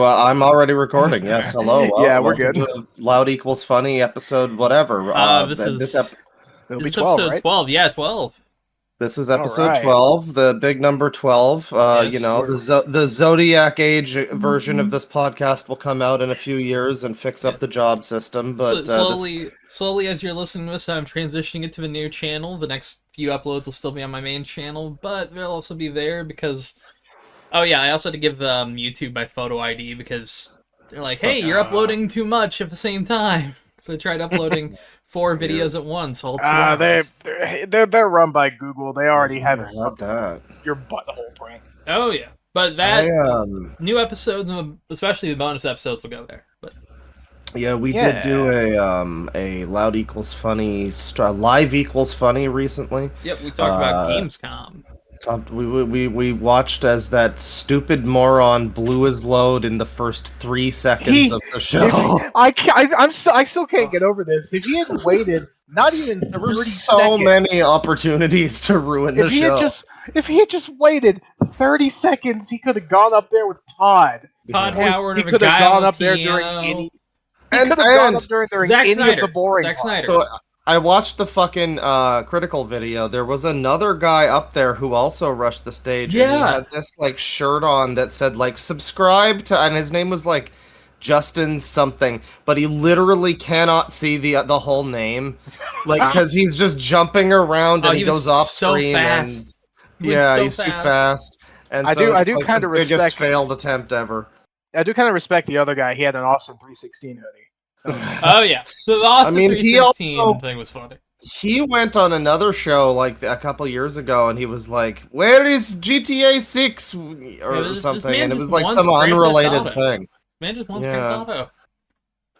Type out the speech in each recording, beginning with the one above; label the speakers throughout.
Speaker 1: Well, I'm already recording. Yes, hello.
Speaker 2: Yeah, we're
Speaker 1: welcome
Speaker 2: good.
Speaker 1: to Loud Equals Funny episode whatever.
Speaker 3: This
Speaker 1: th- this ep-
Speaker 3: is
Speaker 2: It'll
Speaker 3: this
Speaker 2: be
Speaker 3: is
Speaker 2: 12,
Speaker 3: episode
Speaker 2: right?
Speaker 3: 12. Yeah, 12.
Speaker 1: this is
Speaker 2: All
Speaker 1: episode
Speaker 2: right.
Speaker 1: 12, the big number 12.
Speaker 3: Yes.
Speaker 1: You know, the Zodiac Age version of this podcast will come out in a few years and fix up the job system. But
Speaker 3: Slowly, as you're listening to this, I'm transitioning it to the new channel. The next few uploads will still be on my main channel, but they'll also be there because... Oh yeah, I also had to give YouTube my photo ID because they're like, hey, you're uploading too much at the same time. So I tried uploading 4 videos at once, all 2 hours.
Speaker 2: They're run by Google. They already have your butthole print.
Speaker 3: Oh yeah, but that new episodes, especially the bonus episodes, will go there. But
Speaker 1: yeah, we did do a Loud Equals Funny live Equals Funny recently.
Speaker 3: Yep, we talked about Gamescom.
Speaker 1: We watched as that stupid moron blew his load in the first 3 seconds of the show.
Speaker 2: I still can't get over this. If he had waited not even 30
Speaker 1: there were so
Speaker 2: seconds,
Speaker 1: many opportunities to ruin the show.
Speaker 2: If he had just waited 30 seconds, he could have gone up there with Todd.
Speaker 3: Todd Howard,
Speaker 2: he could have gone up there during any. He could have gone up during any of the boring
Speaker 3: Zack Snyder.
Speaker 1: So I watched the fucking critical video. There was another guy up there who also rushed the stage.
Speaker 3: Yeah.
Speaker 1: And he had this like shirt on that said like subscribe to, and his name was like Justin something, but he literally cannot see the whole name, like because he's just jumping around and he goes off screen
Speaker 3: fast.
Speaker 1: and he's too fast. And
Speaker 2: I
Speaker 1: so
Speaker 2: do
Speaker 1: like
Speaker 2: kind
Speaker 1: the
Speaker 2: of
Speaker 1: biggest
Speaker 2: respect
Speaker 1: failed attempt ever.
Speaker 2: I do kind of respect the other guy. He had an awesome 316 hoodie.
Speaker 3: Oh yeah, so the Austin 316
Speaker 1: he
Speaker 3: thing was funny.
Speaker 1: He went on another show like a couple years ago, and he was like, "Where is GTA 6?" or something, and it was like some unrelated thing.
Speaker 3: Man just wants Grand Theft Auto.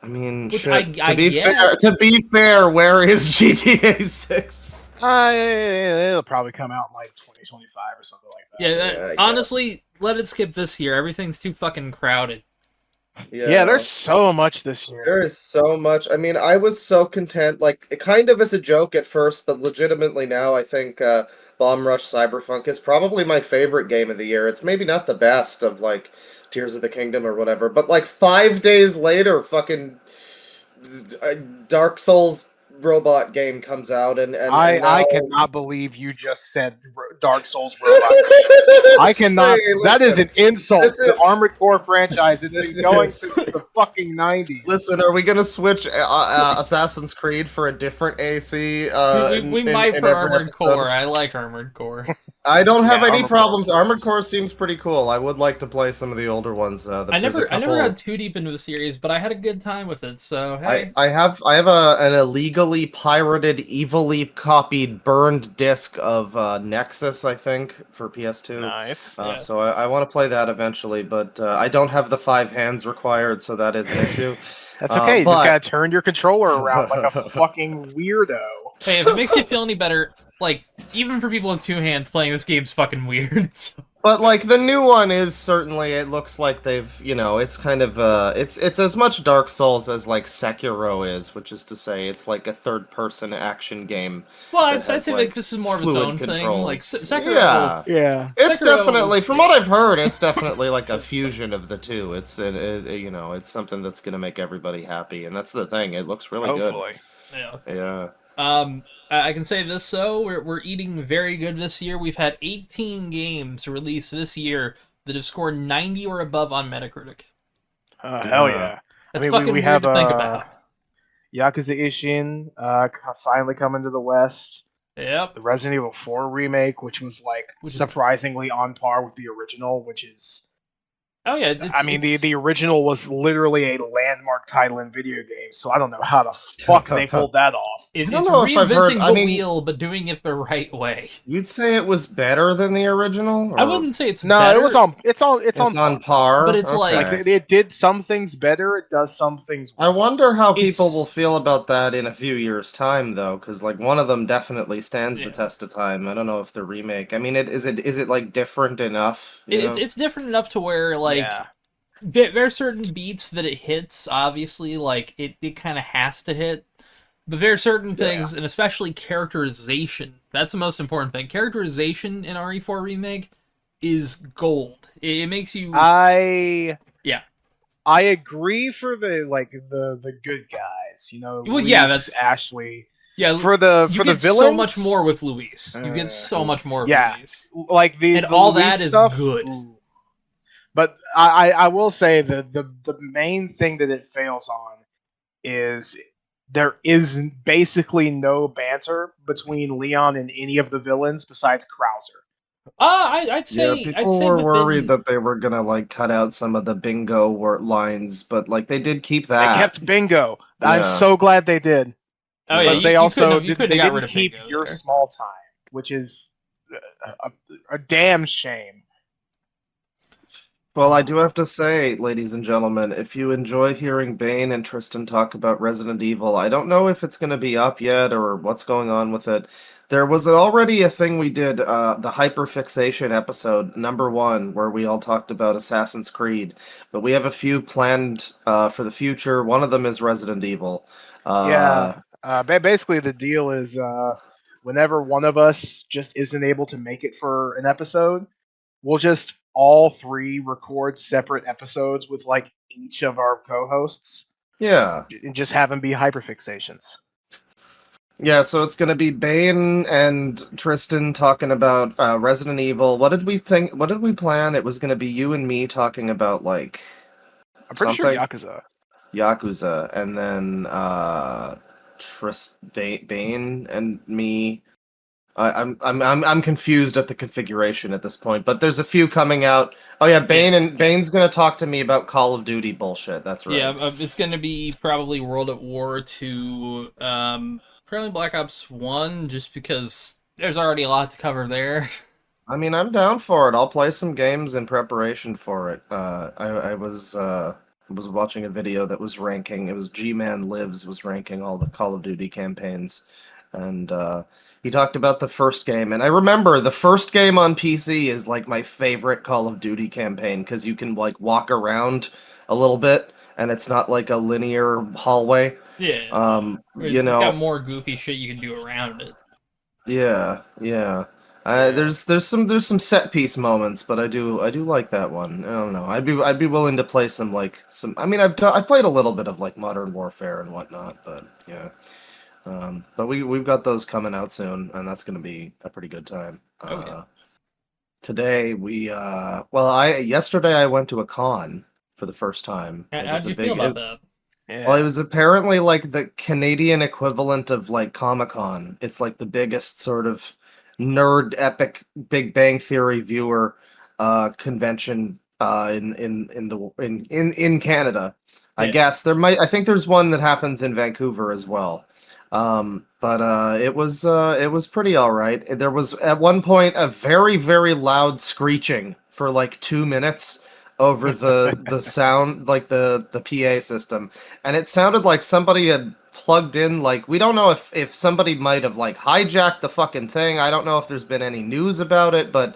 Speaker 1: I mean,
Speaker 3: shit.
Speaker 1: To be fair, where is GTA 6?
Speaker 2: It'll probably come out in like 2025 or something like that.
Speaker 3: Yeah, honestly, let it skip this year. Everything's too fucking crowded.
Speaker 2: Yeah, there's so much this year.
Speaker 1: There is so much. I mean, I was so content, like, kind of as a joke at first, but legitimately now, I think Bomb Rush Cyberpunk is probably my favorite game of the year. It's maybe not the best of, like, Tears of the Kingdom or whatever, but, like, 5 days later, fucking Dark Souls robot game comes out, and
Speaker 2: I cannot believe you just said Dark Souls robot. I cannot. Hey, that is an insult to the Armored Core franchise. It's been going since the fucking 90s.
Speaker 1: Listen, are we gonna switch Assassin's Creed for a different AC?
Speaker 3: We might for Armored Core. I like Armored Core.
Speaker 1: I don't have any problems. Armored Core seems pretty cool. I would like to play some of the older ones.
Speaker 3: I never got too deep into the series, but I had a good time with it. So hey,
Speaker 1: I have an illegally pirated, evilly copied, burned disc of Nexus, I think, for PS2.
Speaker 2: Nice.
Speaker 1: So I want to play that eventually, but I don't have the 5 hands required, so that is an issue.
Speaker 2: That's okay. You just gotta turn your controller around like a fucking weirdo.
Speaker 3: Hey, if it makes you feel any better, like, even for people with 2 hands, playing this game's fucking weird. So.
Speaker 1: But, like, the new one is certainly, it looks like they've, you know, it's kind of, it's as much Dark Souls as, like, Sekiro is, which is to say, it's like a third-person action game.
Speaker 3: Well, I'd say, like, this is more of its own
Speaker 1: controls.
Speaker 3: Thing. Like, Sekiro...
Speaker 2: Yeah.
Speaker 1: It's definitely, from what I've heard, it's definitely, like, a fusion of the two. It's, you know, it's something that's gonna make everybody happy, and that's the thing. It looks really good. Yeah.
Speaker 3: I can say this, though, we're eating very good this year. We've had 18 games released this year that have scored 90 or above on Metacritic.
Speaker 2: Hell yeah.
Speaker 3: That's fucking weird to think about.
Speaker 2: Yakuza Ishin finally coming to the West.
Speaker 3: Yep.
Speaker 2: The Resident Evil 4 remake, which was, like, surprisingly on par with the original, which is...
Speaker 3: Oh yeah,
Speaker 2: the original was literally a landmark title in video games, so I don't know how the fuck they pulled that off.
Speaker 3: It's reinventing the wheel, but doing it the right way.
Speaker 1: You'd say it was better than the original? Or?
Speaker 3: I wouldn't say it's better.
Speaker 2: It was on
Speaker 1: par.
Speaker 3: But it's like
Speaker 2: it did some things better. It does some things worse.
Speaker 1: I wonder how people will feel about that in a few years' time, though, because like one of them definitely stands the test of time. I don't know if the remake. I mean, is it like different enough?
Speaker 3: It's different enough to where like. Yeah. There are certain beats that it hits, obviously, like, it kind of has to hit, but there are certain things, and especially characterization, that's the most important thing. Characterization in RE4 Remake is gold. It makes you...
Speaker 2: I agree for the good guys,
Speaker 3: Well, yeah,
Speaker 2: Luis,
Speaker 3: that's
Speaker 2: Ashley.
Speaker 3: yeah.
Speaker 2: For the
Speaker 3: You get so much
Speaker 2: villains,
Speaker 3: more with Luis. You get so much more with
Speaker 2: yeah,
Speaker 3: Luis,
Speaker 2: like
Speaker 3: and
Speaker 2: the
Speaker 3: all
Speaker 2: Luis
Speaker 3: that is
Speaker 2: stuff.
Speaker 3: good.
Speaker 2: Ooh. But I will say the main thing that it fails on is there is basically no banter between Leon and any of the villains besides Krauser.
Speaker 3: I'd
Speaker 1: Yeah,
Speaker 3: say
Speaker 1: people were worried
Speaker 3: within.
Speaker 1: that they were gonna like cut out some of the bingo lines, but like they did keep
Speaker 2: They
Speaker 1: that.
Speaker 2: kept Bingo. I'm
Speaker 1: Yeah,
Speaker 2: so glad they did.
Speaker 3: Oh yeah,
Speaker 2: But
Speaker 1: yeah.
Speaker 2: they
Speaker 3: you couldn't
Speaker 2: also
Speaker 3: have
Speaker 2: didn't. They
Speaker 3: got rid
Speaker 2: didn't
Speaker 3: of
Speaker 2: keep
Speaker 3: Bingo
Speaker 2: your
Speaker 3: there.
Speaker 2: small time, which is a damn shame.
Speaker 1: Well, I do have to say, ladies and gentlemen, if you enjoy hearing Bane and Tristan talk about Resident Evil, I don't know if it's going to be up yet or what's going on with it. There was already a thing we did, the hyperfixation episode, #1, where we all talked about Assassin's Creed. But we have a few planned for the future. One of them is Resident Evil.
Speaker 2: Yeah.
Speaker 1: Uh,
Speaker 2: Basically, the deal is whenever one of us just isn't able to make it for an episode, we'll just all three record separate episodes with like each of our co-hosts
Speaker 1: yeah.
Speaker 2: and just have them be hyperfixations.
Speaker 1: Yeah, so it's gonna be Bane and Tristan talking about Resident Evil. What did we think? What did we plan? It was gonna be you and me talking about like
Speaker 2: I'm pretty sure
Speaker 1: something
Speaker 2: Yakuza.
Speaker 1: Yakuza, and then Bane and me. I'm confused at the configuration at this point, but there's a few coming out. Oh yeah,
Speaker 3: Yeah,
Speaker 1: Bane's gonna talk to me about Call of Duty bullshit. That's
Speaker 3: yeah.
Speaker 1: right.
Speaker 3: It's going to be probably World at War 2, probably Black Ops 1, just because there's already a lot to cover there.
Speaker 1: I mean, I'm down for it. I'll play some games in preparation for it. I was watching a video that was ranking. It was G-Man Lives was ranking all the Call of Duty campaigns, and he talked about the first game. And I remember the first game on PC is like my favorite Call of Duty campaign because you can like walk around a little bit, and it's not like a linear hallway.
Speaker 3: Yeah,
Speaker 1: You
Speaker 3: it's got
Speaker 1: know,
Speaker 3: more goofy shit you can do around it.
Speaker 1: yeah, yeah.
Speaker 2: Yeah.
Speaker 1: There's some set piece moments, but I do like that one. I don't know. I'd be willing to play some like some. I mean, I played a little bit of like Modern Warfare and whatnot, but yeah. But we've got those coming out soon, and that's gonna be a pretty good time.
Speaker 3: Oh yeah.
Speaker 1: Today well, I yesterday I went to a con for the first time. It
Speaker 3: How'd
Speaker 1: was a
Speaker 3: you feel
Speaker 1: big.
Speaker 3: about that?
Speaker 1: Well, it
Speaker 2: Yeah.
Speaker 1: was apparently like the Canadian equivalent of like Comic-Con. It's like the biggest sort of nerd epic Big Bang Theory viewer convention in Canada. I
Speaker 3: Yeah.
Speaker 1: guess I think there's one that happens in Vancouver as well. But it was pretty all right. There was at one point a very, very loud screeching for like 2 minutes over the sound, like the PA system, and it sounded like somebody had plugged in, like, we don't know if somebody might have like hijacked the fucking thing. I don't know if there's been any news about it, but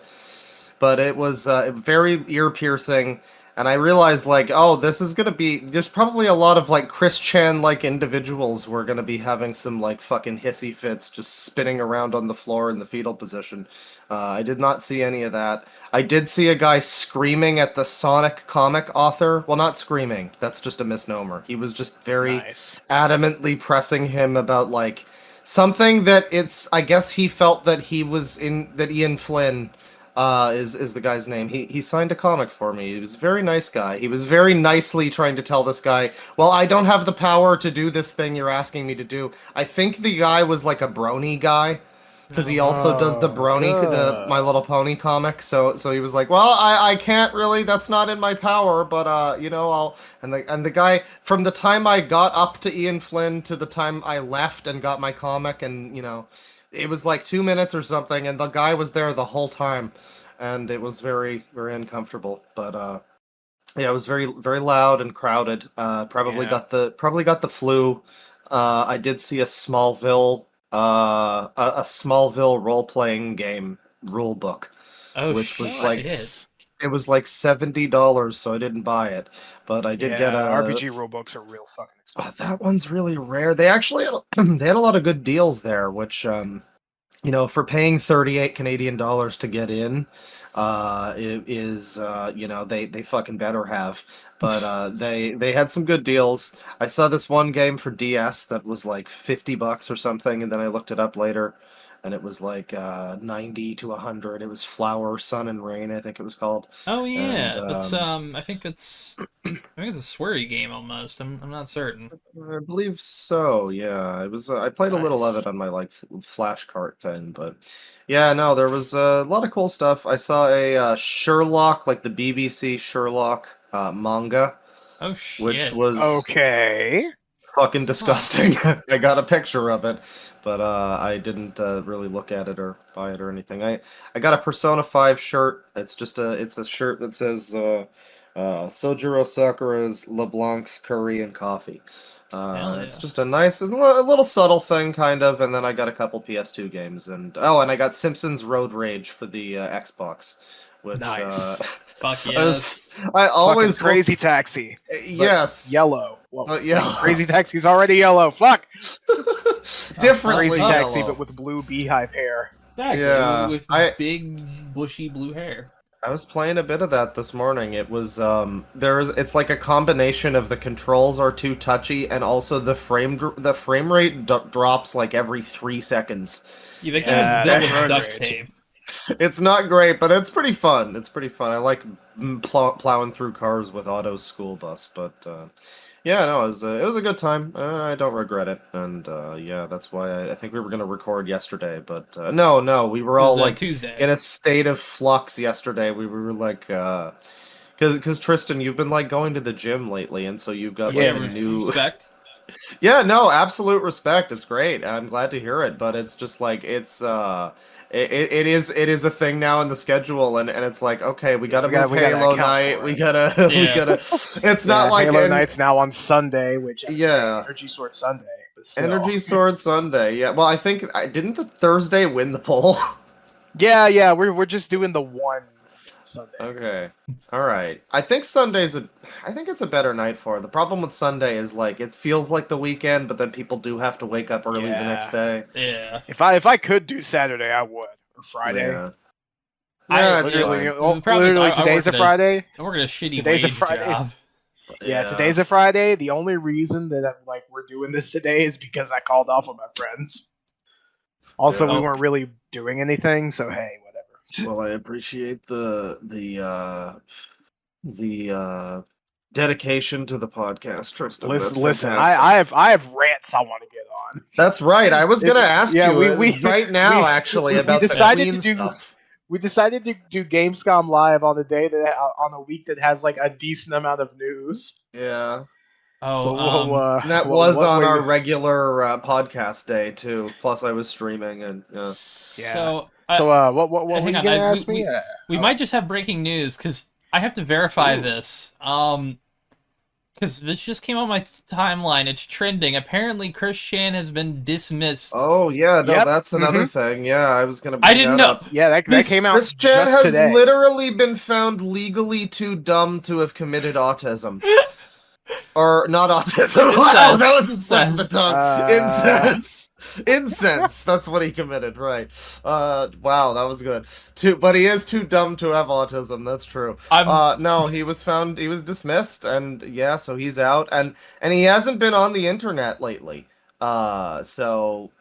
Speaker 1: it was very ear piercing. And I realized, like, oh, this is gonna be. There's probably a lot of like Chris Chan like individuals who are gonna be having some like fucking hissy fits, just spinning around on the floor in the fetal position. I did not see any of that. I did see a guy screaming at the Sonic comic author. Well, not screaming. That's just a misnomer. He was just very
Speaker 2: Nice.
Speaker 1: adamantly pressing him about like something that it's. I guess he felt that he was in that Ian Flynn is the guy's name. He signed a comic for me. He was a very nice guy. He was very nicely trying to tell this guy, well, I don't have the power to do this thing you're asking me to do. I think the guy was like a brony guy because he also does the
Speaker 2: Oh,
Speaker 1: brony, the My
Speaker 2: good.
Speaker 1: Little Pony comic. So he was like, well, I can't really. That's not in my power. But I'll. And the guy, from the time I got up to Ian Flynn to the time I left and got my comic, and it was like 2 minutes or something, and the guy was there the whole time, and it was very, very uncomfortable. But yeah, it was very, very loud and crowded. Probably
Speaker 2: Yeah.
Speaker 1: got the flu. I did see a Smallville role playing game rule book,
Speaker 3: Oh
Speaker 1: which was like
Speaker 3: shit.
Speaker 2: Nice.
Speaker 1: it was like $70, so I didn't buy it, but I did get
Speaker 2: Yeah,
Speaker 1: a.
Speaker 2: RPG rulebooks are real fucking expensive.
Speaker 1: That one's really rare. They actually they had a lot of good deals there, which for paying 38 Canadian dollars to get in, it is they fucking better have. but they had some good deals. I saw this one game for DS that was like $50 or something, and then I looked it up later, and it was like 90 to 100. It was Flower, Sun, and Rain, I think it was called.
Speaker 3: Oh
Speaker 1: And
Speaker 3: yeah, that's I think it's a sweary game almost. I'm not certain.
Speaker 1: I believe so. Yeah, it was. I played a little of
Speaker 2: Nice.
Speaker 1: it on my like flash cart thing, but yeah, no, there was a lot of cool stuff. I saw a Sherlock, like the BBC Sherlock manga,
Speaker 3: Oh
Speaker 1: which
Speaker 3: shit.
Speaker 1: was
Speaker 2: Okay.
Speaker 1: fucking disgusting. I got a picture of it, but I didn't really look at it or buy it or anything. I got a Persona 5 shirt. It's a shirt that says Sojiro Sakura's LeBlanc's Curry and Coffee.
Speaker 3: Hell
Speaker 1: It's
Speaker 3: yeah.
Speaker 1: just a little subtle thing, kind of, and then I got a couple PS2 games, and I got Simpsons Road Rage for the Xbox, which
Speaker 2: Nice.
Speaker 3: Fuck
Speaker 1: I was
Speaker 3: yes.
Speaker 1: I
Speaker 2: Fucking
Speaker 1: always
Speaker 2: Crazy Taxi. But
Speaker 1: yes
Speaker 2: Yellow. Well,
Speaker 1: But yellow.
Speaker 2: Crazy Taxi's already yellow. Fuck.
Speaker 1: differently
Speaker 2: Crazy
Speaker 3: yellow.
Speaker 2: Taxi, but with blue beehive hair.
Speaker 3: Exactly.
Speaker 1: Yeah,
Speaker 3: With
Speaker 1: I-
Speaker 3: big bushy blue hair.
Speaker 1: I was playing a bit of that this morning. It was it's like a combination of the controls are too touchy and also the frame rate drops like every 3 seconds.
Speaker 3: Yeah, that game
Speaker 2: Yeah,
Speaker 3: is built
Speaker 2: that's
Speaker 3: with
Speaker 2: road
Speaker 3: duct
Speaker 2: rage.
Speaker 3: tape.
Speaker 1: It's not great, but it's pretty fun. It's pretty fun. I like plowing through cars with Otto's school bus, but yeah, no, it was a good time. I don't regret it, and yeah, that's why I think we were gonna record yesterday, but no, we were
Speaker 3: It
Speaker 1: all
Speaker 3: was,
Speaker 1: like
Speaker 3: Tuesday.
Speaker 1: in a state of flux yesterday. We were like, because Tristan, you've been like going to the gym lately, and so you've got
Speaker 3: Yeah,
Speaker 1: like a new.
Speaker 3: respect.
Speaker 1: Yeah, no, absolute respect. It's great. I'm glad to hear it, but it's just like it is a thing now in the schedule, and it's like, okay, we gotta move
Speaker 2: we gotta
Speaker 1: Halo
Speaker 2: account
Speaker 1: night.
Speaker 2: for
Speaker 1: We
Speaker 2: it.
Speaker 1: gotta we
Speaker 3: Yeah.
Speaker 1: gotta. It's not like
Speaker 2: Halo Night's now on Sunday, which
Speaker 1: Yeah.
Speaker 2: Energy Sword Sunday. But still.
Speaker 1: Energy Sword Sunday. Yeah, well, I think didn't the Thursday win the poll?
Speaker 2: Yeah, we're just doing the one Sunday.
Speaker 1: Okay. All right. I think I think it's a better night for it. The problem with Sunday is like it feels like the weekend, but then people do have to wake up early the next day.
Speaker 3: Yeah.
Speaker 2: If I could do Saturday, I would. Or Friday.
Speaker 1: Yeah.
Speaker 3: I-
Speaker 1: Yeah, it's
Speaker 2: Literally,
Speaker 1: fine.
Speaker 3: The problem is
Speaker 2: literally
Speaker 3: I
Speaker 2: today's a
Speaker 3: work at a-
Speaker 2: Friday.
Speaker 3: I work at a shitty
Speaker 2: Today's a
Speaker 3: wage
Speaker 2: Friday.
Speaker 3: job.
Speaker 2: Yeah, today's a Friday. The only reason that we're doing this today is because I called off with my friends. Also,
Speaker 1: Yeah.
Speaker 2: we weren't really doing anything, so hey, whatever.
Speaker 1: Well, I appreciate the dedication to the podcast, Tristan. That's
Speaker 2: Listen.
Speaker 1: fantastic.
Speaker 2: I have rants I want to get on.
Speaker 1: That's right. I was gonna ask
Speaker 2: Yeah,
Speaker 1: you
Speaker 2: we-
Speaker 1: right now,
Speaker 2: we-
Speaker 1: actually,
Speaker 2: we
Speaker 1: about
Speaker 2: decided
Speaker 1: the
Speaker 2: to
Speaker 1: Queen
Speaker 2: do-
Speaker 1: stuff.
Speaker 2: We decided to do Gamescom live on a week that has like a decent amount of news.
Speaker 1: Yeah,
Speaker 3: Oh,
Speaker 2: So,
Speaker 1: and that
Speaker 2: what-
Speaker 1: was
Speaker 2: what
Speaker 1: on
Speaker 2: way
Speaker 1: our
Speaker 2: to-
Speaker 1: regular podcast day too. Plus, I was streaming, and
Speaker 3: So,
Speaker 2: So, what were
Speaker 3: hang
Speaker 2: you
Speaker 3: on,
Speaker 2: gonna
Speaker 3: I-
Speaker 2: ask
Speaker 3: we-
Speaker 2: me?
Speaker 3: we might just have breaking news because I have to verify
Speaker 1: Ooh.
Speaker 3: this. Because this just came on my timeline. It's trending. Apparently, Chris Chan has been dismissed.
Speaker 1: oh yeah, no,
Speaker 2: Yep,
Speaker 1: that's another thing. Yeah, I was gonna.
Speaker 3: I
Speaker 1: Bring
Speaker 3: didn't
Speaker 1: that
Speaker 3: know.
Speaker 1: up.
Speaker 2: Yeah, that came out
Speaker 1: Chris Chan
Speaker 2: just
Speaker 1: has
Speaker 2: today.
Speaker 1: literally been found legally too dumb to have committed autism. Or not autism.
Speaker 3: Incest.
Speaker 1: Wow, that was a slip of the tongue.
Speaker 2: Uh,
Speaker 1: Incense. That's what he committed, right? Wow, that was good. But he is too dumb to have autism. That's true. No, he was dismissed, and yeah, so he's out, and he hasn't been on the internet lately. So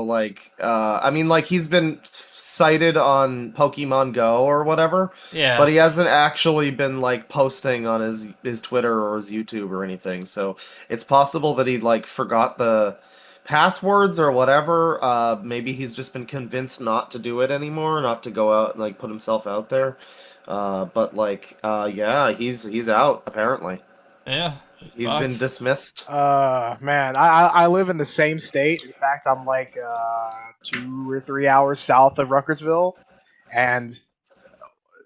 Speaker 1: like, I mean, like he's been cited on Pokemon Go or whatever.
Speaker 3: Yeah.
Speaker 1: But he hasn't actually been like posting on his Twitter or his YouTube or anything. So it's possible that he like forgot the passwords or whatever. Maybe he's just been convinced not to do it anymore, not to go out and like put himself out there. But like, yeah, he's out apparently.
Speaker 3: Yeah.
Speaker 1: He's
Speaker 3: Fuck.
Speaker 1: been dismissed.
Speaker 2: Man, I live in the same state. In fact, I'm like 2 or 3 hours south of Ruckersville, and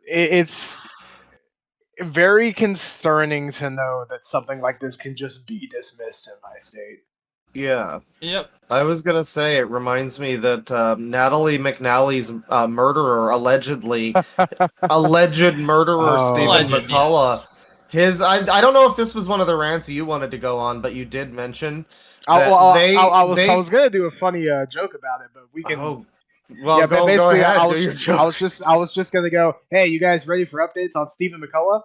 Speaker 2: it's very concerning to know that something like this can just be dismissed in my state.
Speaker 1: Yeah.
Speaker 3: Yep.
Speaker 1: I was gonna say it reminds me that Natalie McNally's murderer, alleged murderer
Speaker 2: Oh.
Speaker 1: Stephen
Speaker 3: Alleged,
Speaker 1: McCullough.
Speaker 3: yes.
Speaker 1: I don't know if this was one of the rants you wanted to go on, but you did mention
Speaker 2: I
Speaker 1: that
Speaker 2: I was gonna do a funny joke about it, but we can.
Speaker 1: Oh, well,
Speaker 2: yeah, but
Speaker 1: go
Speaker 2: basically,
Speaker 1: ahead.
Speaker 2: I
Speaker 1: Do your
Speaker 2: was
Speaker 1: joke.
Speaker 2: just gonna go. Hey, you guys ready for updates on Stephen McCullough?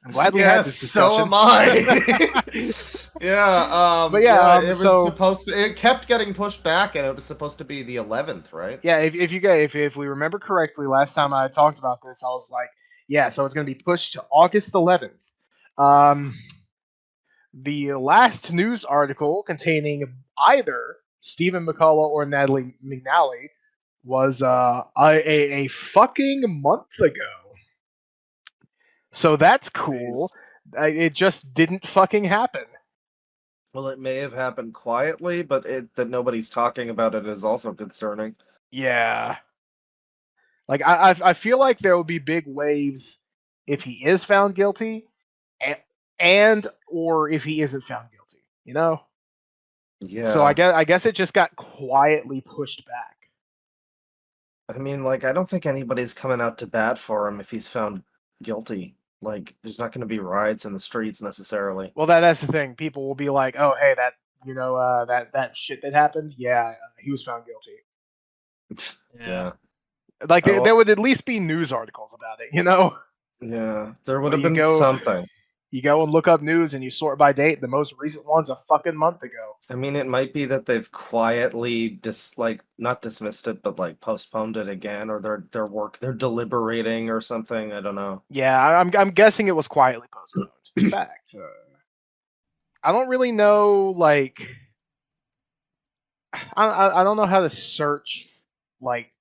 Speaker 2: I'm glad we had
Speaker 1: Yes,
Speaker 2: this
Speaker 1: so
Speaker 2: discussion.
Speaker 1: am I. Yeah,
Speaker 2: But yeah,
Speaker 1: it was supposed to. It kept getting pushed back, and it was supposed to be the 11th, right?
Speaker 2: yeah, if we remember correctly, last time I talked about this, I was like, yeah, so it's going to be pushed to August 11th. The last news article containing either Stephen McCullough or Natalie McNally was a fucking month ago. So that's cool. It just didn't fucking happen.
Speaker 1: Well, it may have happened quietly, but that nobody's talking about it is also concerning.
Speaker 2: Yeah. Like I feel like there will be big waves if he is found guilty, and or if he isn't found guilty. You know. So
Speaker 1: Yeah.
Speaker 2: I guess it just got quietly pushed back.
Speaker 1: I mean, like, I don't think anybody's coming out to bat for him if he's found guilty. Like, there's not going to be riots in the streets necessarily.
Speaker 2: Well, that's the thing. People will be like, "Oh, hey, that shit that happened. Yeah, he was found guilty."
Speaker 1: Yeah.
Speaker 2: Like
Speaker 1: I will-
Speaker 2: there would at least be news articles about it. You know.
Speaker 1: Yeah. There would
Speaker 2: Well,
Speaker 1: have been something.
Speaker 2: You go and look up news and you sort by date. The most recent one's a fucking month ago.
Speaker 1: I mean, it might be that they've quietly not dismissed it, but like postponed it again, or they're deliberating or something. I don't know.
Speaker 2: Yeah, I'm guessing it was quietly postponed. In fact, I don't really know. Like, I don't know how to search like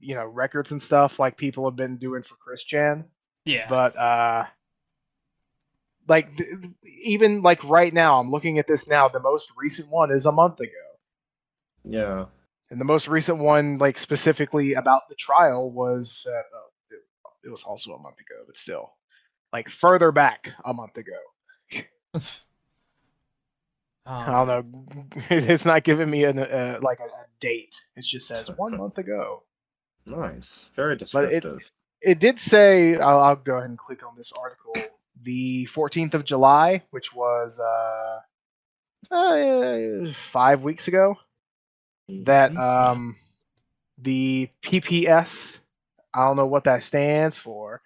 Speaker 2: records and stuff like people have been doing for Chris Chan.
Speaker 3: Yeah.
Speaker 2: But like even like right now, I'm looking at this now. The most recent one is a month ago.
Speaker 1: Yeah.
Speaker 2: And the most recent one, like specifically about the trial, was it was also a month ago, but still, like further back a month ago. I don't know. It's not giving me a date. It just says 1 month ago.
Speaker 1: Nice. Very
Speaker 2: But
Speaker 1: descriptive.
Speaker 2: it did say. I'll go ahead and click on this article. The 14th of July, which was 5 weeks ago, that the PPS, I don't know what that stands for,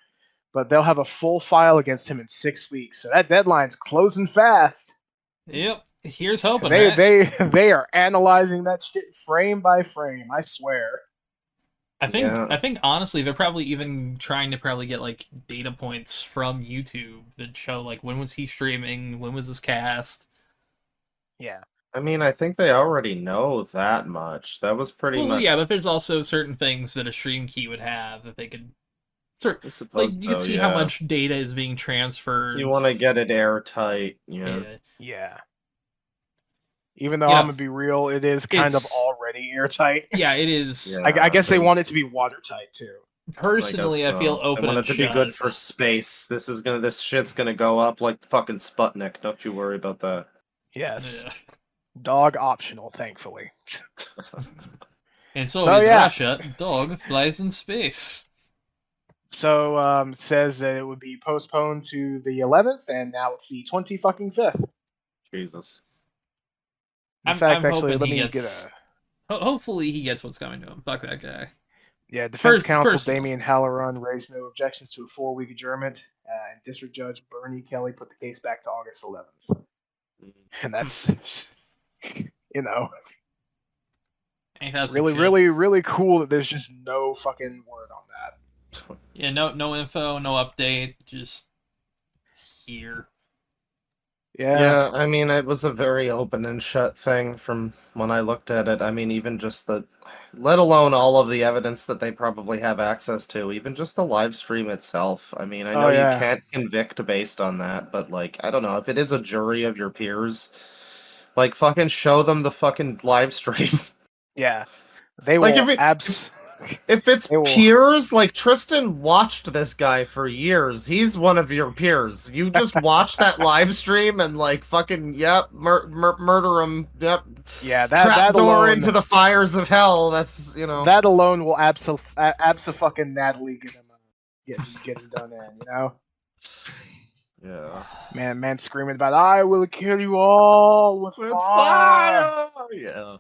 Speaker 2: but they'll have a full file against him in 6 weeks. So that deadline's closing fast.
Speaker 3: Yep. Here's hoping.
Speaker 2: They are analyzing that shit frame by frame. I swear.
Speaker 3: I think honestly they're probably even trying to get like data points from YouTube that show like when was he streaming, when was his cast.
Speaker 2: Yeah.
Speaker 1: I mean, I think they already know that much. That was pretty much.
Speaker 3: Yeah, but there's also certain things that a stream key would have that they could. Like you can see how much data is being transferred.
Speaker 1: You want to get it airtight,
Speaker 2: Yeah. Even though I'm gonna be real, it is kind of already airtight.
Speaker 3: Yeah, it is.
Speaker 2: I guess they want it to be watertight too.
Speaker 3: Personally, I feel open.
Speaker 1: I want it to be good for space. This shit's gonna go up like fucking Sputnik. Don't you worry about that.
Speaker 2: Yes. Yeah. Dog optional, thankfully.
Speaker 3: And so with Russia, dog flies in space.
Speaker 2: So it says that it would be postponed to the 11th, and now it's the 25th.
Speaker 1: Jesus.
Speaker 2: In fact, actually, let me get a.
Speaker 3: Hopefully, he gets what's coming to him. Fuck that guy.
Speaker 2: Yeah, Defense Counsel Damian Halloran raised no objections to a 4-week adjournment, and District Judge Bernie Kelly put the case back to August 11th. And that's, really cool that there's just no fucking word on that.
Speaker 3: Yeah, no info, no update, just here.
Speaker 1: Yeah, I mean, it was a very open and shut thing from when I looked at it. I mean, even just let alone all of the evidence that they probably have access to, even just the live stream itself. I mean, I know you can't convict based on that, but like, I don't know, if it is a jury of your peers, like fucking show them the fucking live stream.
Speaker 2: Yeah. They will
Speaker 1: if it's peers, like Tristan watched this guy for years. He's one of your peers. You just watch that live stream and like fucking murder him. Yep.
Speaker 2: Yeah,
Speaker 1: that door into the fires of hell. That's
Speaker 2: that alone will fucking Natalie get him done in.
Speaker 1: Yeah.
Speaker 2: Man screaming about I will kill you all with fire.
Speaker 1: Yeah.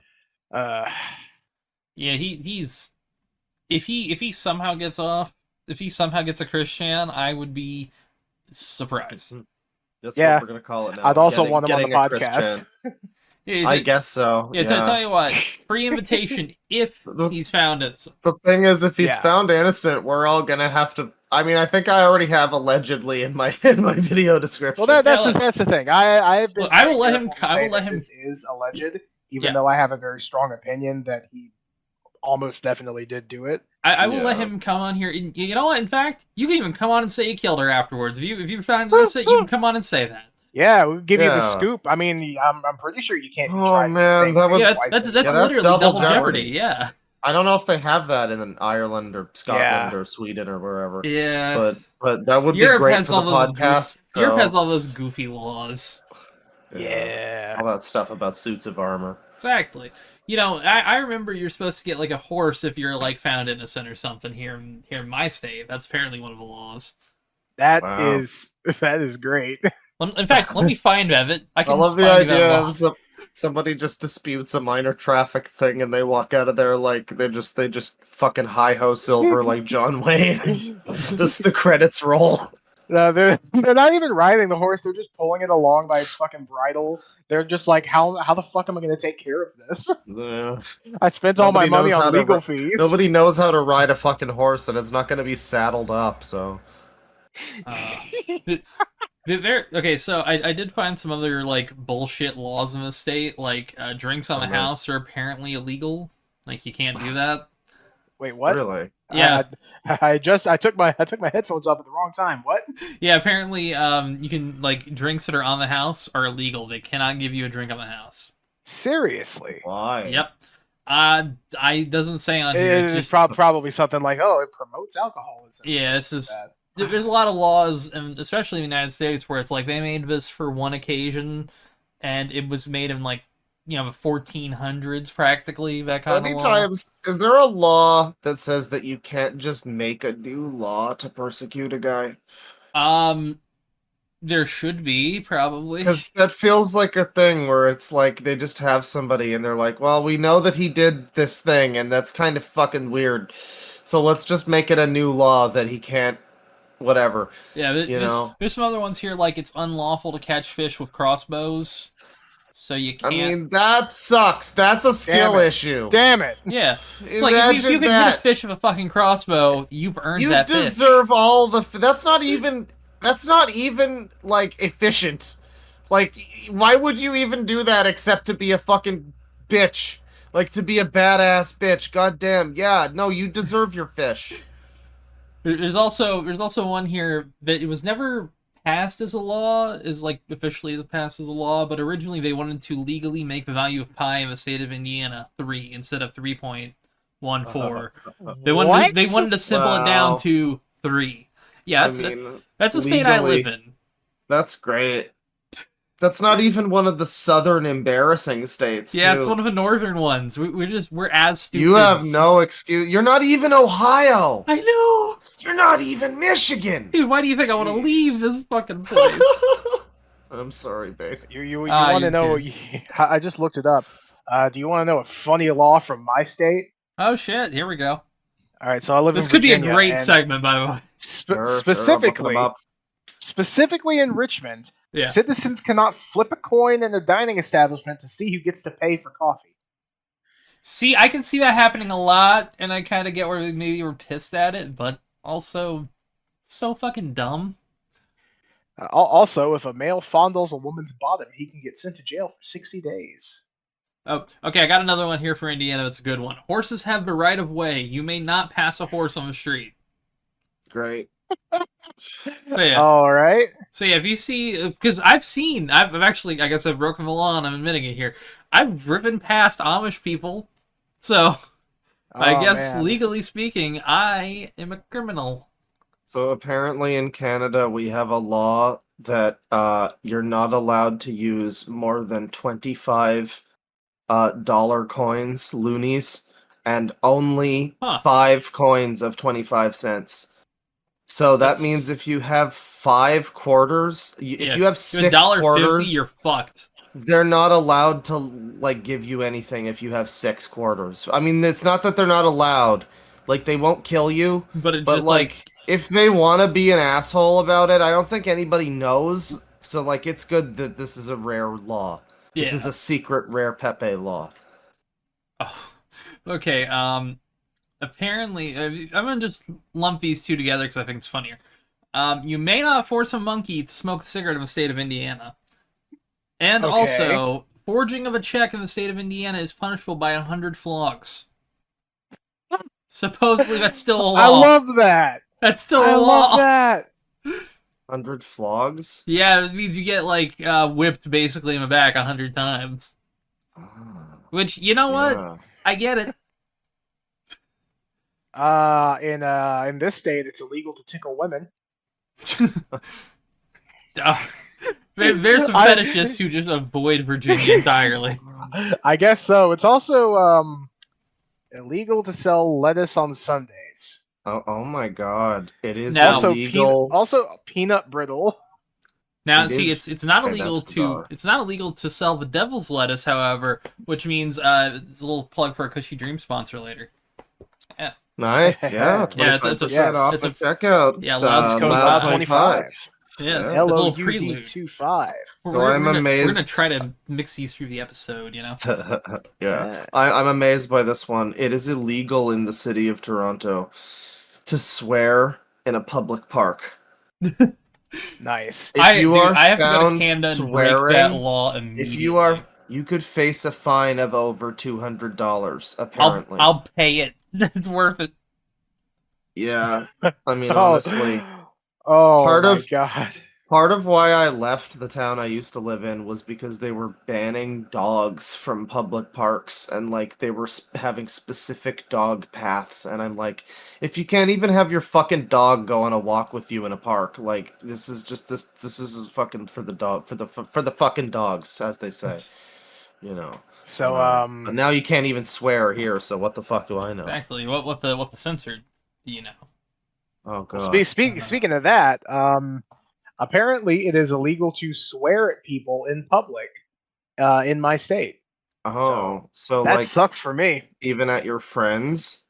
Speaker 3: Yeah, he's if he somehow gets off, if he somehow gets a Christian, I would be Surprise.
Speaker 1: That's
Speaker 2: Yeah.
Speaker 1: what we're gonna call it now.
Speaker 2: I'd also want him on the
Speaker 1: getting a Chris
Speaker 2: podcast.
Speaker 1: Chan.
Speaker 3: Yeah,
Speaker 1: I guess so.
Speaker 3: Yeah,
Speaker 1: Yeah.
Speaker 3: tell you what, free invitation if he's found innocent.
Speaker 1: The thing is, if he's
Speaker 2: Yeah.
Speaker 1: found innocent, we're all gonna have to. I mean, I think I already have allegedly in my video description.
Speaker 2: Well, that's
Speaker 3: Yeah,
Speaker 2: the thing. I have been.
Speaker 3: Look, I will
Speaker 2: very
Speaker 3: let him.
Speaker 2: careful to
Speaker 3: I
Speaker 2: say
Speaker 3: will let
Speaker 2: that
Speaker 3: him.
Speaker 2: This is alleged, even
Speaker 3: Yeah.
Speaker 2: though I have a very strong opinion that he almost definitely did do it.
Speaker 3: I will let
Speaker 1: Yeah.
Speaker 3: him come on here. And you know what? In fact, you can even come on and say you killed her afterwards. If you find innocent, you can come on and say that.
Speaker 2: Yeah, we'll give you the
Speaker 1: Yeah.
Speaker 2: scoop. I mean, I'm pretty sure you can't be
Speaker 1: Oh,
Speaker 2: tried in the
Speaker 1: man,
Speaker 2: same
Speaker 1: that
Speaker 2: way
Speaker 1: would-
Speaker 3: Yeah,
Speaker 2: twice
Speaker 3: that's
Speaker 2: in-
Speaker 1: Yeah, that's
Speaker 3: literally
Speaker 1: double
Speaker 3: double
Speaker 1: jeopardy.
Speaker 3: jeopardy. Yeah.
Speaker 1: I don't know if they have that in Ireland or Scotland
Speaker 2: Yeah.
Speaker 1: or Sweden or wherever.
Speaker 3: Yeah.
Speaker 1: But that would
Speaker 3: Europe
Speaker 1: be great
Speaker 3: has
Speaker 1: for the
Speaker 3: all those
Speaker 1: podcast.
Speaker 3: Europe
Speaker 1: so-
Speaker 3: has all those goofy laws.
Speaker 2: Yeah.
Speaker 1: all that stuff about suits of armor.
Speaker 3: Exactly. You know, I remember you're supposed to get like a horse if you're like found innocent or something here in my state. That's apparently one of the laws.
Speaker 2: That
Speaker 1: Wow.
Speaker 2: is great.
Speaker 3: In fact, let me find Evan. I
Speaker 1: I
Speaker 3: can
Speaker 1: love the
Speaker 3: find you that
Speaker 1: idea
Speaker 3: law.
Speaker 1: of somebody just disputes a minor traffic thing and they walk out of there like they just fucking hi-ho silver like John Wayne. Just the credits roll.
Speaker 2: No, they're not even riding the horse. They're just pulling it along by its fucking bridle. They're just like, how the fuck am I going to take care of this?
Speaker 1: Yeah.
Speaker 2: I spent all my
Speaker 1: Nobody
Speaker 2: money
Speaker 1: knows how
Speaker 2: on
Speaker 1: to
Speaker 2: legal
Speaker 1: ri-
Speaker 2: fees.
Speaker 1: Nobody knows how to ride a fucking horse and it's not going to be saddled up, so.
Speaker 3: Okay, so I did find some other like bullshit laws in the state, like drinks on the
Speaker 1: nice.
Speaker 3: house are apparently illegal. Like you can't do that.
Speaker 2: Wait, what?
Speaker 1: Really?
Speaker 3: Yeah,
Speaker 2: I took my headphones off at the wrong time. What?
Speaker 3: yeah. Apparently, you can like drinks that are on the house are illegal. They cannot give you a drink on the house.
Speaker 2: Seriously?
Speaker 1: Why?
Speaker 3: Yep. I doesn't say on here.
Speaker 2: It's
Speaker 3: Just
Speaker 2: probably something like, oh, it promotes alcoholism.
Speaker 3: yeah, this is.
Speaker 2: That.
Speaker 3: There's a lot of laws, and especially in the United States, where it's like they made this for one occasion, and it was made in like the 1400s practically. That
Speaker 1: How
Speaker 3: kind
Speaker 1: many
Speaker 3: of law.
Speaker 1: times is there a law that says that you can't just make a new law to persecute a guy?
Speaker 3: There should be probably.
Speaker 1: Because that feels like a thing where it's like they just have somebody and they're like, well, we know that he did this thing and that's kind of fucking weird. So let's just make it a new law that he can't, whatever.
Speaker 3: Yeah, there's some other ones here like it's unlawful to catch fish with crossbows, so you
Speaker 1: I
Speaker 3: can't.
Speaker 1: mean, that sucks. That's a skill
Speaker 2: Damn it.
Speaker 1: issue.
Speaker 2: Damn it!
Speaker 3: Yeah, it's like if you can hit a fish with a fucking crossbow, you've earned
Speaker 1: You
Speaker 3: that fish.
Speaker 1: deserve all the. That's not even like efficient. Like, why would you even do that except to be a fucking bitch? Like to be a badass bitch. Goddamn. Yeah. No, you deserve your fish.
Speaker 3: There's also one here that it was never passed as a law, is like officially passed as a law, but originally they wanted to legally make the value of pi in the state of Indiana 3 instead of 3.14. They wanted to simple it down
Speaker 1: Wow.
Speaker 3: to 3. Yeah, that's the state I live
Speaker 1: legally,
Speaker 3: in.
Speaker 1: That's great. That's not even one of the southern embarrassing states.
Speaker 3: Yeah,
Speaker 1: too.
Speaker 3: it's one of the northern ones. We're as stupid.
Speaker 1: You have no excuse. You're not even Ohio.
Speaker 3: I know.
Speaker 1: You're not even Michigan.
Speaker 3: Dude, why do you think I want to leave this fucking place?
Speaker 1: I'm sorry, babe.
Speaker 2: You want to
Speaker 3: you
Speaker 2: know? I just looked it up. Do you want to know a funny law from my state?
Speaker 3: Oh shit, here we go.
Speaker 2: All right, so I live
Speaker 3: This
Speaker 2: in
Speaker 3: could be a
Speaker 2: Virginia,
Speaker 3: great
Speaker 2: and
Speaker 3: segment, by the way.
Speaker 1: Sure,
Speaker 2: specifically,
Speaker 1: I'm looking 'em up.
Speaker 2: specifically in Richmond,
Speaker 3: Yeah.
Speaker 2: citizens cannot flip a coin in a dining establishment to see who gets to pay for coffee.
Speaker 3: See, I can see that happening a lot, and I kind of get where they maybe were pissed at it, but also, it's so fucking dumb.
Speaker 2: Also, if a male fondles a woman's bottom, he can get sent to jail for 60 days.
Speaker 3: Oh, okay, I got another one here for Indiana that's a good one. Horses have the right of way. You may not pass a horse on the street.
Speaker 1: Great.
Speaker 3: So yeah,
Speaker 2: All right.
Speaker 3: so yeah, if you see, because I've actually, I guess I've broken the law, and I'm admitting it here. I've driven past Amish people, so I
Speaker 2: Oh,
Speaker 3: guess
Speaker 2: man.
Speaker 3: legally speaking, I am a criminal.
Speaker 1: So apparently in Canada we have a law that you're not allowed to use more than 25 dollar coins, loonies, and only
Speaker 3: Huh.
Speaker 1: 5 coins of 25 cents. So that
Speaker 3: That's-
Speaker 1: means if you have 5 quarters, if you have 6
Speaker 3: $1.50,
Speaker 1: quarters,
Speaker 3: you're fucked.
Speaker 1: they're not allowed to like give you anything if you have 6 quarters. I mean, it's not that they're not allowed. Like they won't kill you,
Speaker 3: But it
Speaker 1: but
Speaker 3: just
Speaker 1: like if they want to be an asshole about it, I don't think anybody knows. So like, it's good that this is a rare law. This is
Speaker 3: Yeah.
Speaker 1: a secret rare Pepe law.
Speaker 3: Oh. Okay. Apparently, I'm gonna just lump these two together because I think it's funnier. You may not force a monkey to smoke a cigarette in the state of Indiana. And
Speaker 2: Okay.
Speaker 3: also, forging of a check in the state of Indiana is punishable by 100 flogs. Supposedly, that's still a law.
Speaker 2: I love that.
Speaker 3: That's still
Speaker 2: I
Speaker 3: a law.
Speaker 2: love that.
Speaker 1: 100 flogs?
Speaker 3: Yeah, it means you get, like, whipped basically in the back 100 times.
Speaker 1: Ah,
Speaker 3: Which, you know what?
Speaker 1: yeah.
Speaker 3: I get it.
Speaker 2: In this state, it's illegal to tickle women.
Speaker 3: There's some fetishists who just avoid Virginia entirely.
Speaker 2: I guess so. It's also illegal to sell lettuce on Sundays.
Speaker 1: Oh my god. It is
Speaker 3: Now-
Speaker 1: illegal.
Speaker 2: Also peanut brittle.
Speaker 3: Now,
Speaker 1: It
Speaker 3: see,
Speaker 1: is-
Speaker 3: it's not
Speaker 1: okay,
Speaker 3: illegal
Speaker 1: that's
Speaker 3: to
Speaker 1: bizarre.
Speaker 3: it's not illegal to sell the devil's lettuce, however, which means it's a little plug for a Cushy Dream sponsor later.
Speaker 1: Nice, yeah.
Speaker 3: Yeah, it's a-
Speaker 1: 25% off
Speaker 3: it's
Speaker 1: the
Speaker 3: a-
Speaker 1: checkout.
Speaker 3: yeah, Loud's code
Speaker 2: Loud
Speaker 1: 25.
Speaker 3: Yeah, it's,
Speaker 1: Yeah.
Speaker 3: it's a little prelude.
Speaker 2: LOUD25.
Speaker 1: So I'm
Speaker 3: We're
Speaker 1: amazed.
Speaker 3: gonna try to mix these through the episode, you know.
Speaker 1: Yeah. I'm amazed by this one. It is illegal in the city of Toronto to swear in a public park.
Speaker 2: Nice.
Speaker 1: If
Speaker 3: I
Speaker 1: you
Speaker 3: dude,
Speaker 1: are
Speaker 3: I have to go to
Speaker 1: found
Speaker 3: Canada and break that
Speaker 1: swearing,
Speaker 3: law immediately.
Speaker 1: if you could face a fine of over $200, apparently.
Speaker 3: I'll pay it. It's worth it.
Speaker 1: Yeah. I mean, honestly,
Speaker 2: Oh
Speaker 1: Part
Speaker 2: my
Speaker 1: of-
Speaker 2: god.
Speaker 1: part of why I left the town I used to live in was because they were banning dogs from public parks, and like they were having specific dog paths, and I'm like, if you can't even have your fucking dog go on a walk with you in a park, like this is fucking for the dog for the fucking dogs, as they say, you know.
Speaker 2: So
Speaker 1: But now you can't even swear here, so what the fuck do I know?
Speaker 3: Exactly. What the censored, you know.
Speaker 1: Oh god.
Speaker 2: speaking of that, apparently it is illegal to swear at people in public in my state.
Speaker 1: Oh, so
Speaker 2: That
Speaker 1: like
Speaker 2: sucks for me.
Speaker 1: even at your friends?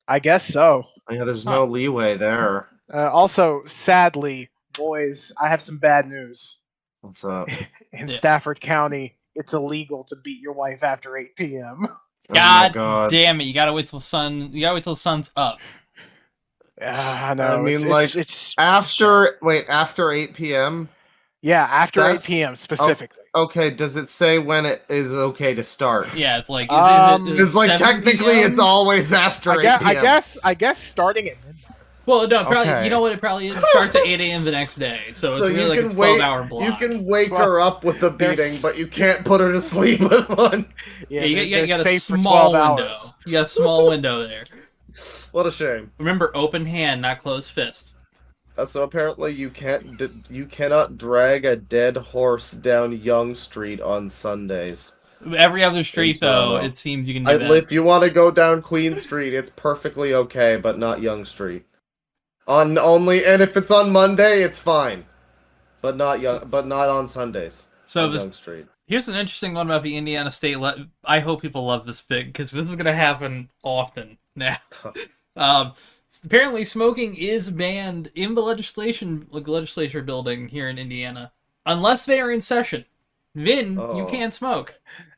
Speaker 2: I guess so.
Speaker 1: Yeah, there's no leeway there.
Speaker 2: Also, sadly, boys, I have some bad news.
Speaker 1: What's up?
Speaker 2: In
Speaker 3: Yeah.
Speaker 2: Stafford County, it's illegal to beat your wife after 8 p.m.
Speaker 1: Oh my God.
Speaker 3: Damn it! You gotta wait till the sun's up.
Speaker 2: I know.
Speaker 1: I mean,
Speaker 2: it's,
Speaker 1: like,
Speaker 2: it's
Speaker 1: After 8 p.m.
Speaker 2: yeah, after
Speaker 1: That's-
Speaker 2: 8 p.m. specifically.
Speaker 1: Okay, does it say when it is okay to start?
Speaker 3: Yeah, it's like is it
Speaker 1: Because like
Speaker 3: 7
Speaker 1: technically
Speaker 3: PM?
Speaker 1: it's always after 8 p.m.
Speaker 2: I guess starting at midnight.
Speaker 3: Well, no, probably.
Speaker 1: Okay.
Speaker 3: You know what? It probably is. It starts at 8 a.m. the next day, so it's really like a 12-hour block.
Speaker 1: You can wake her up with a beating,
Speaker 2: There's-
Speaker 1: but you can't put her to sleep with one.
Speaker 3: Yeah,
Speaker 2: Yeah,
Speaker 3: you
Speaker 2: they're
Speaker 3: got a
Speaker 2: safe for
Speaker 3: small
Speaker 2: 12
Speaker 3: window.
Speaker 2: hours.
Speaker 3: You got a small window there.
Speaker 1: What a shame.
Speaker 3: Remember, open hand, not closed fist.
Speaker 1: So apparently you cannot drag a dead horse down Yonge Street on Sundays.
Speaker 3: Every other street,
Speaker 1: In
Speaker 3: though,
Speaker 1: Toronto.
Speaker 3: it seems you can do that.
Speaker 1: If you want to go down Queen Street, it's perfectly okay, but not Yonge Street. And if it's on Monday, it's fine, but not on Sundays.
Speaker 3: So
Speaker 1: on
Speaker 3: this,
Speaker 1: Yonge Street.
Speaker 3: here's an interesting one about the Indiana State. I hope people love this bit because this is going to happen often now. Apparently, smoking is banned in the legislature building here in Indiana, unless they are in session. Then you
Speaker 1: Oh.
Speaker 3: can't smoke.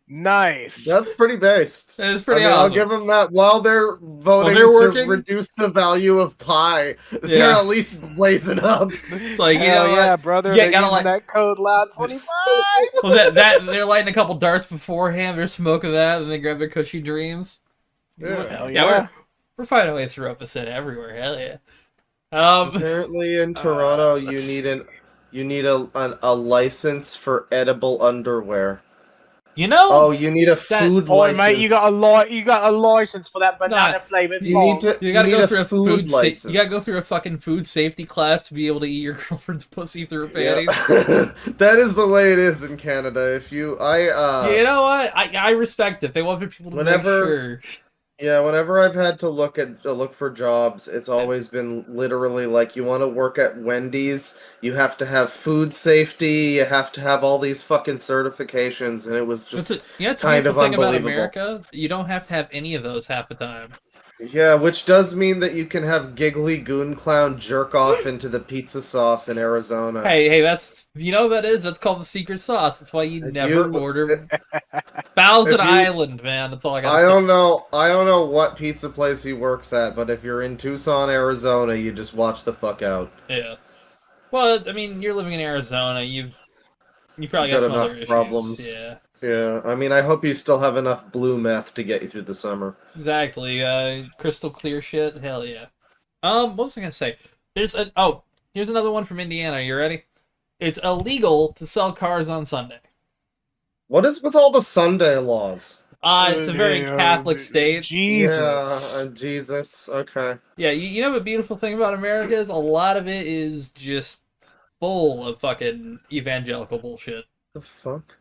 Speaker 2: Nice.
Speaker 1: That's pretty based.
Speaker 3: That is pretty
Speaker 1: I mean,
Speaker 3: awesome.
Speaker 1: I'll give them that. While they're voting
Speaker 3: they're
Speaker 1: to
Speaker 3: working?
Speaker 1: reduce the value of pie, they're
Speaker 3: Yeah.
Speaker 1: at least blazing up.
Speaker 3: It's like, you
Speaker 2: Hell
Speaker 3: know
Speaker 2: yeah,
Speaker 3: what?
Speaker 2: brother.
Speaker 3: Yeah,
Speaker 2: They're
Speaker 3: gotta
Speaker 2: using
Speaker 3: like-
Speaker 2: that code loud25.
Speaker 3: Well, that they're lighting a couple darts beforehand. They're smoking that, and they grab their cushy dreams.
Speaker 1: Yeah.
Speaker 2: Hell
Speaker 3: Yeah,
Speaker 2: yeah.
Speaker 3: we're finding ways to represent everywhere. Hell yeah.
Speaker 1: Apparently, in Toronto, you need a license for edible underwear.
Speaker 3: You know,
Speaker 1: Oh, you need a food
Speaker 2: Boy,
Speaker 1: license.
Speaker 2: mate, you got a license for that banana flavored
Speaker 1: You need to.
Speaker 3: you gotta
Speaker 1: need
Speaker 3: go
Speaker 1: a
Speaker 3: through a
Speaker 1: food license.
Speaker 3: You gotta go through a fucking food safety class to be able to eat your girlfriend's pussy through her
Speaker 1: Yeah.
Speaker 3: panties.
Speaker 1: That is the way it is in Canada. You
Speaker 3: know what? I respect it. They want people to
Speaker 1: Whenever-
Speaker 3: make sure.
Speaker 1: Yeah, whenever I've had to look for jobs, it's always been literally like, you want to work at Wendy's, you have to have food safety, you have to have all these fucking certifications, and it was just
Speaker 3: It's a
Speaker 1: kind of
Speaker 3: beautiful thing about
Speaker 1: unbelievable.
Speaker 3: America. You don't have to have any of those half the time.
Speaker 1: Yeah, which does mean that you can have Giggly Goon Clown jerk off into the pizza sauce in Arizona.
Speaker 3: Hey, that's what that is. That's called the secret sauce. That's why you
Speaker 1: If
Speaker 3: never
Speaker 1: you,
Speaker 3: order Thousand
Speaker 1: if you,
Speaker 3: Island, man. That's all I gotta
Speaker 1: I
Speaker 3: say.
Speaker 1: don't know, I don't know what pizza place he works at, but if you're in Tucson, Arizona, you just watch the fuck out.
Speaker 3: Yeah. Well, I mean, you're living in Arizona. You probably
Speaker 1: You've
Speaker 3: got
Speaker 1: got
Speaker 3: some other
Speaker 1: enough
Speaker 3: issues.
Speaker 1: problems.
Speaker 3: Yeah.
Speaker 1: Yeah, I mean, I hope you still have enough blue meth to get you through the summer.
Speaker 3: Exactly. Crystal clear shit. Hell yeah. What was I gonna say? Here's another one from Indiana. You ready? It's illegal to sell cars on Sunday.
Speaker 1: What is with all the Sunday laws?
Speaker 3: It's a very Catholic state.
Speaker 2: Jesus.
Speaker 1: Yeah, Jesus. Okay.
Speaker 3: Yeah, you know what beautiful thing about America is? A lot of it is just full of fucking evangelical bullshit.
Speaker 1: The fuck?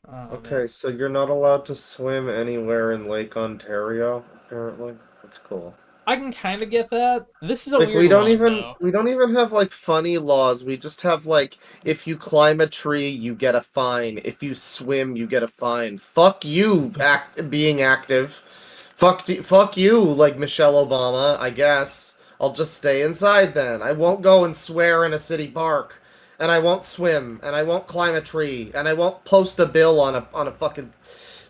Speaker 3: Oh,
Speaker 1: Okay,
Speaker 3: man.
Speaker 1: so you're not allowed to swim anywhere in Lake Ontario, apparently. That's cool.
Speaker 3: I can kind of get that. This is a
Speaker 1: Like
Speaker 3: weird one, though.
Speaker 1: we don't even have like funny laws. We just have like if you climb a tree, you get a fine. If you swim, you get a fine. Fuck you, being active. Fuck you, like Michelle Obama, I guess. I'll just stay inside then. I won't go and swear in a city park. And I won't swim, and I won't climb a tree, and I won't post a bill on a fucking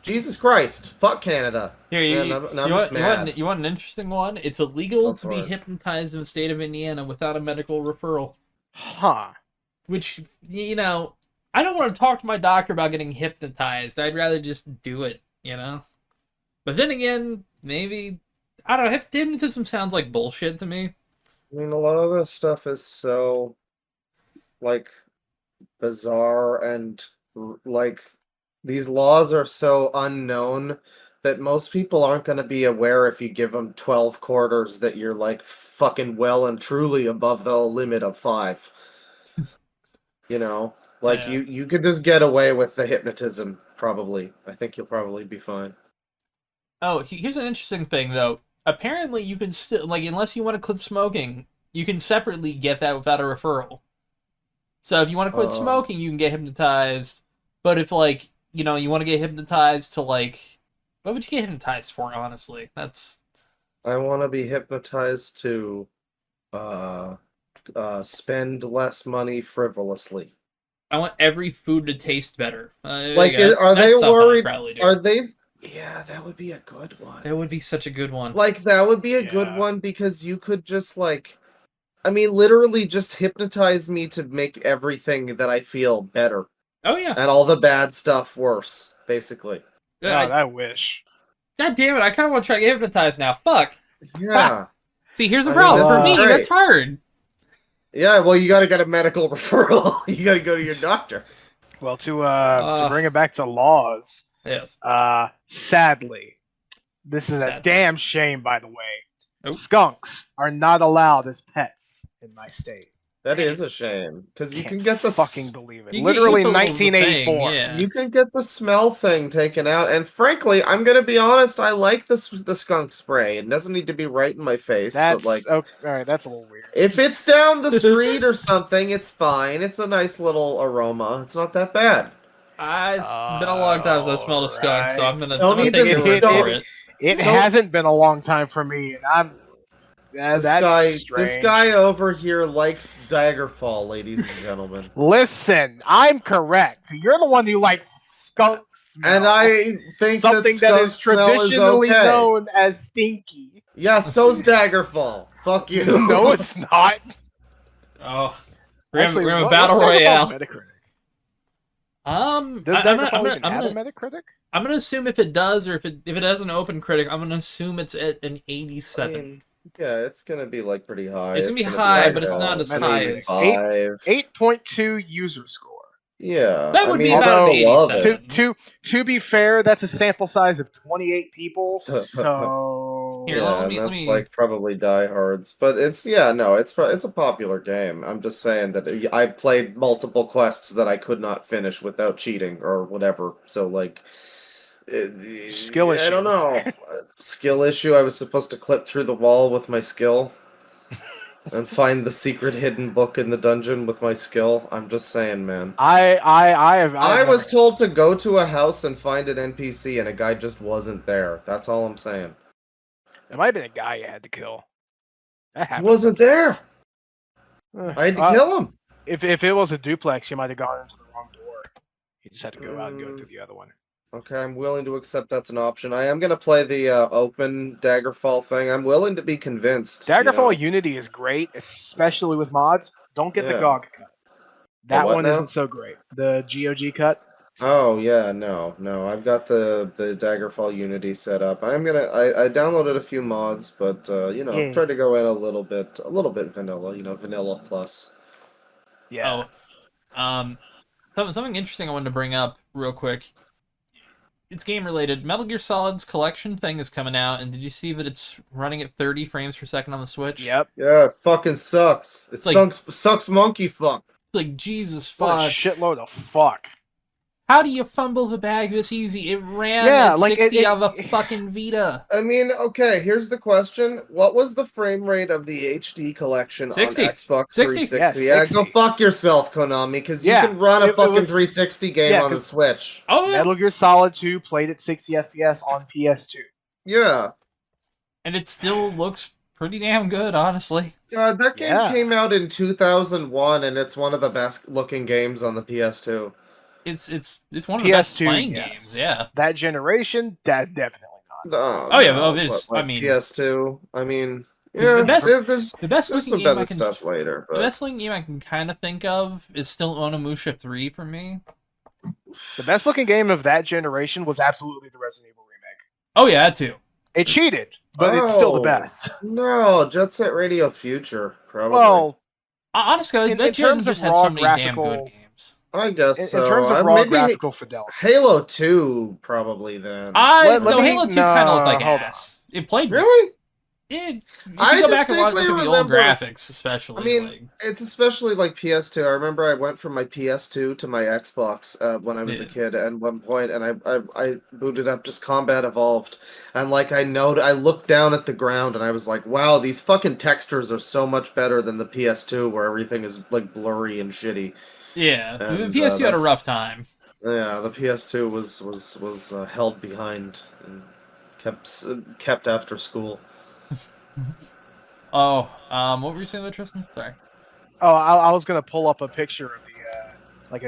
Speaker 1: Jesus Christ. Fuck Canada.
Speaker 3: Here,
Speaker 1: Man, I'm just mad.
Speaker 3: you want an interesting one? It's illegal
Speaker 1: Go
Speaker 3: to
Speaker 1: for
Speaker 3: be
Speaker 1: it.
Speaker 3: hypnotized in the state of Indiana without a medical referral.
Speaker 2: Huh.
Speaker 3: Which, I don't want to talk to my doctor about getting hypnotized. I'd rather just do it, But then again, maybe, I don't know, hypnotism sounds like bullshit to me.
Speaker 1: I mean, a lot of this stuff is so, like, bizarre and, like, these laws are so unknown that most people aren't going to be aware if you give them 12 quarters that you're, like, fucking well and truly above the limit of 5. You know? Like,
Speaker 3: Yeah.
Speaker 1: you could just get away with the hypnotism, probably. I think you'll probably be fine.
Speaker 3: Oh, here's an interesting thing, though. Apparently, you can still, like, unless you want to quit smoking, you can separately get that without a referral. So if you want to quit smoking, you can get hypnotized. But if, like, you want to get hypnotized to, like, what would you get hypnotized for, honestly?
Speaker 1: I want to be hypnotized to spend less money frivolously.
Speaker 3: I want every food to taste better.
Speaker 1: Like,
Speaker 3: yeah,
Speaker 1: are they
Speaker 3: that's something I'd
Speaker 1: worried?
Speaker 3: probably do.
Speaker 1: Are they? Yeah, that would be a good one.
Speaker 3: It would be such a good one.
Speaker 1: Like, that would be a good
Speaker 2: Yeah.
Speaker 1: one because you could just, like, I mean, literally just hypnotize me to make everything that I feel better
Speaker 3: Oh, yeah.
Speaker 1: and all the bad stuff worse, basically.
Speaker 2: God, I wish.
Speaker 3: God damn it, I kind of want to try to get hypnotized now. Fuck.
Speaker 1: Yeah.
Speaker 3: See, here's the
Speaker 1: I mean,
Speaker 3: problem.
Speaker 1: this
Speaker 3: For
Speaker 1: is
Speaker 3: me,
Speaker 1: great.
Speaker 3: that's hard.
Speaker 1: Yeah, well, you gotta get a medical referral. You gotta go to your doctor.
Speaker 2: Well, to bring it back to laws,
Speaker 3: Yes.
Speaker 2: sadly, this is a
Speaker 3: Sadly.
Speaker 2: damn shame, by the way.
Speaker 3: Nope.
Speaker 2: Skunks are not allowed as pets in my state.
Speaker 1: That is a shame because you
Speaker 2: Can't
Speaker 1: can get the
Speaker 2: fucking believe it.
Speaker 3: You
Speaker 2: Literally
Speaker 3: get the little
Speaker 2: 1984.
Speaker 3: thing, yeah.
Speaker 1: You can get the smell thing taken out, and frankly, I'm gonna be honest. I like the skunk spray. It doesn't need to be right in my face,
Speaker 2: That's
Speaker 1: but like,
Speaker 2: okay, all right. That's a little weird.
Speaker 1: if it's down the street or something, it's fine. It's a nice little aroma. It's not that bad.
Speaker 3: It's been a long time since I smelled a skunk, so I'm gonna,
Speaker 1: Don't
Speaker 3: I'm gonna take
Speaker 1: even
Speaker 3: your word
Speaker 1: start-
Speaker 3: for it.
Speaker 2: It
Speaker 1: Nope.
Speaker 2: hasn't been a long time for me, and I'm. That's
Speaker 1: This
Speaker 2: strange.
Speaker 1: guy over here likes Daggerfall, ladies and gentlemen.
Speaker 2: Listen, I'm correct. You're the one who likes skunk smell.
Speaker 1: And I think
Speaker 2: something
Speaker 1: that
Speaker 2: that is
Speaker 1: skunk smell is
Speaker 2: traditionally
Speaker 1: okay.
Speaker 2: known as stinky.
Speaker 1: Yeah, so's Daggerfall. Fuck you.
Speaker 2: No, it's not.
Speaker 3: Oh, we're gonna
Speaker 2: Actually,
Speaker 3: have a
Speaker 2: what's
Speaker 3: battle
Speaker 2: Daggerfall's
Speaker 3: royale.
Speaker 2: Metacritic?
Speaker 3: I'm
Speaker 2: Does
Speaker 3: gonna,
Speaker 2: Daggerfall even have a Metacritic?
Speaker 3: I'm gonna assume if it does, or if it has an open critic, I'm gonna assume it's at an 87.
Speaker 1: I mean, yeah, it's gonna be like pretty high.
Speaker 3: It's gonna be high,
Speaker 1: like,
Speaker 3: but it's not as
Speaker 2: maybe
Speaker 3: high as.
Speaker 1: 5.
Speaker 2: 8.2 user score.
Speaker 1: Yeah,
Speaker 3: That would
Speaker 1: I
Speaker 3: be
Speaker 1: mean,
Speaker 3: about
Speaker 1: I
Speaker 3: an
Speaker 1: love
Speaker 3: 87.
Speaker 1: it.
Speaker 2: To be fair, that's a sample size of 28 people, so
Speaker 3: Here,
Speaker 1: Yeah,
Speaker 3: let
Speaker 1: and
Speaker 3: me-
Speaker 1: that's like probably diehards, but it's it's a popular game. I'm just saying that I played multiple quests that I could not finish without cheating or whatever. So like,
Speaker 2: Skill
Speaker 1: I don't
Speaker 2: issue.
Speaker 1: know, skill issue. I was supposed to clip through the wall with my skill and find the secret hidden book in the dungeon with my skill. I'm just saying, man.
Speaker 2: I
Speaker 1: was told to go to a house and find an NPC, and a guy just wasn't there. That's all I'm saying.
Speaker 2: It might have been a guy you had to kill. That
Speaker 1: He
Speaker 2: happened
Speaker 1: wasn't there.
Speaker 2: sometimes.
Speaker 1: I had to kill him.
Speaker 2: If it was a duplex, you might have gone into the wrong door. You just had to go out and go through the other one.
Speaker 1: Okay, I'm willing to accept that's an option. I am gonna play the open Daggerfall thing. I'm willing to be convinced.
Speaker 2: Daggerfall Unity is great, especially with mods. Don't get the
Speaker 1: Yeah.
Speaker 2: GOG cut. That
Speaker 1: what
Speaker 2: one
Speaker 1: now?
Speaker 2: isn't so great. The GOG cut.
Speaker 1: Oh yeah, no. I've got the Daggerfall Unity set up. I downloaded a few mods, but
Speaker 2: Yeah.
Speaker 1: tried to go in a little bit vanilla. Vanilla plus.
Speaker 2: Yeah.
Speaker 3: Something interesting I wanted to bring up real quick. It's game related. Metal Gear Solid's collection thing is coming out, and did you see that it's running at 30 frames per second on the Switch?
Speaker 2: Yep.
Speaker 1: Yeah, it fucking sucks. It sucks monkey fuck.
Speaker 3: It's like, Jesus
Speaker 2: What
Speaker 3: fuck.
Speaker 2: a shitload of fuck.
Speaker 3: How do you fumble the bag this easy? It ran at 60 on the fucking Vita.
Speaker 1: I mean, okay, here's the question. What was the frame rate of the HD collection
Speaker 3: 60.
Speaker 1: on Xbox
Speaker 3: 60?
Speaker 1: 360?
Speaker 2: Yeah,
Speaker 1: Yeah,
Speaker 2: 60.
Speaker 1: go fuck yourself, Konami, because you can run a fucking 360 game on the Switch.
Speaker 3: Oh, yeah.
Speaker 2: Metal Gear Solid 2 played at 60 FPS on PS2.
Speaker 1: Yeah.
Speaker 3: And it still looks pretty damn good, honestly.
Speaker 1: God, that game came out in 2001, and it's one of the best looking games on the PS2.
Speaker 3: It's one of the best
Speaker 2: PS2
Speaker 3: playing games, yeah.
Speaker 2: That generation, that definitely not.
Speaker 3: Oh, yeah, well, there's, I mean...
Speaker 1: PS2, I mean...
Speaker 3: Yeah,
Speaker 1: the best
Speaker 3: looking
Speaker 1: some
Speaker 3: game
Speaker 1: better stuff later, but...
Speaker 3: The best looking game I can kind of think of is still Onimusha 3 for me.
Speaker 2: The best looking game of that generation was absolutely the Resident Evil remake.
Speaker 3: Oh, yeah, that too.
Speaker 2: It cheated, but it's still the best.
Speaker 1: No, Jet Set Radio Future, probably.
Speaker 2: Well,
Speaker 3: honestly, that gen just had so many damn good games.
Speaker 1: I guess so.
Speaker 2: In terms of raw graphical fidelity.
Speaker 1: Halo 2, probably then.
Speaker 3: Halo 2 kind of looked like ass. It played...
Speaker 1: Really?
Speaker 3: You go back and look at the old graphics, especially.
Speaker 1: I mean, it's especially like PS2. I remember I went from my PS2 to my Xbox when I was a kid at one point, and I booted up just Combat Evolved, and like I looked down at the ground and I was like, wow, these fucking textures are so much better than the PS2 where everything is like blurry and shitty.
Speaker 3: Yeah, and, the PS2 had a rough time.
Speaker 1: Yeah, the PS2 was held behind and kept after school.
Speaker 3: Oh, what were you saying there, Tristan? Sorry.
Speaker 2: Oh, I was gonna pull up a picture of the a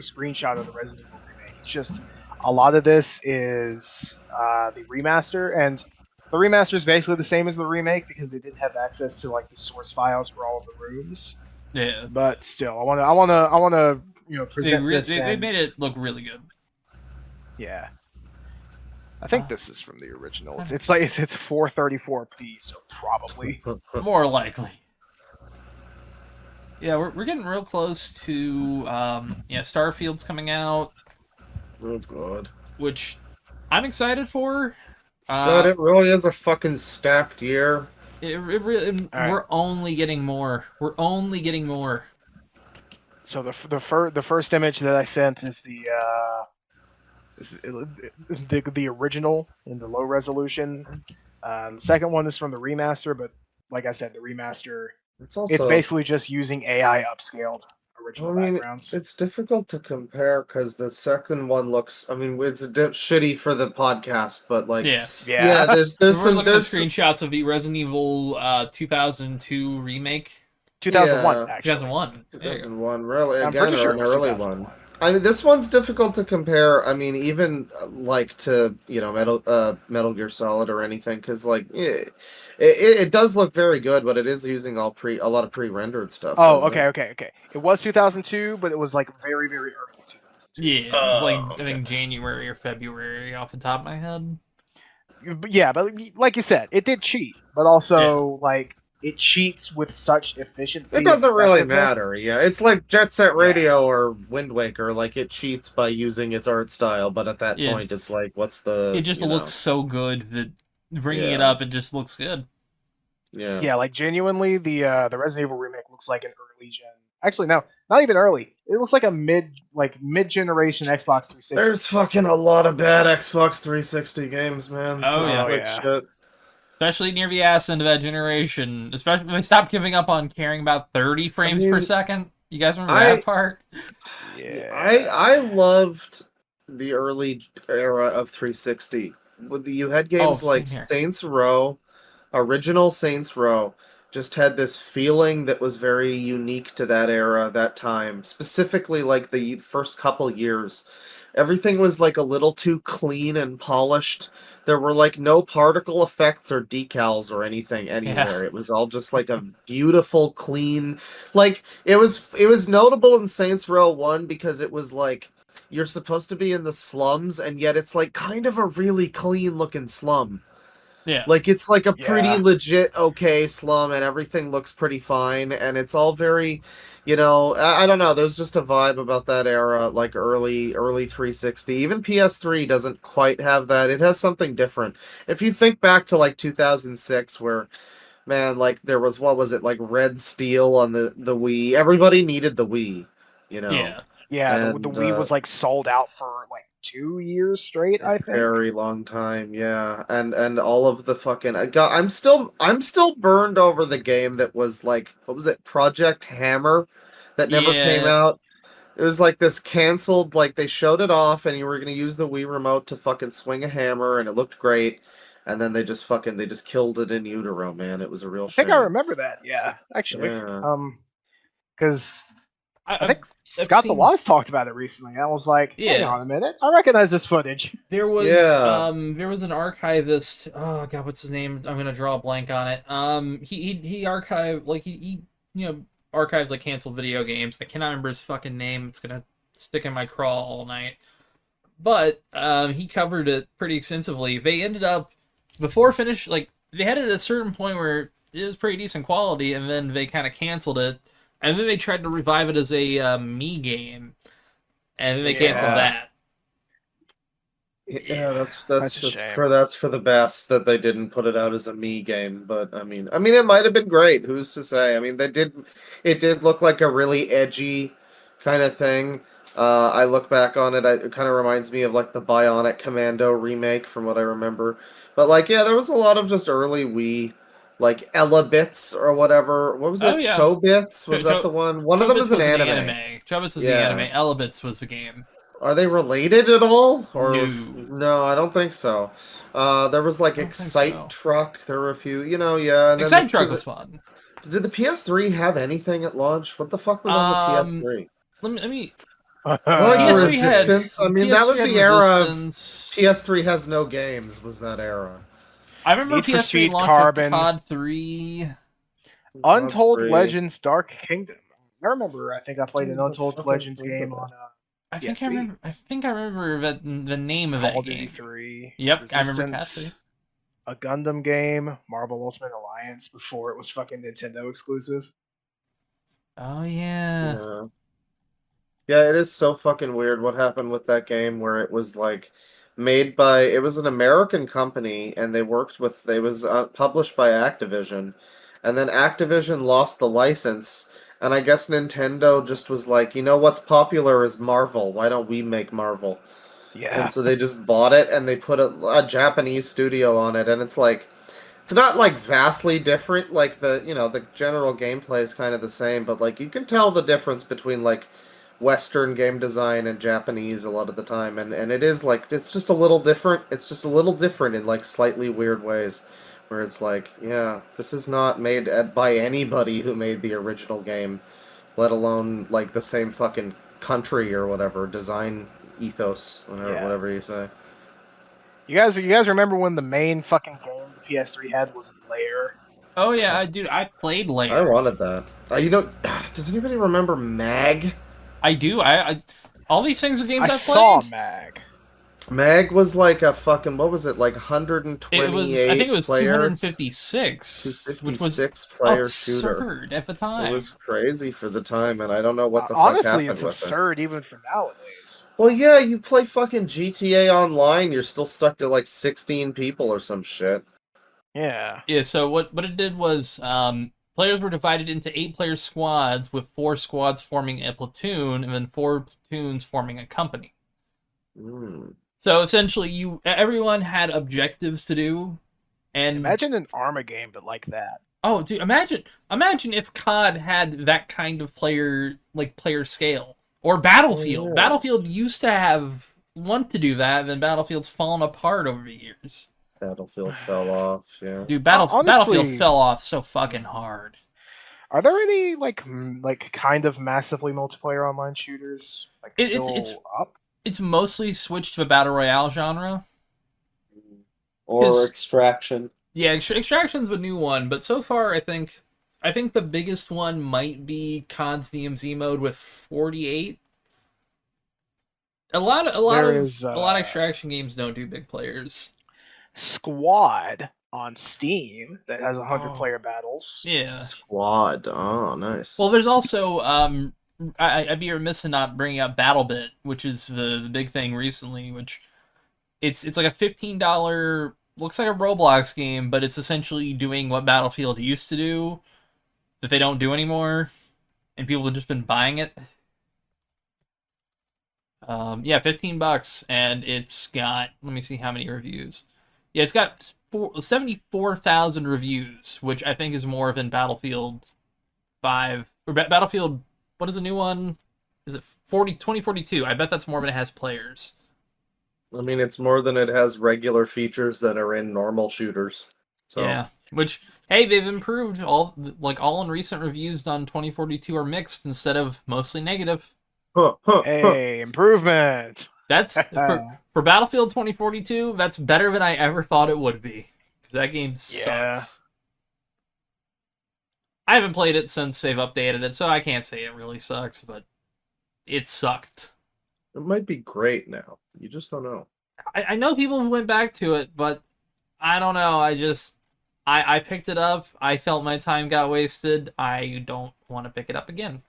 Speaker 2: screenshot of the Resident Evil remake. It's just a lot of this is the remaster, and the remaster is basically the same as the remake because they didn't have access to like the source files for all of the rooms.
Speaker 3: Yeah.
Speaker 2: But still, I wanna present this.
Speaker 3: They made it look really good.
Speaker 2: Yeah. I think this is from the original. It's 434p, so probably
Speaker 3: more likely. Yeah, we're getting real close to Starfield's coming out.
Speaker 1: Oh god.
Speaker 3: Which I'm excited for.
Speaker 1: God, it really is a fucking stacked year.
Speaker 3: We're only getting more. We're only getting more.
Speaker 2: So the first image that I sent is the original in the low resolution. The second one is from the remaster, but like I said, the remaster it's basically just using AI upscaled original backgrounds.
Speaker 1: It's difficult to compare because the second one looks. I mean, it's a shitty for the podcast, but like
Speaker 3: yeah.
Speaker 1: There's some
Speaker 3: screenshots of the Resident Evil 2002 remake.
Speaker 2: 2001 actually.
Speaker 1: 2001, really?
Speaker 2: I'm
Speaker 1: again,
Speaker 2: pretty sure
Speaker 1: an early one. I mean, this one's difficult to compare. I mean, even like to Metal Gear Solid or anything, because like it does look very good, but it is using a lot of pre-rendered stuff.
Speaker 2: Oh, okay. It was 2002, but it was like very very early 2002.
Speaker 3: Yeah, it was like I think January or February off the top of my head.
Speaker 2: Yeah, but like you said, it did cheat, but also like. It cheats with such efficiency.
Speaker 1: It doesn't really matter, yeah. It's like Jet Set Radio or Wind Waker, like it cheats by using its art style, but at that point it's like, what's the...
Speaker 3: It just looks so good that bringing it up, it just looks good.
Speaker 1: Yeah.
Speaker 2: Yeah, like genuinely, the Resident Evil remake looks like an early gen. Actually, no, not even early. It looks like a mid-generation Xbox 360.
Speaker 1: There's fucking a lot of bad Xbox 360 games, man.
Speaker 3: Oh, yeah.
Speaker 1: Shit.
Speaker 3: Especially near the ass end of that generation. Especially when they stopped giving up on caring about 30 frames per second. You guys remember that part?
Speaker 2: Yeah.
Speaker 1: I loved the early era of 360. You had
Speaker 3: Oh,
Speaker 1: games
Speaker 3: same
Speaker 1: like
Speaker 3: here.
Speaker 1: Saints Row, original Saints Row, just had this feeling that was very unique to that era, that time. Specifically, like the first couple years, everything was like a little too clean and polished. There were like no particle effects or decals or anything
Speaker 3: Yeah.
Speaker 1: anywhere. It was all just like a beautiful, clean. Like it was notable in Saints Row 1 because it was like you're supposed to be in the slums, and yet it's like kind of a really clean looking slum.
Speaker 3: Yeah.
Speaker 1: Like it's like a pretty
Speaker 2: Yeah.
Speaker 1: legit okay slum, and everything looks pretty fine, and it's all very, I don't know. There's just a vibe about that era, like early 360. Even PS3 doesn't quite have that. It has something different. If you think back to like 2006, where man, like there was what was it like Red Steel on the Wii. Everybody needed the Wii, you know,
Speaker 3: Yeah.
Speaker 2: Yeah, the
Speaker 1: and
Speaker 2: Wii was like sold out for like 2 years straight, I think.
Speaker 1: very long time, yeah, and all of the fucking God, I'm still burned over the game that was like what was it, Project Hammer, that never came
Speaker 3: Yeah.
Speaker 1: out. It was like this canceled, like they showed it off, and you were gonna use the Wii remote to fucking swing a hammer, and it looked great, and then they just killed it in utero, man. It was a real
Speaker 2: I think I
Speaker 1: shame.
Speaker 2: remember that. Yeah, actually.
Speaker 1: Yeah,
Speaker 2: Because
Speaker 3: I,
Speaker 2: I
Speaker 3: I've
Speaker 2: think
Speaker 3: I've
Speaker 2: Scott the
Speaker 3: seen.
Speaker 2: Wise talked about it recently. I was like, hang
Speaker 3: Yeah.
Speaker 2: on a minute, I recognize this footage.
Speaker 1: yeah.
Speaker 3: There was an archivist. Oh god, what's his name? I'm gonna draw a blank on it. He archived like he you know archives like canceled video games. I cannot remember his fucking name. It's gonna stick in my craw all night. But he covered it pretty extensively. They ended up before finish like they had it at a certain point where it was pretty decent quality, and then they kind of canceled it, and then they tried to revive it as a Me game, and then they canceled
Speaker 2: Yeah.
Speaker 3: that.
Speaker 1: Yeah, that's
Speaker 2: That's
Speaker 1: that's
Speaker 2: a
Speaker 1: that's
Speaker 2: shame.
Speaker 1: for that's for the best that they didn't put it out as a me game, but I mean it might have been great. Who's to say? I mean it did look like a really edgy kind of thing. I look back on it, it kind of reminds me of like the Bionic Commando remake from what I remember. But like yeah, there was a lot of just early Wii like Ella Bits or whatever. What was
Speaker 3: Oh
Speaker 1: it?
Speaker 3: yeah,
Speaker 1: Chobits? Was that
Speaker 3: Cho-
Speaker 1: the one? One of them
Speaker 3: Chobits
Speaker 1: is an
Speaker 3: was the
Speaker 1: anime.
Speaker 3: anime. Chobits was the anime.
Speaker 1: Yeah.
Speaker 3: Elebits was the game.
Speaker 1: Are they related at all? Or
Speaker 3: No,
Speaker 1: no, I don't think so. There was like
Speaker 3: I don't think
Speaker 1: Excite
Speaker 3: so.
Speaker 1: Truck. There were a few, yeah. And then
Speaker 3: Excite Truck was fun.
Speaker 1: did the PS3 have anything at launch? What the fuck was on the
Speaker 3: Um,
Speaker 1: PS3?
Speaker 3: let me.
Speaker 1: I feel like
Speaker 3: PS3 had
Speaker 1: Resistance. I mean, that
Speaker 3: PS3
Speaker 1: was
Speaker 3: had
Speaker 1: the era of
Speaker 3: Resistance.
Speaker 1: PS3 has no games. Was that era?
Speaker 3: I remember
Speaker 2: Need for
Speaker 3: PS3
Speaker 2: Speed
Speaker 3: launched with
Speaker 2: Carbon,
Speaker 3: COD 3.
Speaker 1: COD
Speaker 2: Untold
Speaker 1: 3.
Speaker 2: Legends Dark Kingdom. I remember. I think I played an
Speaker 1: Didn't even
Speaker 2: Untold
Speaker 1: fucking
Speaker 2: Legends
Speaker 1: think of
Speaker 2: game on
Speaker 1: that.
Speaker 3: I think I
Speaker 2: PSP.
Speaker 3: remember. I think I remember the name of
Speaker 2: Call
Speaker 3: that
Speaker 2: of Duty
Speaker 3: game.
Speaker 2: 3.
Speaker 3: Yep, I remember
Speaker 2: Resistance.
Speaker 3: Cassidy.
Speaker 2: A Gundam game. Marvel Ultimate Alliance before it was fucking Nintendo exclusive.
Speaker 3: Oh yeah.
Speaker 1: Yeah. Yeah, it is so fucking weird what happened with that game where it was like it was an American company and it was published by Activision, and then Activision lost the license, and I guess Nintendo just was like, you know what's popular is Marvel, why don't we make Marvel? And
Speaker 2: Yeah.
Speaker 1: so they just bought it and they put a Japanese studio on it, and it's not like vastly different, like the general gameplay is kind of the same, but like you can tell the difference between like Western game design and Japanese a lot of the time, and it is like it's just a little different. It's just a little different in like slightly weird ways, where it's like, yeah, this is not made by anybody who made the original game, let alone like the same fucking country or whatever design ethos, whatever,
Speaker 2: Yeah.
Speaker 1: whatever you say.
Speaker 2: You guys remember when the main fucking game the PS3 had was Lair?
Speaker 3: Oh yeah, dude. I played
Speaker 1: I
Speaker 3: Lair.
Speaker 1: wanted that. Does anybody remember Mag?
Speaker 3: I do. I all these things are games
Speaker 2: I
Speaker 3: I
Speaker 2: saw
Speaker 3: played.
Speaker 2: Mag.
Speaker 1: Mag was like a fucking, what was it, like
Speaker 3: It was. I think it
Speaker 1: 128
Speaker 3: was
Speaker 1: players?
Speaker 3: 256, which was
Speaker 1: 256 player shooter.
Speaker 3: absurd at the
Speaker 1: It
Speaker 3: time.
Speaker 1: was crazy for the time, and I don't know what the fuck
Speaker 2: Honestly,
Speaker 1: happened
Speaker 2: it's
Speaker 1: with it.
Speaker 2: absurd even for nowadays.
Speaker 1: Well, yeah, you play fucking GTA Online, you're still stuck to like 16 people or some shit.
Speaker 2: Yeah.
Speaker 3: Yeah. So what it did was players were divided into 8-player squads, with 4 squads forming a platoon, and then 4 platoons forming a company.
Speaker 1: Mm.
Speaker 3: So essentially, everyone had objectives to do, and
Speaker 2: Imagine an Arma game, but like that.
Speaker 3: oh, dude, imagine if COD had that kind of player scale, or Battlefield.
Speaker 1: Oh, yeah.
Speaker 3: Battlefield used to have want to do that, then Battlefield's fallen apart over the years.
Speaker 1: Battlefield fell off. Yeah.
Speaker 3: Dude, Battlefield
Speaker 2: Honestly,
Speaker 3: fell off so fucking hard.
Speaker 2: are there any like kind of massively multiplayer online shooters like
Speaker 3: It,
Speaker 2: still
Speaker 3: it's
Speaker 2: up?
Speaker 3: it's mostly switched to the battle royale genre.
Speaker 4: Or Extraction.
Speaker 3: Yeah, Extraction's the new one, but so far I think the biggest one might be COD's DMZ mode with 48. A lot of Extraction games don't do big players.
Speaker 2: Squad on Steam that has 100
Speaker 3: Oh.
Speaker 2: player battles.
Speaker 3: Yeah.
Speaker 1: Squad. Oh, nice.
Speaker 3: Well, there's also I'd be remiss in not bringing up BattleBit, which is the big thing recently. Which it's like a $15, looks like a Roblox game, but it's essentially doing what Battlefield used to do that they don't do anymore, and people have just been buying it. Yeah, $15, and it's got, let me see how many reviews. Yeah, it's got 74,000 reviews, which I think is more than Battlefield 5 or Battlefield. What is the new one? Is it 2042? I bet that's more than it has players.
Speaker 1: I mean, it's more than it has regular features that are in normal shooters. So.
Speaker 3: Yeah, which, hey, they've improved. All in recent reviews on 2042 are mixed instead of mostly negative.
Speaker 2: Hey, improvement.
Speaker 3: That's for Battlefield 2042. That's better than I ever thought it would be, because that game sucks. I haven't played it since they've updated it, so I can't say it really sucks, but it sucked.
Speaker 1: It might be great now. You just don't know.
Speaker 3: I know people who went back to it, but I don't know. I picked it up. I felt my time got wasted. I don't want to pick it up again.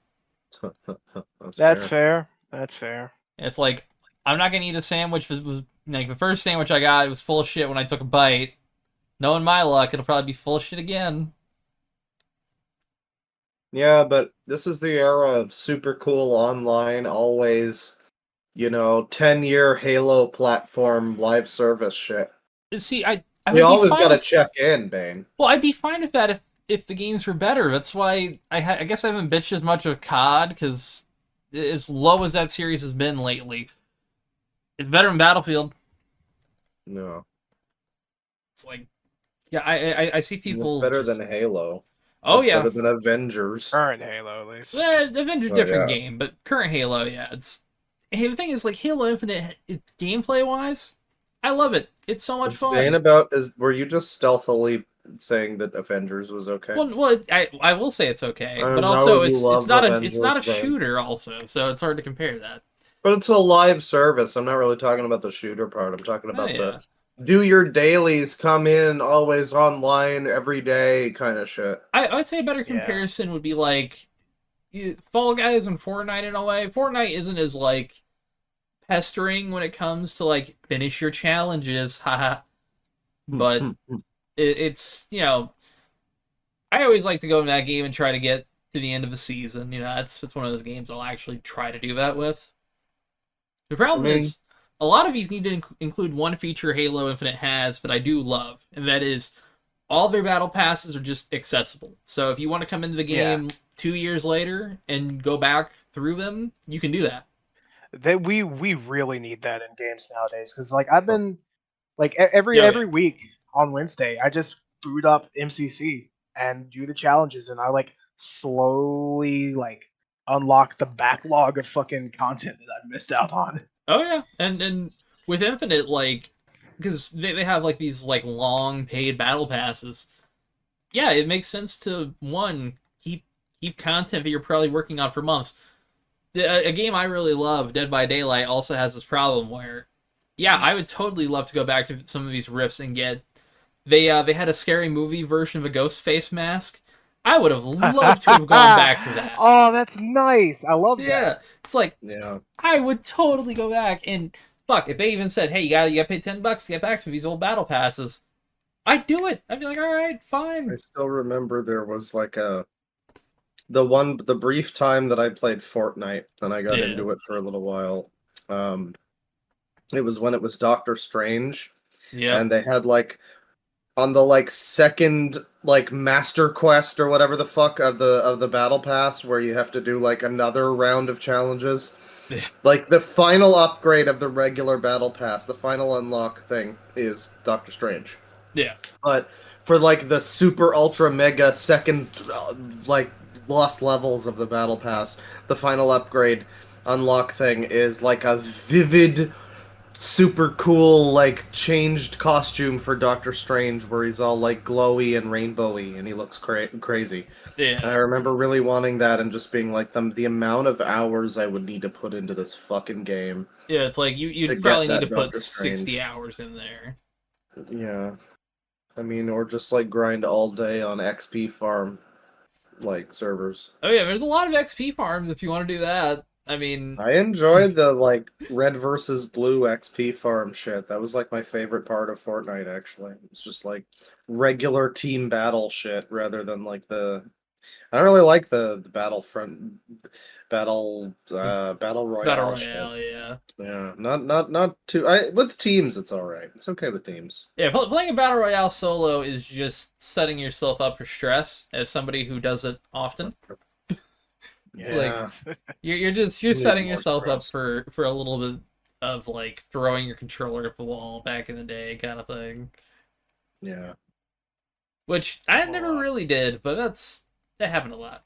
Speaker 2: That's fair. That's fair.
Speaker 3: It's like, I'm not going to eat a sandwich. Was like the first sandwich I got, it was full of shit when I took a bite. Knowing my luck, it'll probably be full of shit again.
Speaker 1: Yeah, but this is the era of super cool online, always, 10-year Halo platform live service shit.
Speaker 3: See, I
Speaker 1: We always gotta check in, Bane.
Speaker 3: Well, I'd be fine with that if the games were better. That's why I guess I haven't bitched as much of COD, because as low as that series has been lately, it's better than Battlefield.
Speaker 1: No.
Speaker 3: It's like, yeah, I see people.
Speaker 1: It's better than Halo.
Speaker 3: Oh,
Speaker 1: it's
Speaker 3: yeah.
Speaker 1: better than Avengers.
Speaker 2: Current Halo, at least.
Speaker 3: Avengers, different game, but current Halo, yeah. Hey, the thing is, like, Halo Infinite, it's gameplay-wise, I love it. It's so much fun.
Speaker 1: Were you just stealthily saying that Avengers was okay?
Speaker 3: Well, I will say it's okay, but also it's not a shooter, also, so it's hard to compare that.
Speaker 1: But it's a live service. I'm not really talking about the shooter part. I'm talking about the do your dailies, come in, always online, every day kind of shit.
Speaker 3: I would say a better comparison would be like Fall Guys and Fortnite in a way. Fortnite isn't as like pestering when it comes to like finish your challenges, haha. But it's I always like to go in that game and try to get to the end of the season. It's one of those games I'll actually try to do that with. The problem is, a lot of these need to include one feature Halo Infinite has that I do love, and that is all their battle passes are just accessible. So if you want to come into the game 2 years later and go back through them, you can do that.
Speaker 2: We really need that in games nowadays, because like I've been like every week on Wednesday I just boot up MCC and do the challenges, and I like slowly like unlock the backlog of fucking content that I've missed out on.
Speaker 3: Oh yeah, and with Infinite, like, because they have like these like long paid battle passes. Yeah, it makes sense to keep content that you're probably working on for months. A game I really love, Dead by Daylight, also has this problem where, I would totally love to go back to some of these riffs and get. They had a scary movie version of a ghost face mask. I would have loved to have gone back for that.
Speaker 2: Oh, that's nice. I love that.
Speaker 3: Yeah, it's like, I would totally go back, and fuck, if they even said, hey, you gotta pay $10 to get back to these old battle passes, I'd do it. I'd be like, all right, fine.
Speaker 1: I still remember there was like the brief time that I played Fortnite, and I got into it for a little while. It was when it was Doctor Strange. Yeah. And they had like on the like second like master quest or whatever the fuck of the battle pass, where you have to do like another round of challenges. Like, the final upgrade of the regular battle pass, the final unlock thing is Doctor Strange.
Speaker 3: Yeah.
Speaker 1: But for, like, the super ultra mega second, like, lost levels of the battle pass, the final upgrade unlock thing is, like, a vivid, super cool, like, changed costume for Doctor Strange where he's all, like, glowy and rainbowy and he looks crazy. And I
Speaker 3: Yeah.
Speaker 1: remember really wanting that and just being like, the amount of hours I would need to put into this fucking game
Speaker 3: Yeah, it's like
Speaker 1: to
Speaker 3: you'd
Speaker 1: get
Speaker 3: probably need to
Speaker 1: that
Speaker 3: put
Speaker 1: Doctor
Speaker 3: 60
Speaker 1: Strange.
Speaker 3: hours in there.
Speaker 1: Yeah. I mean, or just, like, grind all day on XP farm, like, servers.
Speaker 3: Oh yeah, there's a lot of XP farms if you want to do that. I mean,
Speaker 1: I enjoyed the, like, red versus blue XP farm shit. That was, like, my favorite part of Fortnite, actually. It's just, like, regular team battle shit rather than, like, I don't really like the Battlefront battle
Speaker 3: Battle
Speaker 1: royale shit.
Speaker 3: Royale, yeah.
Speaker 1: Yeah, not too. With teams, it's all right. It's okay with teams.
Speaker 3: Yeah, playing a Battle Royale solo is just setting yourself up for stress as somebody who does it often. It's
Speaker 1: Yeah,
Speaker 3: you're
Speaker 1: need
Speaker 3: setting
Speaker 1: more
Speaker 3: yourself up
Speaker 1: stress.
Speaker 3: for a little bit of like throwing your controller at the wall back in the day kind of thing.
Speaker 1: Yeah.
Speaker 3: Which I
Speaker 2: Well,
Speaker 3: never really did, but that happened a lot.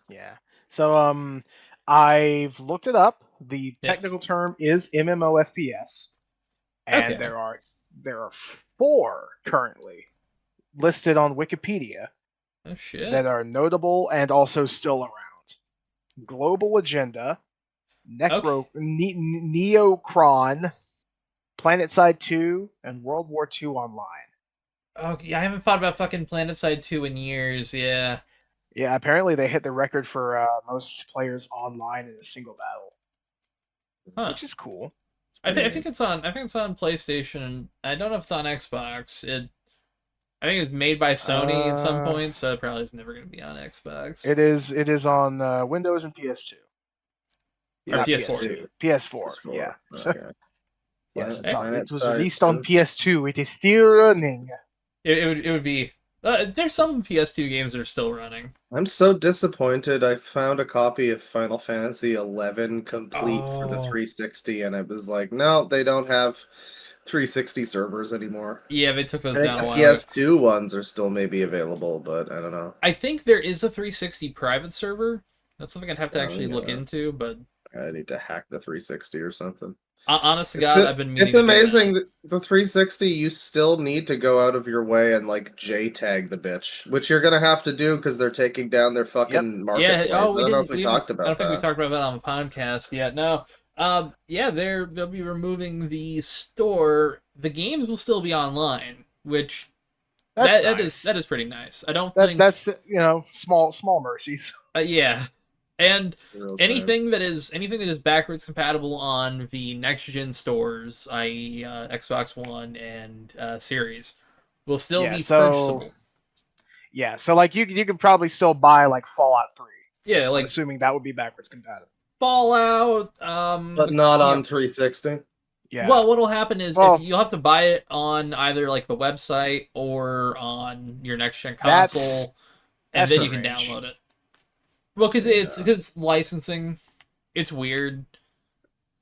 Speaker 2: Yeah. So I've looked it up. The
Speaker 3: Yes.
Speaker 2: technical term is MMOFPS, and
Speaker 3: Okay.
Speaker 2: there are 4 currently listed on Wikipedia
Speaker 3: Oh shit.
Speaker 2: that are notable and also still around. Global Agenda, Neocron, PlanetSide 2, and World War II Online.
Speaker 3: Okay, I haven't thought about fucking PlanetSide 2 in years, yeah.
Speaker 2: Yeah, apparently they hit the record for most players online in a single battle,
Speaker 3: Huh.
Speaker 2: which is cool.
Speaker 3: I think it's on PlayStation. I don't know if it's on Xbox. I think it's made by Sony at some point, so it probably is never going to be on Xbox.
Speaker 2: It is on Windows and PS2.
Speaker 3: Or
Speaker 2: Not
Speaker 3: PS4.
Speaker 2: PS4. Yeah.
Speaker 1: Okay.
Speaker 2: Yes,
Speaker 3: Planet
Speaker 2: it was
Speaker 1: Side
Speaker 2: released on
Speaker 1: 2.
Speaker 2: PS2. It is still running.
Speaker 3: It would be. There's some PS2 games that are still running.
Speaker 1: I'm so disappointed. I found a copy of Final Fantasy XI complete for the
Speaker 3: Oh.
Speaker 1: 360, and it was like, no, they don't have 360 servers anymore.
Speaker 3: Yeah, they took those
Speaker 1: I
Speaker 3: down
Speaker 1: think
Speaker 3: a
Speaker 1: the
Speaker 3: while ago.
Speaker 1: PS2 ones are still maybe available, but I don't know.
Speaker 3: I think there is a 360 private server. That's something I'd have to
Speaker 1: Oh,
Speaker 3: actually look
Speaker 1: yeah.
Speaker 3: into, but
Speaker 1: I need to hack the 360 or something.
Speaker 3: honest to
Speaker 1: It's
Speaker 3: God, I've been meaning
Speaker 1: it's
Speaker 3: to do
Speaker 1: amazing
Speaker 3: that.
Speaker 1: that the 360, you still need to go out of your way and, like, JTAG the bitch, which you're gonna have to do because they're taking down their fucking marketplace.
Speaker 3: Yeah. Oh,
Speaker 1: I don't know if we talked
Speaker 3: I
Speaker 1: about
Speaker 3: don't think we
Speaker 1: that.
Speaker 3: talked about that on the podcast yet. No. Yeah, they'll be removing the store. The games will still be online, which
Speaker 2: That's
Speaker 3: that
Speaker 2: nice.
Speaker 3: that is pretty nice. I don't
Speaker 2: That's
Speaker 3: think
Speaker 2: small mercies.
Speaker 3: yeah. And
Speaker 1: Real time.
Speaker 3: anything that is backwards compatible on the next gen stores, i.e. Xbox One and Series, will still
Speaker 2: Yeah,
Speaker 3: be
Speaker 2: so-
Speaker 3: purchasable.
Speaker 2: Yeah, so like you could probably still buy like Fallout 3.
Speaker 3: Yeah,
Speaker 2: I'm
Speaker 3: like
Speaker 2: assuming that would be backwards compatible.
Speaker 3: Fallout.
Speaker 1: But not on 360.
Speaker 2: Yeah.
Speaker 3: Well, what'll happen is
Speaker 2: Well-
Speaker 3: if you'll have to buy it on either like the website or on your next gen
Speaker 2: That's-
Speaker 3: console, and
Speaker 2: that's
Speaker 3: then you can
Speaker 2: strange.
Speaker 3: download it. Well, because licensing, it's weird.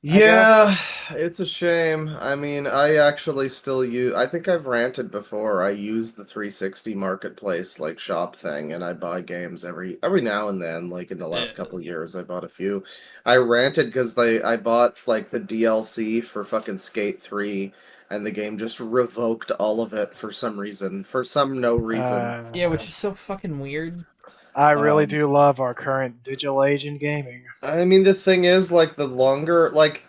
Speaker 1: Yeah, it's a shame. I mean, I actually still use. I think I've ranted before. I use the 360 marketplace like shop thing, and I buy games every now and then. Like in the last
Speaker 3: Yeah.
Speaker 1: couple of years, I bought a few. I ranted because I bought like the DLC for fucking Skate 3, and the game just revoked all of it for some reason. For some no reason.
Speaker 3: Yeah, which is so fucking weird.
Speaker 2: I really
Speaker 1: um,
Speaker 2: do love our current digital age in gaming.
Speaker 1: I mean, the thing is, like, the longer, like,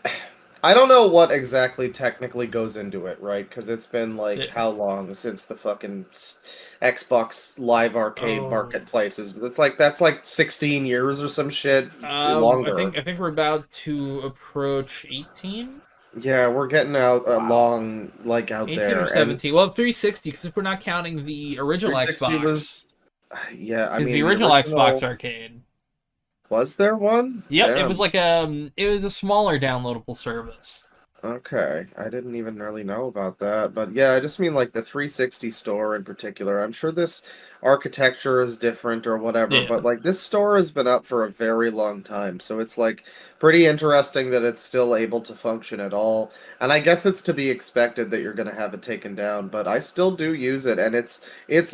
Speaker 1: I don't know what exactly technically goes into it, right? Because it's been, like,
Speaker 3: Yeah.
Speaker 1: how long since the fucking Xbox Live Arcade
Speaker 3: Oh.
Speaker 1: marketplaces? It's like, that's like 16 years or some shit. Longer.
Speaker 3: I think we're about to approach 18.
Speaker 1: Yeah, we're getting out
Speaker 2: Wow.
Speaker 1: along, like, out
Speaker 3: 18
Speaker 1: there.
Speaker 3: or 17. Well, 360, because if we're not counting the original
Speaker 1: 360
Speaker 3: Xbox.
Speaker 1: was, yeah, I
Speaker 3: Because
Speaker 1: mean,
Speaker 3: the original Xbox arcade.
Speaker 1: Was there one?
Speaker 3: Yep, it
Speaker 1: Damn.
Speaker 3: was like it was a smaller downloadable service.
Speaker 1: Okay, I didn't even really know about that, but yeah, I just mean like the 360 store in particular. I'm sure this architecture is different or whatever,
Speaker 3: Yeah.
Speaker 1: but like this store has been up for a very long time, so it's like pretty interesting that it's still able to function at all. And I guess it's to be expected that you're going to have it taken down, but I still do use it, and it's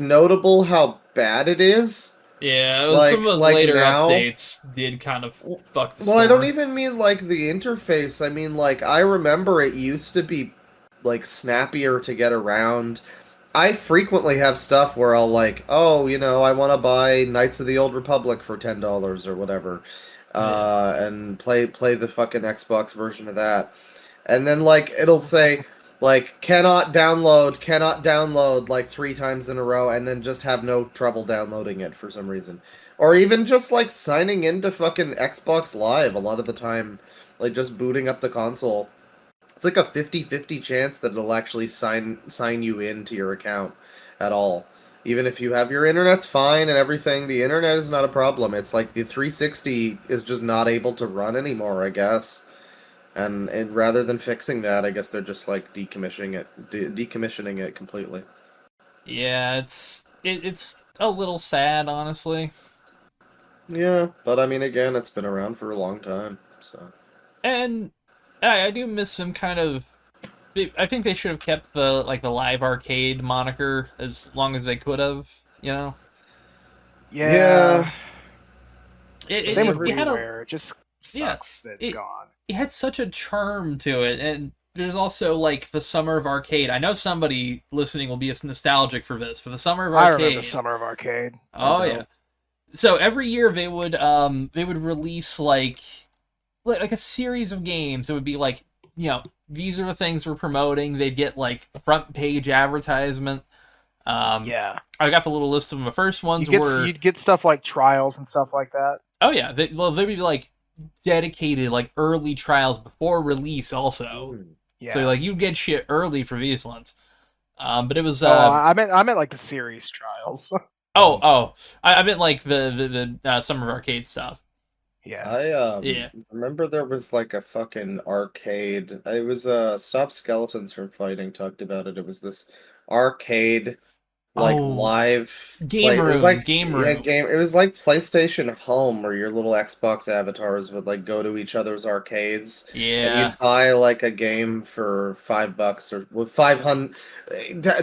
Speaker 1: notable how bad it is.
Speaker 3: Yeah, some of those
Speaker 1: Like
Speaker 3: later
Speaker 1: now.
Speaker 3: updates did kind of fuck the
Speaker 1: Well, I don't
Speaker 3: store.
Speaker 1: even mean like the interface. I mean like I remember it used to be like snappier to get around. I frequently have stuff where I'll like, oh, I want to buy Knights of the Old Republic for $10 or whatever,
Speaker 3: Yeah.
Speaker 1: and play the fucking Xbox version of that, and then like it'll say like cannot download like 3 times in a row, and then just have no trouble downloading it for some reason, or even just like signing into fucking Xbox Live a lot of the time, like just booting up the console. It's like a 50-50 chance that it'll actually sign you into your account at all. Even if you have your internet's fine and everything, the internet is not a problem. It's like the 360 is just not able to run anymore, I guess. And rather than fixing that, I guess they're just like decommissioning it completely.
Speaker 3: Yeah, it's a little sad, honestly.
Speaker 1: Yeah, but I mean, again, it's been around for a long time, so.
Speaker 3: And I do miss them kind of. I think they should have kept the live arcade moniker as long as they could have. You know,
Speaker 2: Yeah.
Speaker 1: Yeah, I
Speaker 2: Same
Speaker 1: mean,
Speaker 2: with
Speaker 3: it had a
Speaker 2: WiiWare. It just
Speaker 3: yeah
Speaker 2: sucks that it's
Speaker 3: it
Speaker 2: gone.
Speaker 3: it had such a charm to it, and there's also like the Summer of Arcade. I know somebody listening will be as nostalgic for this for the Summer of
Speaker 2: I remember
Speaker 3: Arcade.
Speaker 2: Summer of Arcade.
Speaker 3: Oh yeah. So every year they would release like a series of games. It would be like, these are the things we're promoting. They'd get like front page advertisement.
Speaker 2: Yeah.
Speaker 3: I got the little list of them. The first ones were
Speaker 2: You'd get stuff like trials and stuff like that.
Speaker 3: oh yeah, they'd be like dedicated like early trials before release also.
Speaker 2: Yeah.
Speaker 3: So like you get shit early for these ones. But it was
Speaker 2: I meant like the series trials.
Speaker 3: I meant like the Summer of Arcade stuff.
Speaker 2: Yeah.
Speaker 1: I
Speaker 3: Yeah.
Speaker 1: remember there was like a fucking arcade. It was Stop Skeletons from Fighting talked about it. It was this arcade like
Speaker 3: Oh,
Speaker 1: live
Speaker 3: Game
Speaker 1: It was
Speaker 3: Room,
Speaker 1: like
Speaker 3: Game
Speaker 1: yeah,
Speaker 3: Room.
Speaker 1: game. It was like PlayStation Home, where your little Xbox avatars would like go to each other's arcades, and
Speaker 3: Yeah.
Speaker 1: you'd buy like a game for $5 or with 500,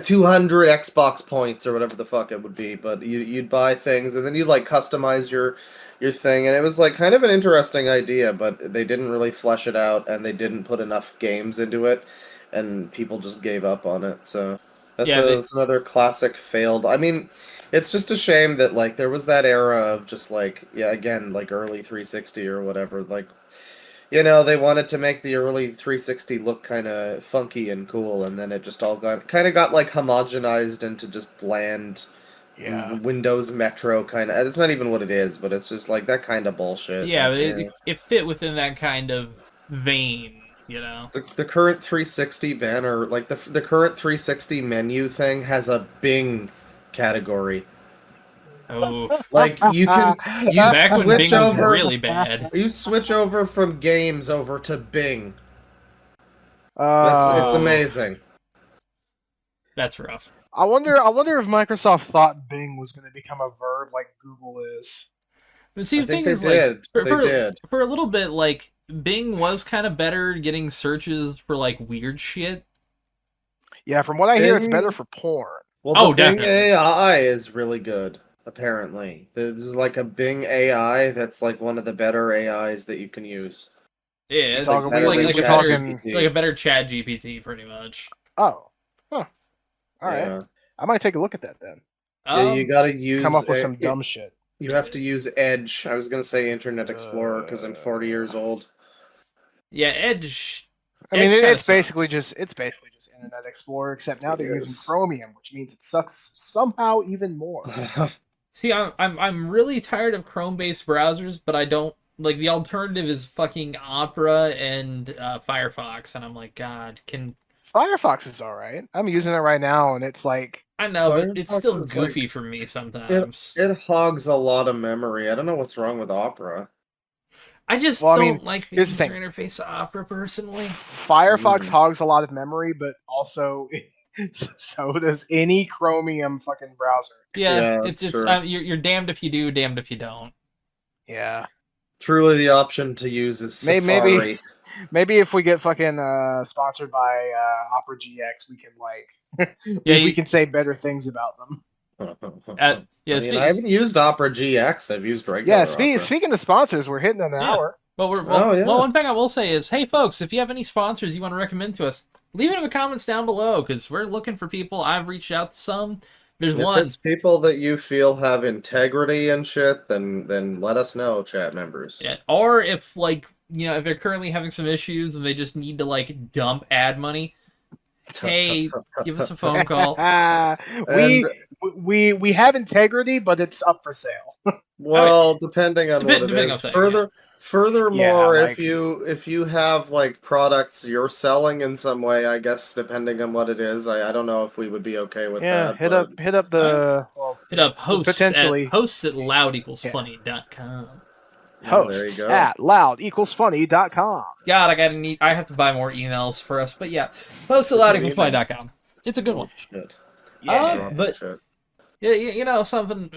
Speaker 1: 200 Xbox points or whatever the fuck it would be. But you'd buy things, and then you like customize your thing, and it was like kind of an interesting idea, but they didn't really flesh it out, and they didn't put enough games into it, and people just gave up on it. So
Speaker 3: Yeah,
Speaker 1: that's another classic failed. I mean, it's just a shame that like there was that era of just like yeah, again, like early 360 or whatever. Like they wanted to make the early 360 look kind of funky and cool, and then it just all got like homogenized into just bland
Speaker 2: Yeah.
Speaker 1: Windows Metro kind of. It's not even what it is, but it's just like that kind of bullshit.
Speaker 3: yeah,
Speaker 1: Like,
Speaker 3: it fit within that kind of vein,
Speaker 1: the current 360 banner, like the current 360 menu thing has a Bing category.
Speaker 3: Oh,
Speaker 1: Like you
Speaker 3: back when Bing
Speaker 1: switch
Speaker 3: was
Speaker 1: over
Speaker 3: really bad.
Speaker 1: you switch over from games over to Bing. It's
Speaker 2: Oh.
Speaker 1: amazing.
Speaker 3: That's rough.
Speaker 2: I wonder if Microsoft thought Bing was going to become a verb like Google is.
Speaker 3: But see,
Speaker 1: I
Speaker 3: the
Speaker 1: think
Speaker 3: thing
Speaker 1: they
Speaker 3: is, like,
Speaker 1: did. They did.
Speaker 3: for a little bit, like Bing was kind of better getting searches for like weird shit.
Speaker 2: Yeah, from what I hear, it's
Speaker 1: Bing-
Speaker 2: better for porn.
Speaker 1: Well,
Speaker 3: Oh,
Speaker 1: the Bing
Speaker 3: definitely.
Speaker 1: AI is really good. Apparently, there's like a Bing AI that's like one of the better AIs that you can use.
Speaker 3: Yeah, it's
Speaker 1: like
Speaker 3: like,
Speaker 1: better than
Speaker 3: like a
Speaker 2: Chat
Speaker 3: better
Speaker 1: GPT.
Speaker 3: like a better Chat GPT, pretty much.
Speaker 2: Oh. Huh. All right.
Speaker 1: Yeah.
Speaker 2: I might take a look at that then.
Speaker 1: Yeah, you gotta use.
Speaker 2: Come up with some dumb shit.
Speaker 1: You have to use Edge. I was gonna say Internet Explorer because I'm 40 years old.
Speaker 3: Yeah, Edge.
Speaker 2: I mean,
Speaker 3: Edge kinda
Speaker 2: it's basically
Speaker 3: sucks.
Speaker 2: just Internet Explorer, except now they're using
Speaker 1: Yes.
Speaker 2: Chromium, which means it sucks somehow even more.
Speaker 3: See, I'm really tired of Chrome-based browsers, but I don't like the alternative is fucking Opera and Firefox, and I'm like, God,
Speaker 2: Firefox is all right. I'm using it right now, and it's like
Speaker 3: I know, but it's
Speaker 1: Firefox
Speaker 3: still
Speaker 1: is
Speaker 3: goofy
Speaker 1: like-
Speaker 3: for me sometimes.
Speaker 1: It hogs a lot of memory. I don't know what's wrong with Opera.
Speaker 3: I just
Speaker 2: Well, I
Speaker 3: don't
Speaker 2: mean,
Speaker 3: like the
Speaker 2: here's the
Speaker 3: user
Speaker 2: thing.
Speaker 3: interface of Opera personally.
Speaker 2: Firefox hogs a lot of memory, but also so does any Chromium fucking browser.
Speaker 3: Yeah,
Speaker 1: Yeah,
Speaker 3: it's
Speaker 1: sure.
Speaker 3: you're damned if you do, damned if you don't.
Speaker 2: Yeah.
Speaker 1: Truly, the option to use is
Speaker 2: Maybe
Speaker 1: Safari.
Speaker 2: maybe if we get fucking sponsored by Opera GX, we can like
Speaker 3: Yeah,
Speaker 2: we can say better things about them.
Speaker 3: yeah.
Speaker 1: I mean, I haven't used Opera GX. I've used regular
Speaker 2: Yeah,
Speaker 1: Opera.
Speaker 2: speaking of sponsors, we're hitting an hour.
Speaker 3: Well,
Speaker 1: Oh, yeah.
Speaker 3: one thing I will say is, hey, folks, if you have any sponsors you want to recommend to us, leave it in the comments down below, because we're looking for people. I've reached out to some. There's
Speaker 1: If
Speaker 3: one.
Speaker 1: it's people that you feel have integrity and shit, then let us know, chat members.
Speaker 3: Yeah, or if, like, if they're currently having some issues and they just need to, like, dump ad money, hey, give us a phone call.
Speaker 2: we have integrity, but it's up for sale.
Speaker 1: Well, depending on what it
Speaker 3: depending
Speaker 1: is.
Speaker 3: on thing,
Speaker 1: Furthermore,
Speaker 2: Yeah,
Speaker 1: if you have like products you're selling in some way, I guess depending on what it is, I don't know if we would be okay with
Speaker 2: Yeah,
Speaker 1: that.
Speaker 2: hit
Speaker 1: but
Speaker 2: up the
Speaker 3: hit up hosts
Speaker 2: potentially
Speaker 3: at loud-funny.com.
Speaker 1: there you go.
Speaker 2: at loud-funny.com.
Speaker 3: God, I have to buy more emails for us, but yeah, hosts at loud-funny.com. It's a good one.
Speaker 1: Shit.
Speaker 2: Yeah,
Speaker 3: But
Speaker 1: Shit.
Speaker 3: yeah, something,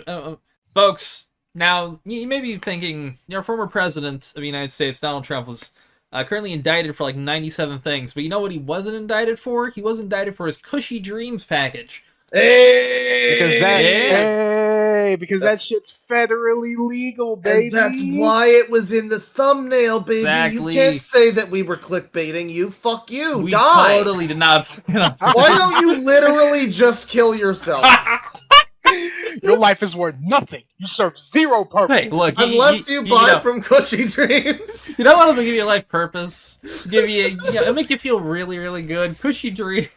Speaker 3: folks. Now you may be thinking, our former president of the United States, Donald Trump, was currently indicted for like 97 things, but you know what he wasn't indicted for? He was indicted for his Cushy Dreams package.
Speaker 1: Hey!
Speaker 2: Because that shit's federally legal, baby.
Speaker 1: And that's why it was in the thumbnail, baby.
Speaker 3: Exactly.
Speaker 1: You can't say that we were clickbaiting you. Fuck you.
Speaker 3: We
Speaker 1: Die.
Speaker 3: totally did not.
Speaker 1: Why don't you literally just kill yourself?
Speaker 2: Your life is worth nothing. You serve zero purpose.
Speaker 3: Hey, look,
Speaker 1: Unless you buy from Cushy Dreams.
Speaker 3: You don't want them to give you a life purpose. Give you, it'll make you feel really, really good. Cushy Dreams.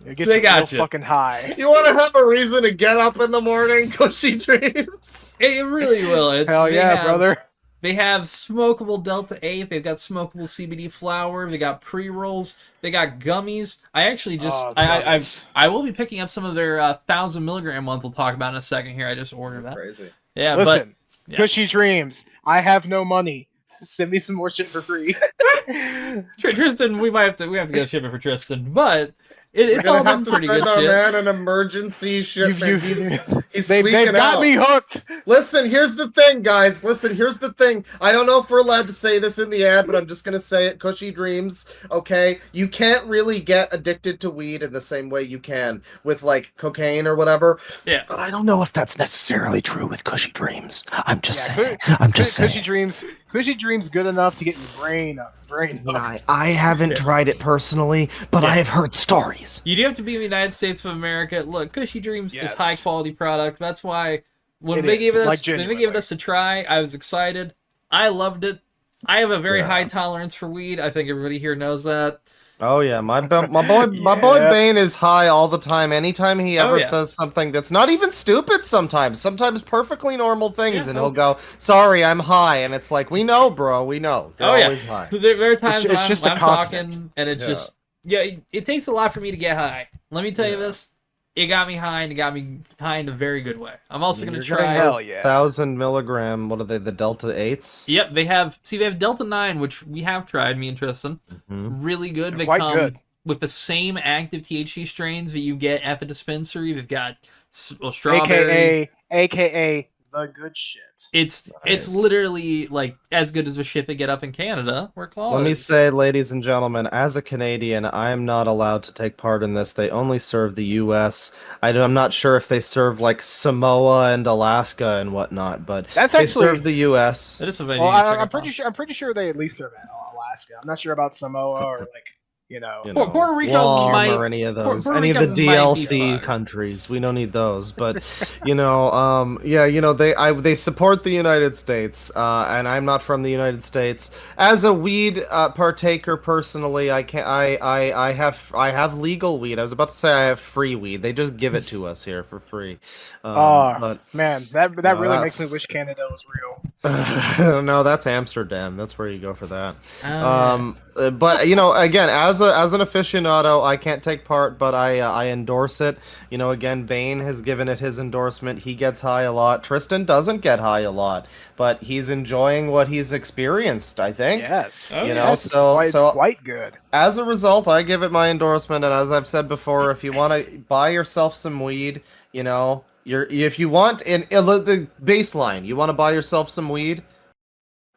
Speaker 2: They got you fucking high.
Speaker 1: You want to have a reason to get up in the morning? Cushy Dreams.
Speaker 3: It really will.
Speaker 2: Hell yeah, brother.
Speaker 3: They have smokable Delta 8. They've got smokable CBD flower. They got pre-rolls. They got gummies. I actually I will be picking up some of their 1,000 milligram ones. We'll talk about in a second here. I just ordered that.
Speaker 1: Crazy.
Speaker 3: Yeah,
Speaker 2: listen,
Speaker 3: but
Speaker 2: Cushy Dreams. I have no money. Send me some more shit for free.
Speaker 3: Tristan, we have to get a shipment for Tristan, but it's all been pretty good shit.
Speaker 1: Man, an emergency shipment. He's
Speaker 2: they've got me hooked.
Speaker 1: Listen, here's the thing, guys. Listen, here's the thing. I don't know if we're allowed to say this in the ad, but I'm just gonna say it. Cushy Dreams, okay? You can't really get addicted to weed in the same way you can with like cocaine or whatever.
Speaker 3: Yeah.
Speaker 5: But I don't know if that's necessarily true with Cushy Dreams. I'm just saying. I'm just saying.
Speaker 2: Cushy Dreams good enough to get your brain up.
Speaker 5: I haven't tried it personally, but I have heard stories.
Speaker 3: You do have to be in the United States of America. Look, Cushy Dreams is high quality product. That's why when they gave it us to try, I was excited. I loved it. I have a very high tolerance for weed. I think everybody here knows that.
Speaker 1: Oh yeah, my boy Bane is high all the time. Anytime he ever says something that's not even stupid, sometimes perfectly normal things, and he'll go, "Sorry, I'm high," and it's like, "We know, bro, we know. You're always high."
Speaker 3: There are times when I'm talking, and it just it takes a lot for me to get high. Let me tell you this. It got me high, and it got me high in a very good way. I'm also going to try
Speaker 1: 1,000 milligram. What are they? The Delta 8s?
Speaker 3: Yep, they have Delta 9, which we have tried. Me and Tristan, really good. They come
Speaker 2: good
Speaker 3: with the same active THC strains that you get at the dispensary. They've got strawberry,
Speaker 2: aka the good shit.
Speaker 3: It's literally like as good as the shit they get up in Canada. We're close.
Speaker 1: Let me say, ladies and gentlemen, as a Canadian, I am not allowed to take part in this. They only serve the U.S. I'm not sure if they serve like Samoa and Alaska and whatnot, but they serve the U.S.
Speaker 3: That is a
Speaker 2: I'm pretty sure they at least serve Alaska. I'm not sure about Samoa or like.
Speaker 3: Puerto Rico
Speaker 1: might, or any of those, any of the DLC countries. We don't need those, but they support the United States, and I'm not from the United States. As a weed partaker, personally, I have legal weed. I was about to say I have free weed. They just give it to us here for free.
Speaker 2: But man, that really makes me wish Canada was real.
Speaker 1: No, that's Amsterdam. That's where you go for that. But again, as an aficionado, I can't take part, but I endorse it. Again, Bane has given it his endorsement. He gets high a lot. Tristan doesn't get high a lot, but he's enjoying what he's experienced, I think.
Speaker 2: Yes.
Speaker 3: Oh,
Speaker 2: yes,
Speaker 1: so
Speaker 2: it's quite good.
Speaker 1: As a result, I give it my endorsement. And as I've said before, if you want to buy yourself some weed, if you want the baseline, you want to buy yourself some weed.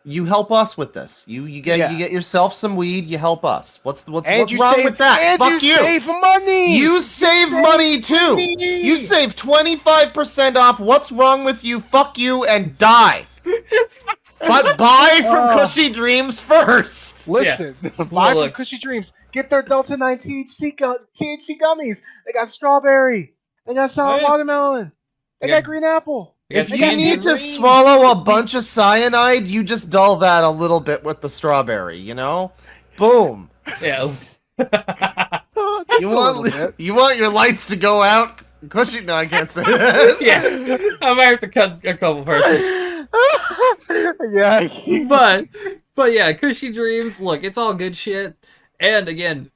Speaker 1: You help us with this. You get yourself some weed. You help us. What's wrong with that?
Speaker 2: And
Speaker 1: Fuck
Speaker 2: you save money.
Speaker 1: You save money too. You save 25% off. What's wrong with you? Fuck you and die. But buy from Cushy Dreams first.
Speaker 2: Listen, buy from Cushy Dreams. Get their Delta 9 THC gummies. They got strawberry. They got sour watermelon. They got green apple.
Speaker 1: If you need to swallow a bunch of cyanide, you just dull that a little bit with the strawberry, Boom.
Speaker 3: Yeah.
Speaker 1: You want your lights to go out? Cushy? No, I can't say that.
Speaker 3: Yeah. I might have to cut a couple parts.
Speaker 2: Yeah.
Speaker 3: But yeah, Cushy Dreams, look, it's all good shit. And again,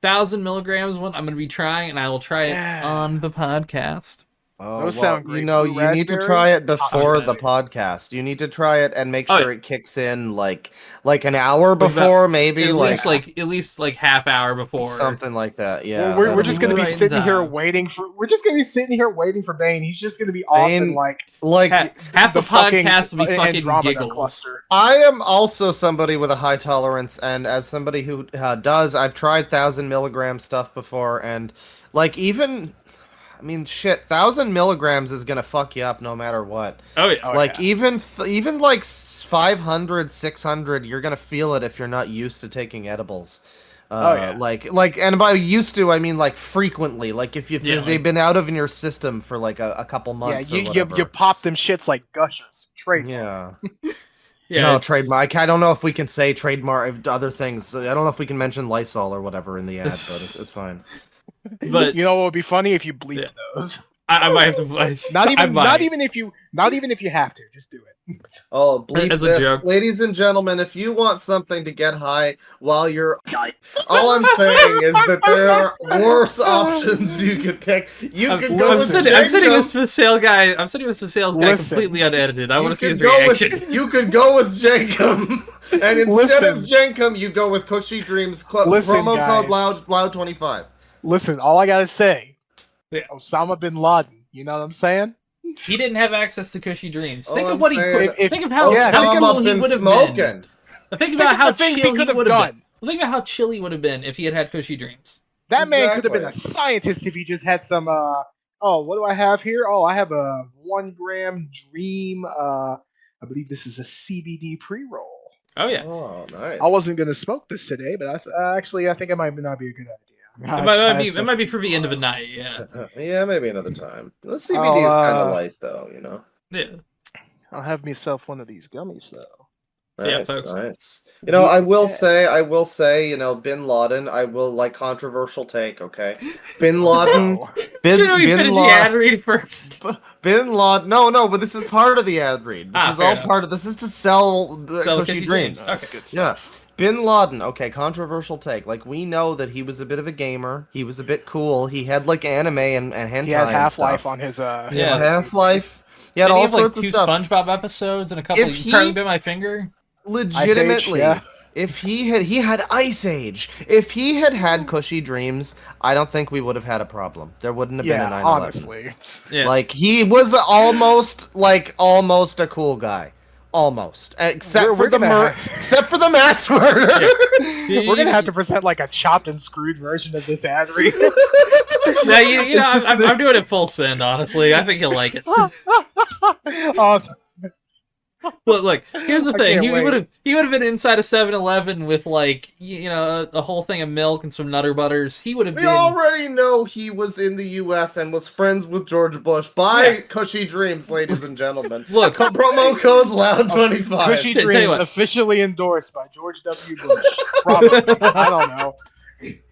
Speaker 3: 1,000 milligrams one I'm going to be trying, and I will try it on the podcast.
Speaker 2: Those sound great.
Speaker 1: You need to try it before the podcast. You need to try it and make sure it kicks in like an hour before, maybe
Speaker 3: at least half hour before,
Speaker 1: something like that. Yeah,
Speaker 2: well, we're just gonna be sitting here waiting for. We're just gonna be sitting here waiting for Bane. He's just gonna be off and
Speaker 3: half the podcast will be fucking giggles.
Speaker 2: Cluster.
Speaker 1: I am also somebody with a high tolerance, and as somebody who does, I've tried 1,000 milligram stuff before, and even. 1,000 milligrams is gonna fuck you up no matter what.
Speaker 3: Oh yeah.
Speaker 1: Even 500, 600, you're gonna feel it if you're not used to taking edibles. And by used to, I mean frequently. If they've been out of your system for a couple months.
Speaker 2: Yeah, you pop them shits like gushers.
Speaker 1: Yeah.
Speaker 3: Yeah.
Speaker 1: No, trademark. I don't know if we can say trademark other things. I don't know if we can mention Lysol or whatever in the ad, but it's fine.
Speaker 3: But
Speaker 2: you know what would be funny if you bleep those.
Speaker 3: I might have to.
Speaker 2: Not even if you have to. Just do it.
Speaker 1: Oh, bleep
Speaker 3: As a
Speaker 1: this,
Speaker 3: joke.
Speaker 1: ladies and gentlemen! If you want something to get high while you're, all I'm saying is that there are worse options you could pick. You could go with Jenkum.
Speaker 3: I'm sending this to a sales guy. I'm sending this to a sales guy completely unedited. I want to see his reaction.
Speaker 1: You could go with Jenkum, and instead of Jenkum, you go with Cushy Dreams. Promo code loud25.
Speaker 2: Listen, all I gotta say, Osama bin Laden. You know what I'm saying?
Speaker 3: He didn't have access to Cushy Dreams. Think
Speaker 1: of
Speaker 3: what he could. Think of how
Speaker 1: Osama
Speaker 3: he would have
Speaker 1: been.
Speaker 3: Think about how chill he would have
Speaker 2: done.
Speaker 3: been. Think about how chill he would have been if he had Cushy Dreams.
Speaker 2: That man could have been a scientist if he just had some. What do I have here? Oh, I have a 1 gram Dream. I believe this is a CBD pre-roll.
Speaker 3: Oh yeah.
Speaker 1: Oh, nice.
Speaker 2: I wasn't gonna smoke this today, but I think it might not be a good idea.
Speaker 3: It might be for the end of the night, yeah.
Speaker 1: Yeah, maybe another time. The CBD is kind of light, though,
Speaker 3: Yeah.
Speaker 2: I'll have myself one of these gummies, though.
Speaker 1: Nice,
Speaker 3: folks.
Speaker 1: nice. I will say, Bin Laden. I will controversial take. Okay, Bin Laden. Bin Laden.
Speaker 3: The ad read first.
Speaker 1: Bin Laden. No, but this is part of the ad read. This is all part of. This is to sell Cushy Dreams.
Speaker 3: Okay. That's good
Speaker 1: stuff. Yeah. Bin Laden, okay, controversial take. We know that he was a bit of a gamer. He was a bit cool. He had anime and hentai.
Speaker 2: He had Half-Life
Speaker 1: stuff.
Speaker 2: on his
Speaker 1: Half-Life. He had all sorts of stuff.
Speaker 3: 2 SpongeBob episodes and a couple. You turned bit my finger.
Speaker 1: Legitimately,
Speaker 2: Ice Age,
Speaker 1: if he had Ice Age. If he had Cushy Dreams, I don't think we would have had a problem. There wouldn't have been a 9/11.
Speaker 2: Honestly.
Speaker 3: Yeah.
Speaker 1: He was almost a cool guy. Almost, except for the mass murder.
Speaker 3: Yeah.
Speaker 2: We're gonna have to present a chopped and screwed version of this ad read.
Speaker 3: No, I'm doing it full send. Honestly, I think he'll like it. Look, here's the thing. He would have been inside a 7-Eleven with a whole thing of milk and some Nutter Butters. He would have been.
Speaker 1: We already know he was in the U.S. and was friends with George Bush. Buy Cushy Dreams, ladies and gentlemen.
Speaker 3: Look,
Speaker 1: promo code loud25.
Speaker 2: Cushy Dreams officially endorsed by George W. Bush. Probably. I don't know.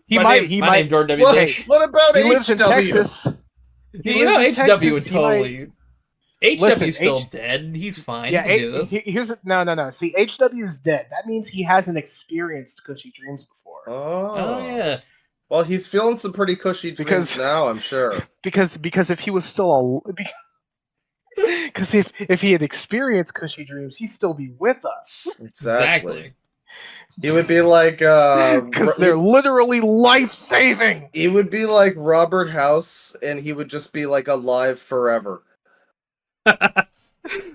Speaker 2: He might.
Speaker 3: George W. Bush.
Speaker 1: What about
Speaker 2: he
Speaker 1: HW?
Speaker 2: lives in Texas.
Speaker 3: HW would totally. HW's
Speaker 2: Listen,
Speaker 3: still dead. He's fine.
Speaker 2: Yeah,
Speaker 3: he can do this.
Speaker 2: here's no. See, HW's dead. That means he hasn't experienced cushy dreams before.
Speaker 3: Oh yeah.
Speaker 1: Well, he's feeling some pretty cushy dreams now, I'm sure.
Speaker 2: Because if he was still because if he had experienced cushy dreams, he'd still be with us.
Speaker 1: Exactly. He would be like
Speaker 2: because they're literally life-saving.
Speaker 1: He would be like Robert House, and he would just be like alive forever.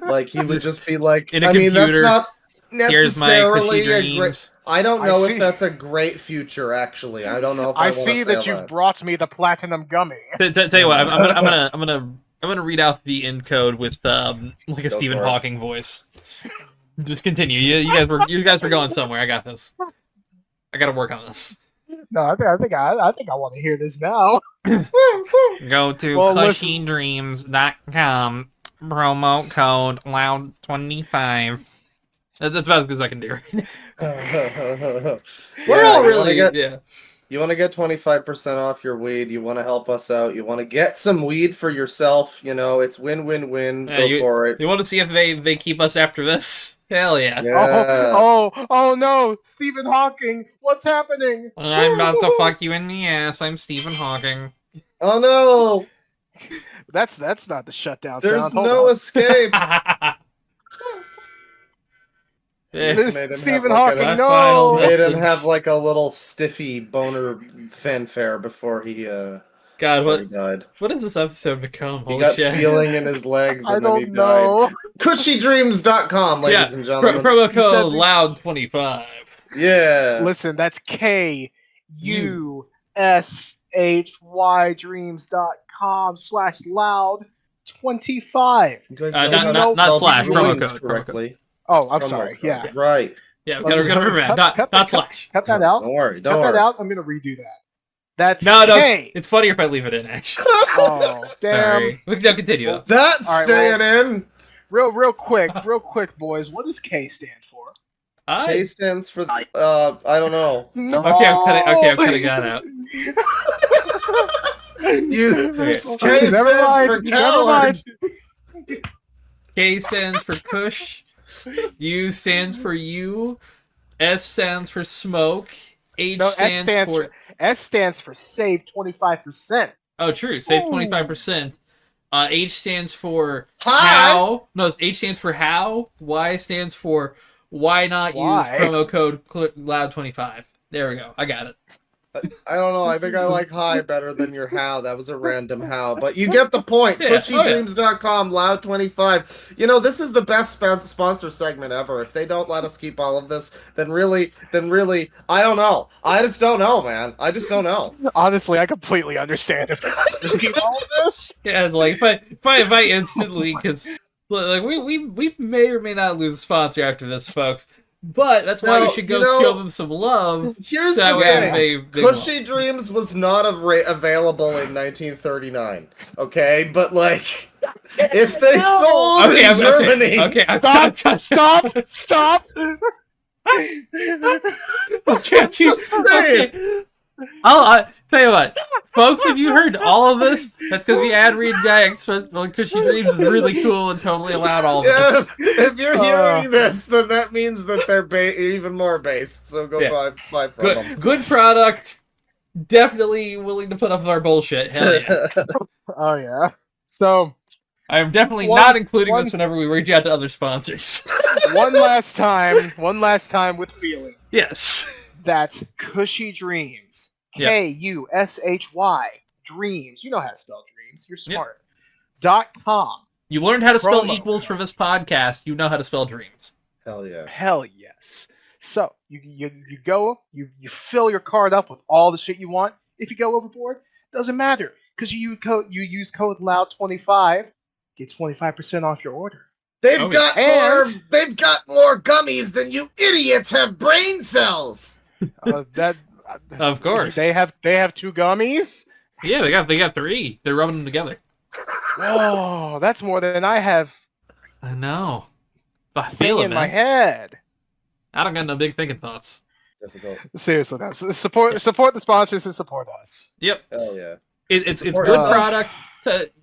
Speaker 1: Like he would just be like,
Speaker 3: in a computer,
Speaker 1: that's not
Speaker 3: here's my
Speaker 1: necessarily
Speaker 3: cushy
Speaker 1: a
Speaker 3: dreams.
Speaker 1: great. I don't know if that's a great future. Actually, I don't know if I
Speaker 2: see that you've brought me the platinum gummy.
Speaker 3: Tell you what, I'm gonna read out the end code with like a Stephen Hawking voice. Just continue. You guys were going somewhere. I got this. I got to work on this.
Speaker 2: No, I think I want to hear this now.
Speaker 3: Go to cushydreams.com. Promo code loud25. That's about as good as I can do right now. We're all really yeah.
Speaker 1: You want to get 25% off your weed. You want to help us out. You want to get some weed for yourself. You know, it's win-win-win. Go for it.
Speaker 3: You want to see if they keep us after this? Hell yeah.
Speaker 2: Oh no, Stephen Hawking, what's happening?
Speaker 3: I'm about to fuck you in the ass. I'm Stephen Hawking.
Speaker 1: Oh no.
Speaker 2: That's not the shutdown
Speaker 1: There's
Speaker 2: sound.
Speaker 1: no escape.
Speaker 2: Stephen Hawking, no!
Speaker 1: Made him have like a little stiffy boner fanfare before he
Speaker 3: God,
Speaker 1: he died.
Speaker 3: What has this episode become?
Speaker 1: He got feeling in his legs and then he
Speaker 2: know.
Speaker 1: died. Cushydreams.com, ladies and gentlemen.
Speaker 3: Promo code loud25.
Speaker 1: Yeah.
Speaker 2: Listen, that's KUSHY dreams.com/loud25.
Speaker 3: Not slash, promo code.
Speaker 1: Correctly.
Speaker 2: Oh, I'm sorry. Yeah.
Speaker 1: Right.
Speaker 3: Yeah, gotta remember that. Not slash.
Speaker 2: Cut that out.
Speaker 1: Don't worry.
Speaker 2: Cut that out. I'm gonna redo that. That's
Speaker 3: no.
Speaker 2: K.
Speaker 3: It's funnier if I leave it in. Actually.
Speaker 2: Oh, damn.
Speaker 3: Sorry. We can continue.
Speaker 1: That's staying in.
Speaker 2: Real quick, boys. What does K stand for?
Speaker 1: K stands for I don't know.
Speaker 2: No.
Speaker 3: Okay, I'm cutting that out.
Speaker 1: K stands for coward.
Speaker 3: K stands for Kush. U stands for you. S stands for smoke.
Speaker 2: S stands for save 25%.
Speaker 3: Oh, true. Save 25%. H stands for
Speaker 1: Hi.
Speaker 3: how. No, H stands for how. Y stands for why not use promo code loud25. There we go. I got it.
Speaker 1: I don't know. I think I like hi better than your how. That was a random how. But you get the point.
Speaker 3: Yeah.
Speaker 1: Cushydreams.com, loud25. You know, this is the best sponsor segment ever. If they don't let us keep all of this, then really, I don't know. I just don't know, man. I just don't know.
Speaker 2: Honestly, I completely understand if they just keep all of this.
Speaker 3: Yeah, like if I instantly, because like we may or may not lose a sponsor after this, folks. But that's why you should go show them some love.
Speaker 1: Here's the thing. Cushy Dreams was not available in 1939. Okay? But, like, if they sold in Germany...
Speaker 3: Okay,
Speaker 2: Stop!
Speaker 1: Can't you say it?
Speaker 3: I'll tell you what, folks, if you heard all of this, that's because we ad read Jack's Cushy Dreams is really cool and totally allowed all of this.
Speaker 1: If you're hearing this, then that means that they're even more based, so go buy from them.
Speaker 3: Good product, definitely willing to put up with our bullshit, hell yeah.
Speaker 2: Oh yeah. So,
Speaker 3: I'm definitely not including this whenever we reach out to other sponsors.
Speaker 2: one last time with feeling.
Speaker 3: Yes.
Speaker 2: That's Cushy Dreams. K-U-S-H-Y. Dreams. You know how to spell dreams. You're smart. .com.
Speaker 3: You learned how to spell equals for this podcast. You know how to spell dreams.
Speaker 1: Hell yeah.
Speaker 2: Hell yes. So, you go, you fill your card up with all the shit you want. If you go overboard, doesn't matter. Because you use code LOUD25, get 25% off your order.
Speaker 1: They've got more gummies than you idiots have brain cells.
Speaker 3: Of course.
Speaker 2: They have 2 gummies?
Speaker 3: Yeah, they got 3. They're rubbing them together.
Speaker 2: Oh, that's more than I have.
Speaker 3: I know. I feel it,
Speaker 2: in my head.
Speaker 3: I don't got no big thinking thoughts.
Speaker 1: Difficult.
Speaker 2: Seriously, though. Support the sponsors and support us.
Speaker 3: Yep.
Speaker 1: Hell yeah.
Speaker 3: It's good product.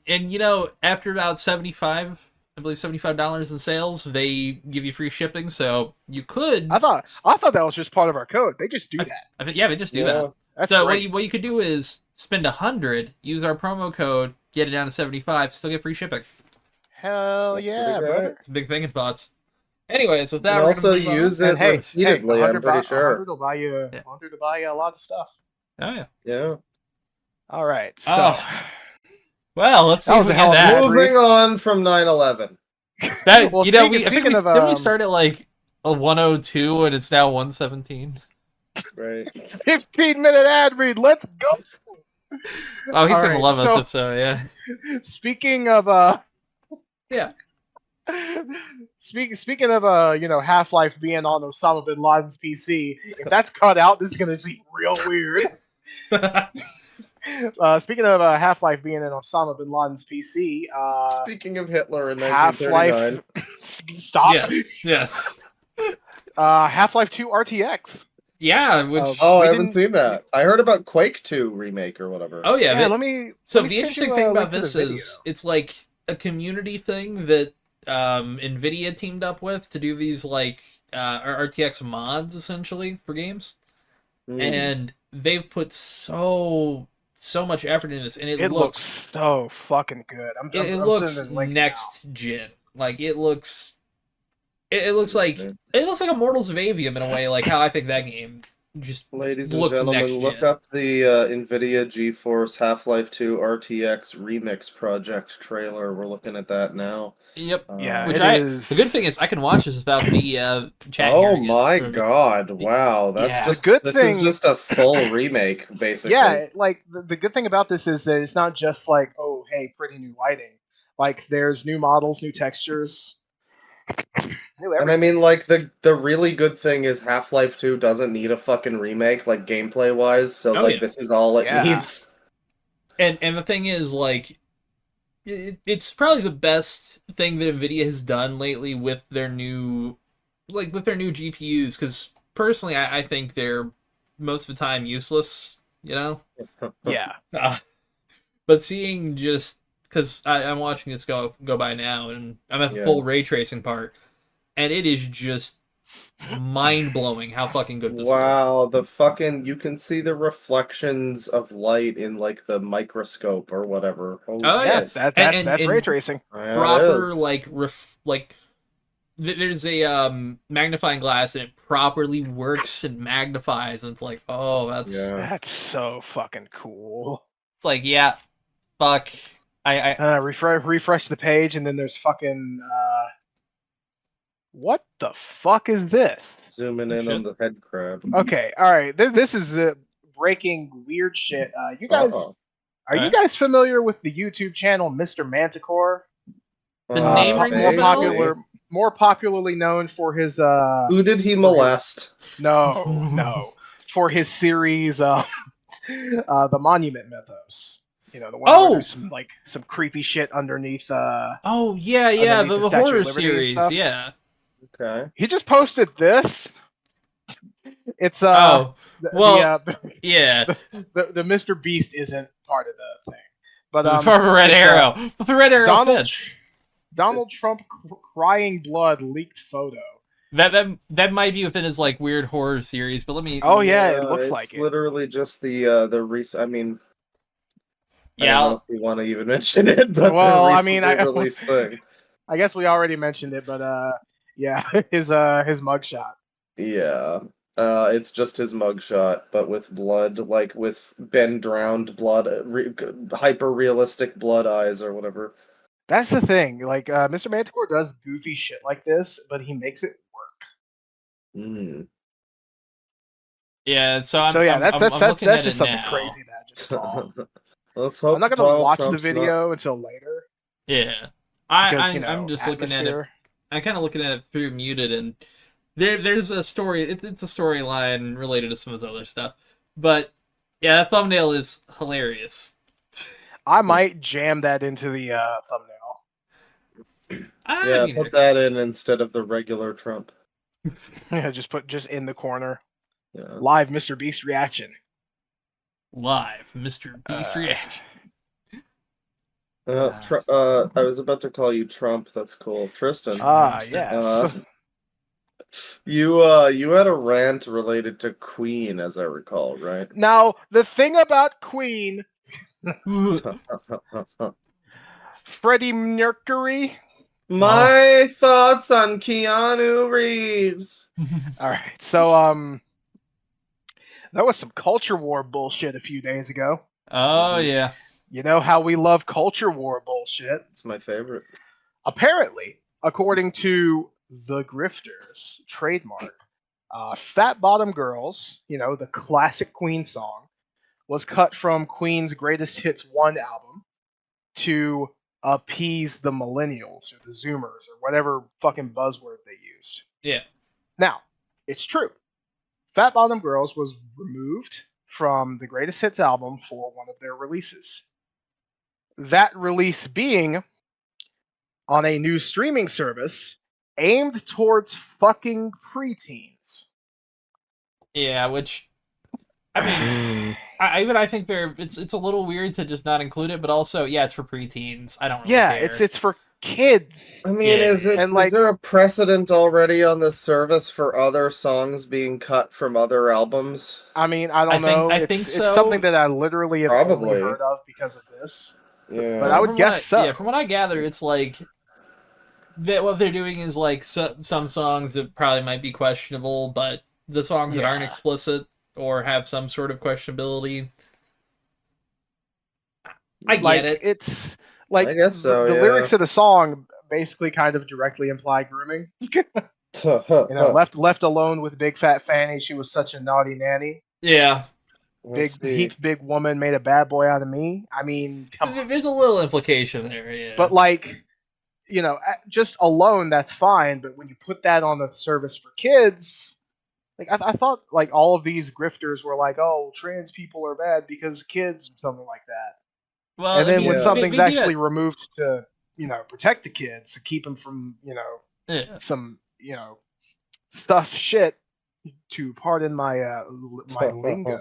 Speaker 3: And, you know, after about 75 I believe $75 in sales, they give you free shipping. So you could.
Speaker 2: I thought that was just part of our code. They just do that.
Speaker 3: Yeah, they just do
Speaker 1: Yeah.
Speaker 3: that.
Speaker 2: That's
Speaker 3: so
Speaker 2: great.
Speaker 3: what you could do is spend $100, use our promo code, get it down to 75, still get free shipping.
Speaker 2: Hell
Speaker 1: That's
Speaker 2: yeah,
Speaker 1: pretty great.
Speaker 2: brother.
Speaker 3: It's a big thing in thoughts. Anyways, with
Speaker 1: You
Speaker 3: that,
Speaker 1: can
Speaker 3: we're
Speaker 1: also
Speaker 3: gonna move on.
Speaker 1: use
Speaker 2: And
Speaker 1: it
Speaker 2: hey,
Speaker 1: repeatedly, I'm pretty sure.
Speaker 2: 100 will buy you,
Speaker 3: Yeah.
Speaker 2: 100 will buy you a lot of stuff.
Speaker 3: Oh yeah.
Speaker 1: Yeah.
Speaker 2: All right, so
Speaker 3: Well, let's see
Speaker 2: That
Speaker 3: if
Speaker 2: was
Speaker 3: we
Speaker 2: a
Speaker 3: get
Speaker 2: hell of a
Speaker 3: that.
Speaker 2: ad.
Speaker 1: Moving on from 9/11.
Speaker 3: That
Speaker 2: Well,
Speaker 3: you know,
Speaker 2: speaking-
Speaker 3: I think
Speaker 2: speaking
Speaker 3: we,
Speaker 2: of,
Speaker 3: didn't we start at like a 102 and it's now 117?
Speaker 1: Right.
Speaker 2: 15-minute ad read. Let's go.
Speaker 3: Oh, he's
Speaker 2: All
Speaker 3: gonna
Speaker 2: right,
Speaker 3: love us
Speaker 2: so-
Speaker 3: if so. Yeah.
Speaker 2: Speaking of
Speaker 3: Yeah.
Speaker 2: Speaking of Half-Life being on Osama bin Laden's PC, if that's cut out, this is gonna seem real weird. Speaking of Half-Life being in Osama bin Laden's PC,
Speaker 1: Speaking of Hitler in
Speaker 2: Half-Life
Speaker 1: 1939.
Speaker 2: stop.
Speaker 3: Yes.
Speaker 2: Half-Life 2 RTX.
Speaker 3: Yeah. Which.
Speaker 1: Oh,
Speaker 2: We
Speaker 1: I haven't
Speaker 2: didn't-
Speaker 1: seen that. I heard about Quake 2 remake or whatever.
Speaker 3: Oh yeah.
Speaker 2: Yeah,
Speaker 3: but-
Speaker 2: let me.
Speaker 3: So
Speaker 2: let me
Speaker 3: the
Speaker 2: send
Speaker 3: interesting
Speaker 2: you a
Speaker 3: thing
Speaker 2: link
Speaker 3: about
Speaker 2: to the
Speaker 3: this
Speaker 2: video.
Speaker 3: is it's like a community thing that NVIDIA teamed up with to do these like RTX mods essentially for games,
Speaker 1: Hmm.
Speaker 3: and they've put so much effort into this, and
Speaker 2: It looks so fucking good.
Speaker 3: it
Speaker 2: I'm
Speaker 3: looks
Speaker 2: sending the link
Speaker 3: next gen. Like it looks like a Mortals of Avium in a way, like how I think that game just
Speaker 1: Ladies and
Speaker 3: looks
Speaker 1: gentlemen,
Speaker 3: next
Speaker 1: look
Speaker 3: gen.
Speaker 1: up the NVIDIA GeForce Half-Life 2 RTX Remix Project trailer. We're looking at that now.
Speaker 3: Yep.
Speaker 2: Yeah,
Speaker 3: Which
Speaker 2: it is-
Speaker 3: the good thing is I can watch this without the chat.
Speaker 1: Oh
Speaker 3: hearing it.
Speaker 1: my
Speaker 3: Or-
Speaker 1: god! Wow, that's
Speaker 3: Yeah.
Speaker 1: just
Speaker 2: The good
Speaker 1: this
Speaker 2: thing-
Speaker 1: is just a full remake, basically.
Speaker 2: Yeah, like the good thing about this is that it's not just like, oh, hey, pretty new lighting. Like there's new models, new textures. New
Speaker 1: And I
Speaker 2: everything.
Speaker 1: mean, like the really good thing is Half-Life 2 doesn't need a fucking remake, like gameplay wise. So
Speaker 3: Oh,
Speaker 1: like
Speaker 3: yeah.
Speaker 1: this is all it
Speaker 2: Yeah.
Speaker 1: needs.
Speaker 3: And the thing is, like, it's probably the best thing that Nvidia has done lately with their new GPUs. Because personally, I think they're most of the time useless. You know.
Speaker 2: Yeah.
Speaker 3: But seeing just because I'm watching this go by now, and I'm at the
Speaker 1: Yeah.
Speaker 3: full ray tracing part, and it is just mind blowing how fucking good this looks.
Speaker 1: Wow, the fucking you can see the reflections of light in like the microscope or whatever. Holy
Speaker 3: Oh, yeah.
Speaker 1: shit.
Speaker 2: That's
Speaker 3: And-
Speaker 2: ray tracing.
Speaker 1: Yeah, it
Speaker 3: Proper
Speaker 1: is.
Speaker 3: there's a magnifying glass and it properly works and magnifies, and it's like, oh, that's
Speaker 1: Yeah.
Speaker 2: That's so fucking cool.
Speaker 3: it's like, yeah, fuck. I
Speaker 2: Refresh the page, and then there's fucking. What the fuck is this?
Speaker 1: Zooming
Speaker 3: Oh,
Speaker 1: in
Speaker 3: shit.
Speaker 1: on the head crab.
Speaker 2: Okay, all right. This is breaking weird shit. You guys,
Speaker 1: Uh-oh.
Speaker 2: are you guys familiar with the YouTube channel Mr. Manticore?
Speaker 3: The name rings a bell?
Speaker 2: More popularly known for his
Speaker 1: Who did he molest?
Speaker 2: no, for his series the Monument Mythos. You know, the one
Speaker 3: Oh!
Speaker 2: where there's some creepy shit underneath.
Speaker 3: oh yeah,
Speaker 2: Underneath the
Speaker 3: the
Speaker 2: Statue
Speaker 3: horror
Speaker 2: of Liberty and
Speaker 3: series,
Speaker 2: stuff?
Speaker 3: yeah.
Speaker 1: Okay.
Speaker 2: He just posted this. It's
Speaker 3: Oh, well,
Speaker 2: the
Speaker 3: yeah.
Speaker 2: the Mr. Beast isn't part of the thing, but
Speaker 3: For a red
Speaker 2: it's,
Speaker 3: arrow. But the red arrow
Speaker 2: Donald
Speaker 3: fits.
Speaker 2: Donald Trump crying blood leaked photo.
Speaker 3: That might be within his like weird horror series, but let me.
Speaker 2: Oh yeah, it looks
Speaker 1: it's
Speaker 2: like it.
Speaker 1: literally just the recent. I mean, I
Speaker 3: Yeah,
Speaker 1: don't know if you want to even mention it, but
Speaker 2: Well,
Speaker 1: the
Speaker 2: I mean,
Speaker 1: recently released thing.
Speaker 2: I guess we already mentioned it, but yeah, his mugshot.
Speaker 1: Yeah. It's just his mugshot, but with blood, like with Ben drowned blood, hyper realistic blood eyes or whatever.
Speaker 2: That's the thing. Like Mr. Manticore does goofy shit like this, but he makes it work.
Speaker 1: Mm.
Speaker 3: yeah. So I'm.
Speaker 2: So yeah,
Speaker 3: I'm
Speaker 2: that's
Speaker 3: looking at
Speaker 2: just
Speaker 3: it
Speaker 2: something
Speaker 3: now.
Speaker 2: crazy that I just saw.
Speaker 1: Let's hope
Speaker 2: I'm not gonna
Speaker 1: Donald
Speaker 2: watch
Speaker 1: Trump's
Speaker 2: the video until later
Speaker 3: Yeah,
Speaker 2: because
Speaker 3: I'm just looking at it.
Speaker 2: atmosphere.
Speaker 3: I'm kind of looking at it through muted, and there's a story. It's a storyline related to some of his other stuff, but yeah, that thumbnail is hilarious.
Speaker 2: I might jam that into the thumbnail.
Speaker 1: Yeah, put that in instead of the regular Trump.
Speaker 2: Yeah, just in the corner.
Speaker 1: Yeah.
Speaker 2: Live Mr. Beast reaction.
Speaker 3: Live, Mr. Beast reaction.
Speaker 1: I was about to call you Trump. That's cool, Tristan.
Speaker 2: Yes.
Speaker 1: You had a rant related to Queen, as I recall, right?
Speaker 2: Now, the thing about Queen, Freddie Mercury.
Speaker 1: My thoughts on Keanu Reeves.
Speaker 2: All right, so there was some culture war bullshit a few days ago.
Speaker 3: Oh yeah.
Speaker 2: You know how we love culture war bullshit.
Speaker 1: It's my favorite.
Speaker 2: Apparently, according to the Grifters trademark, Fat Bottom Girls, you know, the classic Queen song, was cut from Queen's Greatest Hits 1 album to appease the millennials or the Zoomers or whatever fucking buzzword they used.
Speaker 3: Yeah.
Speaker 2: Now, it's true. Fat Bottom Girls was removed from the Greatest Hits album for one of their releases. That release being on a new streaming service aimed towards fucking preteens.
Speaker 3: Yeah, which I mean, I think it's a little weird to just not include it, but also yeah, it's for preteens. I don't really care.
Speaker 2: It's for kids.
Speaker 1: I mean,
Speaker 3: Yeah.
Speaker 1: is there a precedent already on this service for other songs being cut from other albums?
Speaker 2: I mean, I don't know.
Speaker 3: I think so.
Speaker 2: It's something that I literally have
Speaker 1: Probably
Speaker 2: only heard of because of this.
Speaker 1: Yeah.
Speaker 2: But I would guess so.
Speaker 3: Yeah, from what I gather, it's like what they're doing is like some songs that probably might be questionable, but the songs that aren't explicit or have some sort of questionability, I get it.
Speaker 2: It's like
Speaker 1: I guess so,
Speaker 2: the
Speaker 1: yeah.
Speaker 2: lyrics of the song basically kind of directly imply grooming. Left alone with big fat Fanny, she was such a naughty nanny.
Speaker 3: Yeah.
Speaker 2: Big woman made a bad boy out of me. I mean, come on.
Speaker 3: There's a little implication there, yeah.
Speaker 2: But like, you know, just alone that's fine. But when you put that on the service for kids, like I thought, like all of these grifters were like, oh, trans people are bad because kids or something like that.
Speaker 3: Well,
Speaker 2: and then
Speaker 3: I mean,
Speaker 2: when something's
Speaker 3: they
Speaker 2: actually removed to, you know, protect the kids, to keep them from, you know, some, you know, sus shit, to pardon my my lingo.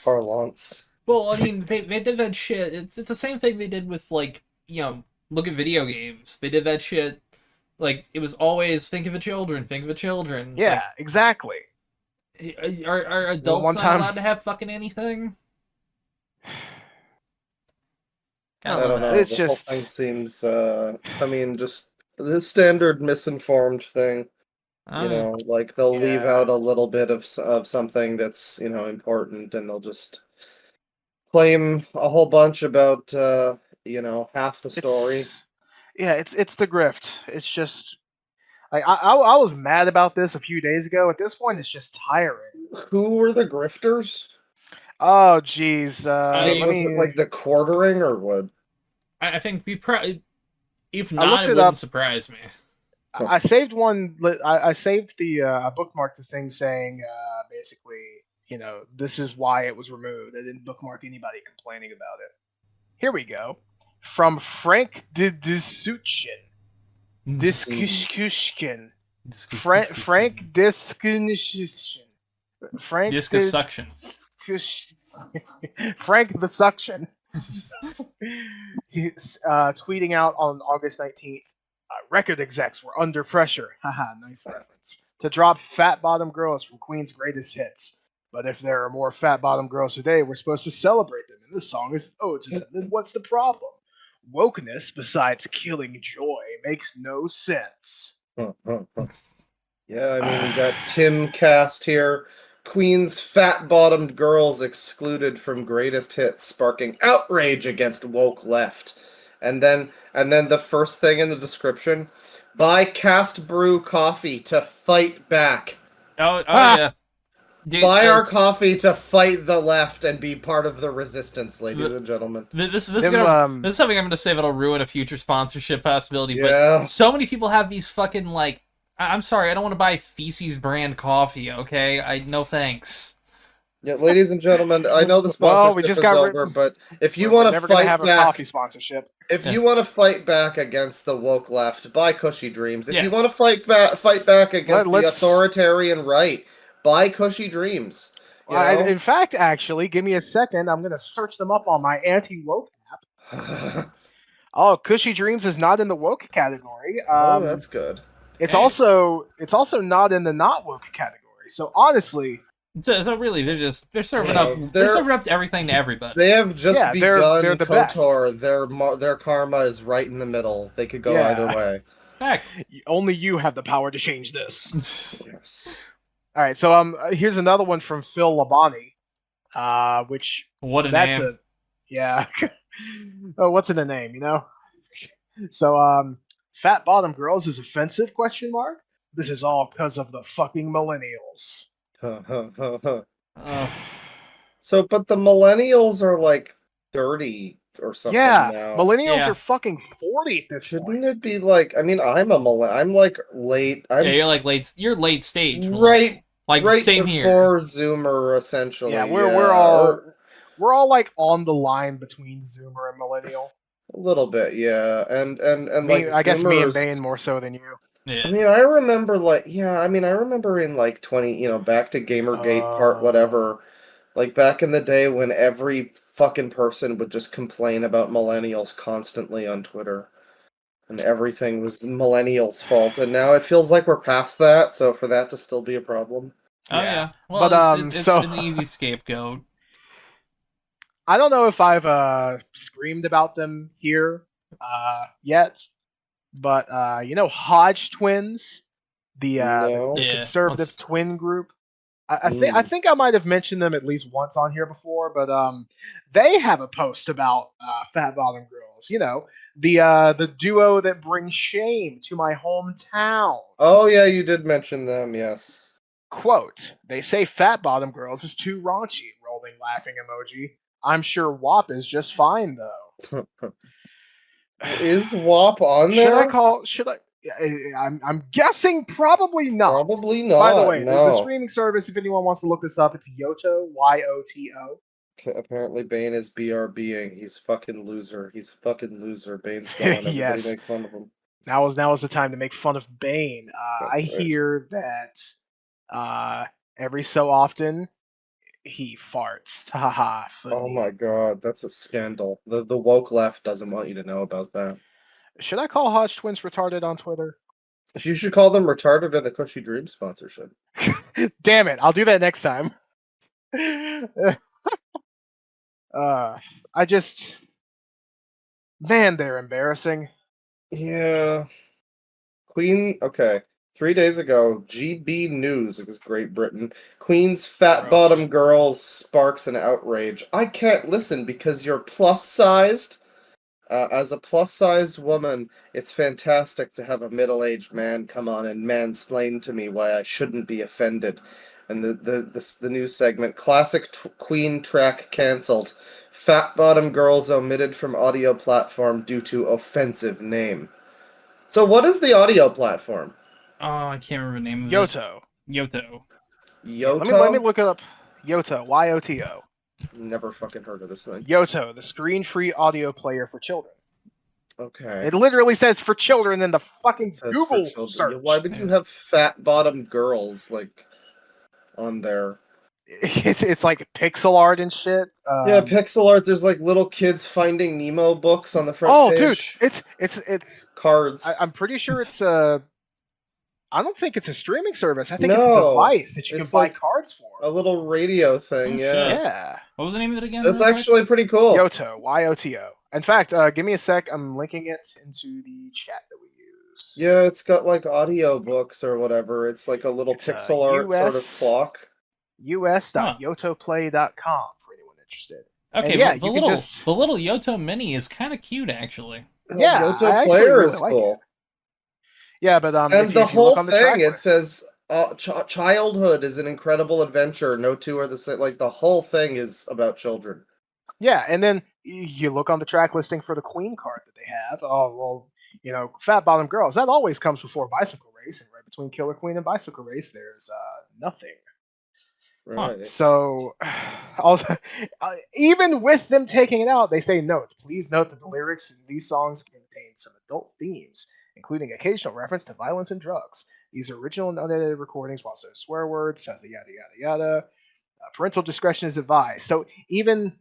Speaker 1: Parlance.
Speaker 3: Well, I mean, they did that shit. It's the same thing they did with, like, you know, look at video games. They did that shit. Like, it was always think of the children, think of the children. It's
Speaker 2: yeah,
Speaker 3: like,
Speaker 2: exactly.
Speaker 3: Are adults not allowed to have fucking anything?
Speaker 1: I don't know.
Speaker 2: It's
Speaker 1: the
Speaker 2: just
Speaker 1: whole thing seems. I mean, just the standard misinformed thing. You know, like they'll leave out a little bit of something that's, you know, important, and they'll just claim a whole bunch about, you know, half the story.
Speaker 2: It's the grift. It's just I was mad about this a few days ago. At this point, it's just tiring.
Speaker 1: Who were the grifters?
Speaker 2: Oh, jeez.
Speaker 1: Was it like the quartering or what?
Speaker 3: I think we probably, if
Speaker 2: I
Speaker 3: not,
Speaker 2: looked
Speaker 3: it
Speaker 2: it
Speaker 3: wouldn't
Speaker 2: up.
Speaker 3: surprise me.
Speaker 2: I saved one. I saved the I bookmarked the thing saying basically, you know, this is why it was removed. I didn't bookmark anybody complaining about it. Here we go. From Frank Discushkin. Frank Discushkin. Frank
Speaker 3: Discus suction.
Speaker 2: Frank the Suction. He's tweeting out on August 19th. Record execs were under pressure. Haha, nice reference. To drop Fat Bottom Girls from Queen's Greatest Hits. But if there are more Fat Bottom Girls today, we're supposed to celebrate them. And this song is an ode to them. Then what's the problem? Wokeness, besides killing joy, makes no sense.
Speaker 1: Yeah, I mean, we got Tim Cast here. Queen's fat-bottomed girls excluded from greatest hits, sparking outrage against woke left. And then the first thing in the description: buy Cast Brew coffee to fight back.
Speaker 3: Yeah. Dude,
Speaker 1: buy our coffee to fight the left and be part of the resistance, ladies and gentlemen.
Speaker 3: This is something I'm going to say that'll ruin a future sponsorship possibility.
Speaker 1: Yeah.
Speaker 3: But so many people have these fucking, like, I'm sorry, I don't want to buy Feces brand coffee, okay? No thanks.
Speaker 1: Yeah, ladies and gentlemen, I know the sponsorship is over, but if you want to fight
Speaker 2: have
Speaker 1: back,
Speaker 2: a coffee sponsorship.
Speaker 1: If you want to fight back against the woke left, buy Cushy Dreams. If you want to fight back against the authoritarian right, buy Cushy Dreams.
Speaker 2: In fact, actually, give me a second. I'm going to search them up on my anti-woke app. Oh, Cushy Dreams is not in the woke category.
Speaker 1: Oh, that's good.
Speaker 2: It's
Speaker 3: Hey.
Speaker 2: also not in the not woke category. So honestly,
Speaker 3: So really, they're serving
Speaker 1: Yeah,
Speaker 3: up. They're serving up everything to everybody.
Speaker 1: They have just
Speaker 2: Yeah,
Speaker 1: begun
Speaker 2: they're the best.
Speaker 1: KOTOR. Their karma is right in the middle. They could go
Speaker 2: Yeah.
Speaker 1: either way.
Speaker 3: Heck.
Speaker 2: only you have the power to change this.
Speaker 1: Yes.
Speaker 2: All right, so here's another one from Phil Labonte, which
Speaker 3: What a
Speaker 2: that's
Speaker 3: name.
Speaker 2: yeah. Oh, what's in the name, you know? So fat bottom girls is offensive? Question mark. This is all because of the fucking millennials.
Speaker 1: So, but the millennials are like 30 or something
Speaker 2: Yeah,
Speaker 1: now.
Speaker 2: millennials
Speaker 3: Yeah.
Speaker 2: are fucking 40 at this
Speaker 1: Shouldn't
Speaker 2: point.
Speaker 1: it be like? I mean, I'm like late. I'm
Speaker 3: Yeah, you're like late. You're late stage.
Speaker 1: right,
Speaker 3: Like
Speaker 1: right
Speaker 3: same here.
Speaker 1: before Zoomer, essentially.
Speaker 2: Yeah, we're all like on the line between Zoomer and millennial.
Speaker 1: a little bit, yeah, and like
Speaker 2: I guess me and
Speaker 1: Zoomers-
Speaker 2: Bane more so than you.
Speaker 3: Yeah.
Speaker 1: I mean, I remember I remember in like 20, back to Gamergate part whatever, like back in the day when every fucking person would just complain about millennials constantly on Twitter. And everything was the millennials' fault, and now it feels like we're past that, so for that to still be a problem.
Speaker 3: Oh
Speaker 2: Yeah.
Speaker 3: yeah. Well,
Speaker 2: But,
Speaker 3: it's
Speaker 2: so-
Speaker 3: an easy scapegoat.
Speaker 2: I don't know if I've screamed about them here yet, but Hodge Twins, the
Speaker 1: No.
Speaker 3: Yeah,
Speaker 2: conservative
Speaker 3: let's-
Speaker 2: twin group. I think I might have mentioned them at least once on here before, but they have a post about fat bottom girls. You know, the duo that brings shame to my hometown.
Speaker 1: Oh yeah, you did mention them, yes.
Speaker 2: Quote, they say fat bottom girls is too raunchy, rolling laughing emoji. I'm sure WAP is just fine though.
Speaker 1: Is WAP on there?
Speaker 2: I'm guessing probably not.
Speaker 1: Probably not.
Speaker 2: By the way,
Speaker 1: no.
Speaker 2: the streaming service, if anyone wants to look this up, it's Yoto, YOTO.
Speaker 1: Apparently Bane is BRBing. He's fucking loser. He's fucking loser. Bane's gone. Everybody
Speaker 2: Yes.
Speaker 1: make fun of him.
Speaker 2: Now is the time to make fun of Bane.
Speaker 1: That's
Speaker 2: I
Speaker 1: right.
Speaker 2: hear that every so often he farts. Haha.
Speaker 1: Oh my god, that's a scandal. The woke left doesn't want you to know about that.
Speaker 2: Should I call Hodge Twins retarded on Twitter?
Speaker 1: You should call them retarded in the Cushy Dream sponsorship.
Speaker 2: Damn it! I'll do that next time. Man, they're embarrassing.
Speaker 1: Yeah. Okay. 3 days ago, GB News, it was Great Britain. Queen's fat
Speaker 2: Gross.
Speaker 1: bottom girls sparks an outrage. I can't listen because you're plus-sized. As a plus-sized woman, it's fantastic to have a middle-aged man come on and mansplain to me why I shouldn't be offended. And the news segment, classic Queen track cancelled. Fat bottom girls omitted from audio platform due to offensive name. So what is the audio platform?
Speaker 3: Oh, I can't remember the name of
Speaker 2: Yoto.
Speaker 3: it. Yoto.
Speaker 1: Yoto?
Speaker 2: Let me look up Yoto. YOTO.
Speaker 1: Never fucking heard of this thing.
Speaker 2: Yoto, the screen-free audio player for children.
Speaker 1: Okay.
Speaker 2: It literally says for children in the fucking
Speaker 1: It says for
Speaker 2: Google
Speaker 1: children.
Speaker 2: search.
Speaker 1: Yeah, why would you have fat bottom girls on there?
Speaker 2: It's like pixel art and shit.
Speaker 1: Yeah, pixel art. There's like little kids finding Nemo books on the front
Speaker 2: Oh,
Speaker 1: page.
Speaker 2: dude, it's.
Speaker 1: Cards.
Speaker 2: I'm pretty sure it's I don't think it's a streaming service. I think it's
Speaker 1: No,
Speaker 2: a device that you can
Speaker 1: it's
Speaker 2: buy
Speaker 1: like
Speaker 2: cards for.
Speaker 1: a little radio thing.
Speaker 3: Oh,
Speaker 1: Yeah.
Speaker 3: shit.
Speaker 2: Yeah.
Speaker 3: What was the name of it again?
Speaker 1: That's
Speaker 3: real quick?
Speaker 1: actually pretty cool.
Speaker 2: Yoto. YOTO. In fact, give me a sec. I'm linking it into the chat that we use.
Speaker 1: Yeah, it's got like audio books or whatever. It's like a little
Speaker 2: It's,
Speaker 1: pixel art sort of
Speaker 2: US
Speaker 1: clock.
Speaker 2: us.yotoplay.com for anyone interested.
Speaker 3: Okay,
Speaker 2: And yeah,
Speaker 3: but
Speaker 2: you can just-
Speaker 3: the little Yoto Mini is kind of cute, actually.
Speaker 2: Yeah,
Speaker 1: Yoto
Speaker 2: I actually
Speaker 1: Player
Speaker 2: really
Speaker 1: is
Speaker 2: like
Speaker 1: cool.
Speaker 2: Yeah, but
Speaker 1: And
Speaker 2: if
Speaker 1: the
Speaker 2: you
Speaker 1: whole
Speaker 2: look on the track
Speaker 1: thing, it
Speaker 2: list-
Speaker 1: says childhood is an incredible adventure. No two are the same. Like the whole thing is about children.
Speaker 2: Yeah, and then you look on the track listing for the Queen card that they have. Oh, well, Fat Bottom Girls. That always comes before Bicycle Race, and right between Killer Queen and Bicycle Race, there's nothing.
Speaker 1: Right.
Speaker 2: So, also, even with them taking it out, they say, note, please note that the lyrics in these songs contain some adult themes, including occasional reference to violence and drugs. These are original and unedited recordings, while some swear words, says the yada yada yada. Parental discretion is advised. So even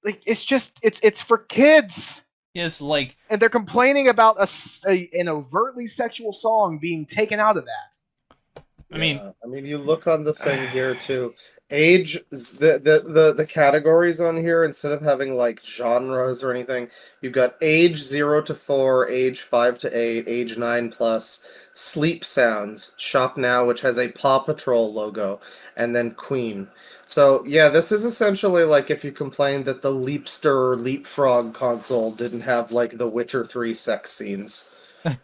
Speaker 2: it's for kids.
Speaker 3: It's like,
Speaker 2: And they're complaining about an overtly sexual song being taken out of that.
Speaker 3: I mean,
Speaker 1: you look on the thing here too. Age, the categories on here, instead of having like genres or anything, you've got age 0 to 4, age 5 to 8, age 9 plus, sleep sounds, shop now, which has a Paw Patrol logo, and then Queen. So yeah, this is essentially like if you complained that the Leapster Leapfrog console didn't have like the Witcher 3 sex scenes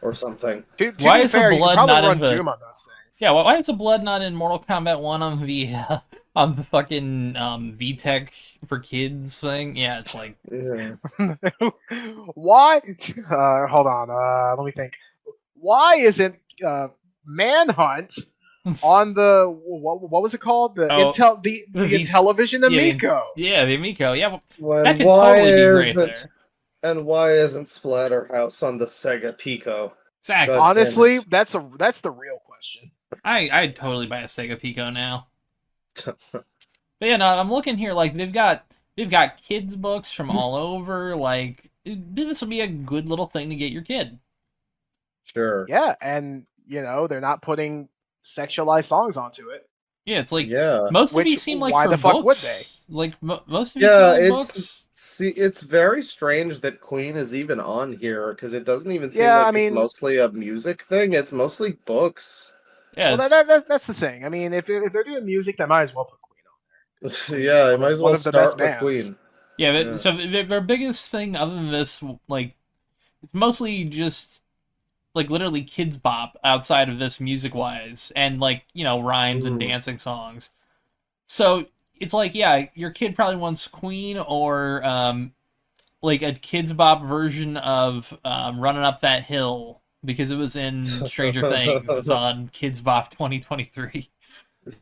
Speaker 1: or something.
Speaker 2: To
Speaker 3: Why
Speaker 2: be
Speaker 3: is the
Speaker 2: fair, you can
Speaker 3: blood
Speaker 2: probably
Speaker 3: not
Speaker 2: run
Speaker 3: in the-
Speaker 2: Doom on those things.
Speaker 3: yeah, why is the blood not in Mortal Kombat 1 on the fucking VTech for kids thing? Yeah, it's like,
Speaker 1: Yeah.
Speaker 2: Why? Hold on. Let me think. Why isn't Manhunt on the what was it called? The
Speaker 3: Oh,
Speaker 2: the
Speaker 3: the V-
Speaker 2: Intellivision Amico.
Speaker 3: yeah, the Amico. Yeah,
Speaker 1: When
Speaker 3: that could
Speaker 1: why
Speaker 3: totally be great
Speaker 1: isn't
Speaker 3: there.
Speaker 1: and why isn't Splatterhouse on the Sega Pico?
Speaker 3: Exactly.
Speaker 1: God
Speaker 2: Honestly, that's the real question.
Speaker 3: I'd totally buy a Sega Pico now. But yeah, no, I'm looking here. Like they've got kids books from all over. Like this would be a good little thing to get your kid.
Speaker 1: Sure.
Speaker 2: Yeah, and they're not putting sexualized songs onto it.
Speaker 3: Yeah, it's like
Speaker 1: Yeah.
Speaker 3: most of
Speaker 2: Which,
Speaker 3: these seem like
Speaker 2: why
Speaker 3: for
Speaker 2: the fuck
Speaker 3: books.
Speaker 2: would they?
Speaker 3: Like most of these
Speaker 1: Yeah,
Speaker 3: feel like
Speaker 1: it's
Speaker 3: books.
Speaker 1: it's very strange that Queen is even on here because it doesn't even seem
Speaker 2: Yeah,
Speaker 1: like
Speaker 2: I
Speaker 1: it's
Speaker 2: mean-
Speaker 1: mostly a music thing. It's mostly books.
Speaker 3: Yeah,
Speaker 2: Well,
Speaker 3: it's-
Speaker 2: that's the thing. I mean, if they're doing music, they might as well put Queen on.
Speaker 1: Yeah, you might as
Speaker 2: one
Speaker 1: well
Speaker 2: of the best
Speaker 1: start with
Speaker 2: bands.
Speaker 1: Queen.
Speaker 3: yeah. But,
Speaker 1: Yeah.
Speaker 3: So their biggest thing, other than this, like it's mostly just like literally kids bop outside of this music wise, and like rhymes and
Speaker 1: Ooh.
Speaker 3: dancing songs. So it's like, yeah, your kid probably wants Queen or like a kids bop version of Running Up That Hill because it was in Stranger Things. It's on Kids Bop 2023.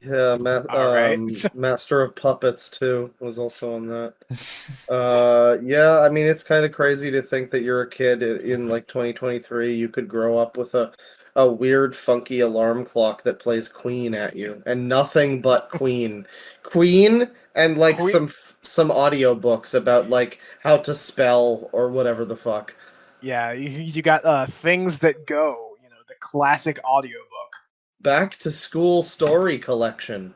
Speaker 1: Yeah,
Speaker 2: All right.
Speaker 1: Master of Puppets too was also on that. Yeah, I mean it's kind of crazy to think that you're a kid in like 2023. You could grow up with a weird, funky alarm clock that plays Queen at you, and nothing but Queen, Queen, and like
Speaker 2: Queen-
Speaker 1: some audiobooks about like how to spell or whatever the fuck.
Speaker 2: Yeah, you got Things That Go, the classic audiobook.
Speaker 1: Back to School Story Collection.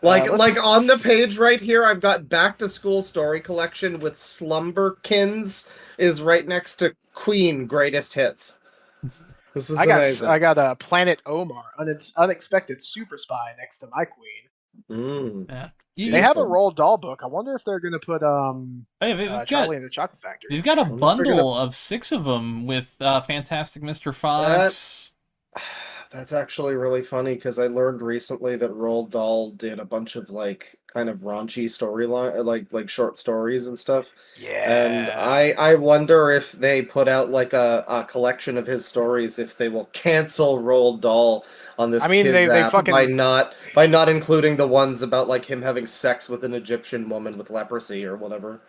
Speaker 1: Like
Speaker 2: Let's-
Speaker 1: on the page right here, I've got Back to School Story Collection with Slumberkins is right next to Queen Greatest Hits. This is amazing.
Speaker 2: I got Planet Omar, Unexpected Super Spy next to my Queen.
Speaker 1: Mm.
Speaker 3: Yeah.
Speaker 2: They have a
Speaker 1: Beautiful.
Speaker 2: Roald Dahl book. I wonder if they're gonna put
Speaker 3: Hey, they've
Speaker 2: Charlie
Speaker 3: got
Speaker 2: and the Chocolate Factory.
Speaker 3: they've got a
Speaker 1: wonder if they're
Speaker 3: bundle of 6 of them with Fantastic Mr. Fox.
Speaker 1: That's actually really funny because I learned recently that Roald Dahl did a bunch of like kind of raunchy storyline, like short stories and stuff.
Speaker 2: Yeah.
Speaker 1: And I wonder if they put out like a collection of his stories, if they will cancel Roald Dahl on this
Speaker 2: I mean,
Speaker 1: kids
Speaker 2: they
Speaker 1: app
Speaker 2: fucking-
Speaker 1: by not including the ones about like him having sex with an Egyptian woman with leprosy or whatever.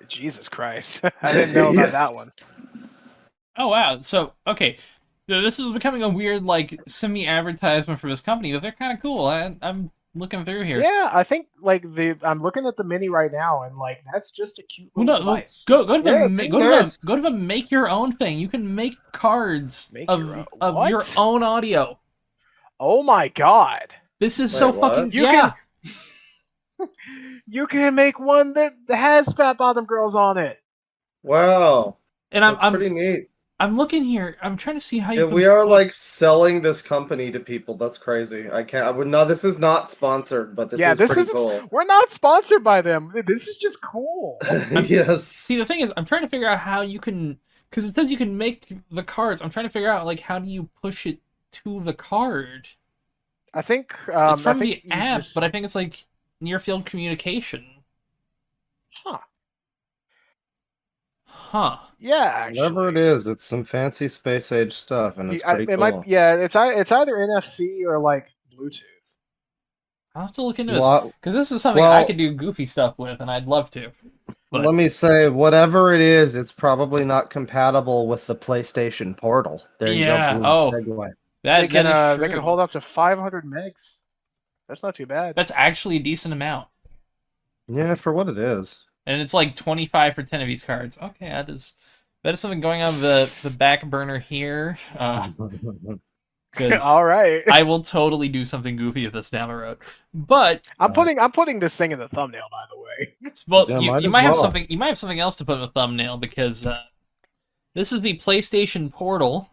Speaker 2: Jesus Christ. I didn't know about that
Speaker 1: Yes.
Speaker 2: one.
Speaker 3: Oh wow! So okay, so this is becoming a weird like semi-advertisement for this company, but they're kind of cool. I'm looking through here.
Speaker 2: Yeah, I think like I'm looking at the mini right now, and like that's just a cute
Speaker 3: Well,
Speaker 2: little
Speaker 3: no,
Speaker 2: device.
Speaker 3: go to
Speaker 1: Yeah,
Speaker 3: the
Speaker 1: it
Speaker 3: ma-
Speaker 1: seems
Speaker 3: go to
Speaker 1: nice.
Speaker 3: the go to the make your own thing. You can make cards
Speaker 2: Make
Speaker 3: of
Speaker 2: your own-
Speaker 3: of
Speaker 2: what?
Speaker 3: your own audio.
Speaker 2: Oh my god!
Speaker 3: This is
Speaker 1: Wait,
Speaker 3: so
Speaker 1: what?
Speaker 3: fucking
Speaker 2: You
Speaker 3: yeah.
Speaker 2: You can make one that has Fat Bottom Girls on it.
Speaker 1: Wow,
Speaker 3: And
Speaker 1: that's pretty neat.
Speaker 3: I'm looking here. I'm trying to see how you
Speaker 1: Yeah,
Speaker 3: can
Speaker 1: we are
Speaker 3: put-
Speaker 1: like selling this company to people. That's crazy. I can't. I would not. This is not sponsored, but this
Speaker 2: Yeah,
Speaker 1: is
Speaker 2: this
Speaker 1: pretty
Speaker 2: isn't.
Speaker 1: cool.
Speaker 2: We're not sponsored by them. This is just cool.
Speaker 1: Yes.
Speaker 3: See, the thing is, I'm trying to figure out how you can, because it says you can make the cards. I'm trying to figure out like how do you push it to the card.
Speaker 2: I think
Speaker 3: It's from
Speaker 2: I think
Speaker 3: the
Speaker 2: you
Speaker 3: app,
Speaker 2: just-
Speaker 3: but I think it's like near field communication.
Speaker 2: Huh.
Speaker 3: Huh.
Speaker 2: Yeah, actually.
Speaker 1: Whatever it is, it's some fancy space age stuff, and it's pretty
Speaker 2: it
Speaker 1: cool.
Speaker 2: might. Yeah, it's either NFC or like Bluetooth.
Speaker 3: I'll have to look into this
Speaker 1: Well,
Speaker 3: because this is something I could do goofy stuff with, and I'd love to. But
Speaker 1: let me say, whatever it is, it's probably not compatible with the PlayStation Portal. There you
Speaker 3: Yeah,
Speaker 1: go. Boom,
Speaker 3: oh.
Speaker 1: segue.
Speaker 3: that
Speaker 2: They can
Speaker 3: is true.
Speaker 2: they can hold up to 500 megs. That's not too bad.
Speaker 3: That's actually a decent amount.
Speaker 1: Yeah, for what it is.
Speaker 3: and it's like 25 for 10 of these cards. Okay, that is something going on the back burner here.
Speaker 2: All right.
Speaker 3: I will totally do something goofy with this down the road. But
Speaker 2: I'm putting this thing in the thumbnail, by the way.
Speaker 3: well,
Speaker 1: Yeah,
Speaker 3: you might have something. You might have something else to put in the thumbnail because this is the PlayStation Portal.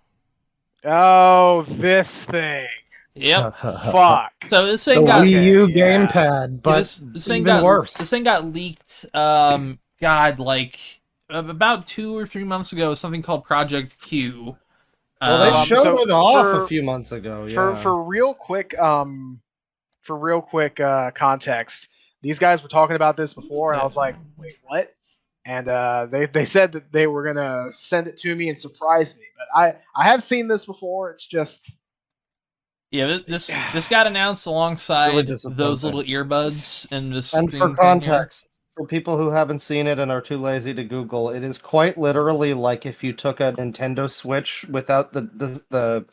Speaker 2: Oh, this thing.
Speaker 3: Yep.
Speaker 2: Fuck.
Speaker 3: So this
Speaker 5: The
Speaker 3: thing got
Speaker 5: Wii U
Speaker 2: yeah.
Speaker 5: gamepad, but
Speaker 3: this thing
Speaker 5: even
Speaker 3: got
Speaker 5: worse.
Speaker 3: This thing got leaked. God, like about 2 or 3 months ago. Something called Project Q.
Speaker 1: Well, they showed
Speaker 2: so
Speaker 1: it off
Speaker 2: for-
Speaker 1: a few months ago.
Speaker 2: For real quick context, these guys were talking about this before, and I was like, wait, what? And they said that they were gonna send it to me and surprise me, but I have seen this before. It's just
Speaker 3: Yeah, this got announced alongside
Speaker 1: Really
Speaker 3: those
Speaker 1: disappointing.
Speaker 3: little earbuds and this.
Speaker 1: And
Speaker 3: thing
Speaker 1: for
Speaker 3: here.
Speaker 1: context, for people who haven't seen it and are too lazy to Google, it is quite literally like if you took a Nintendo Switch without the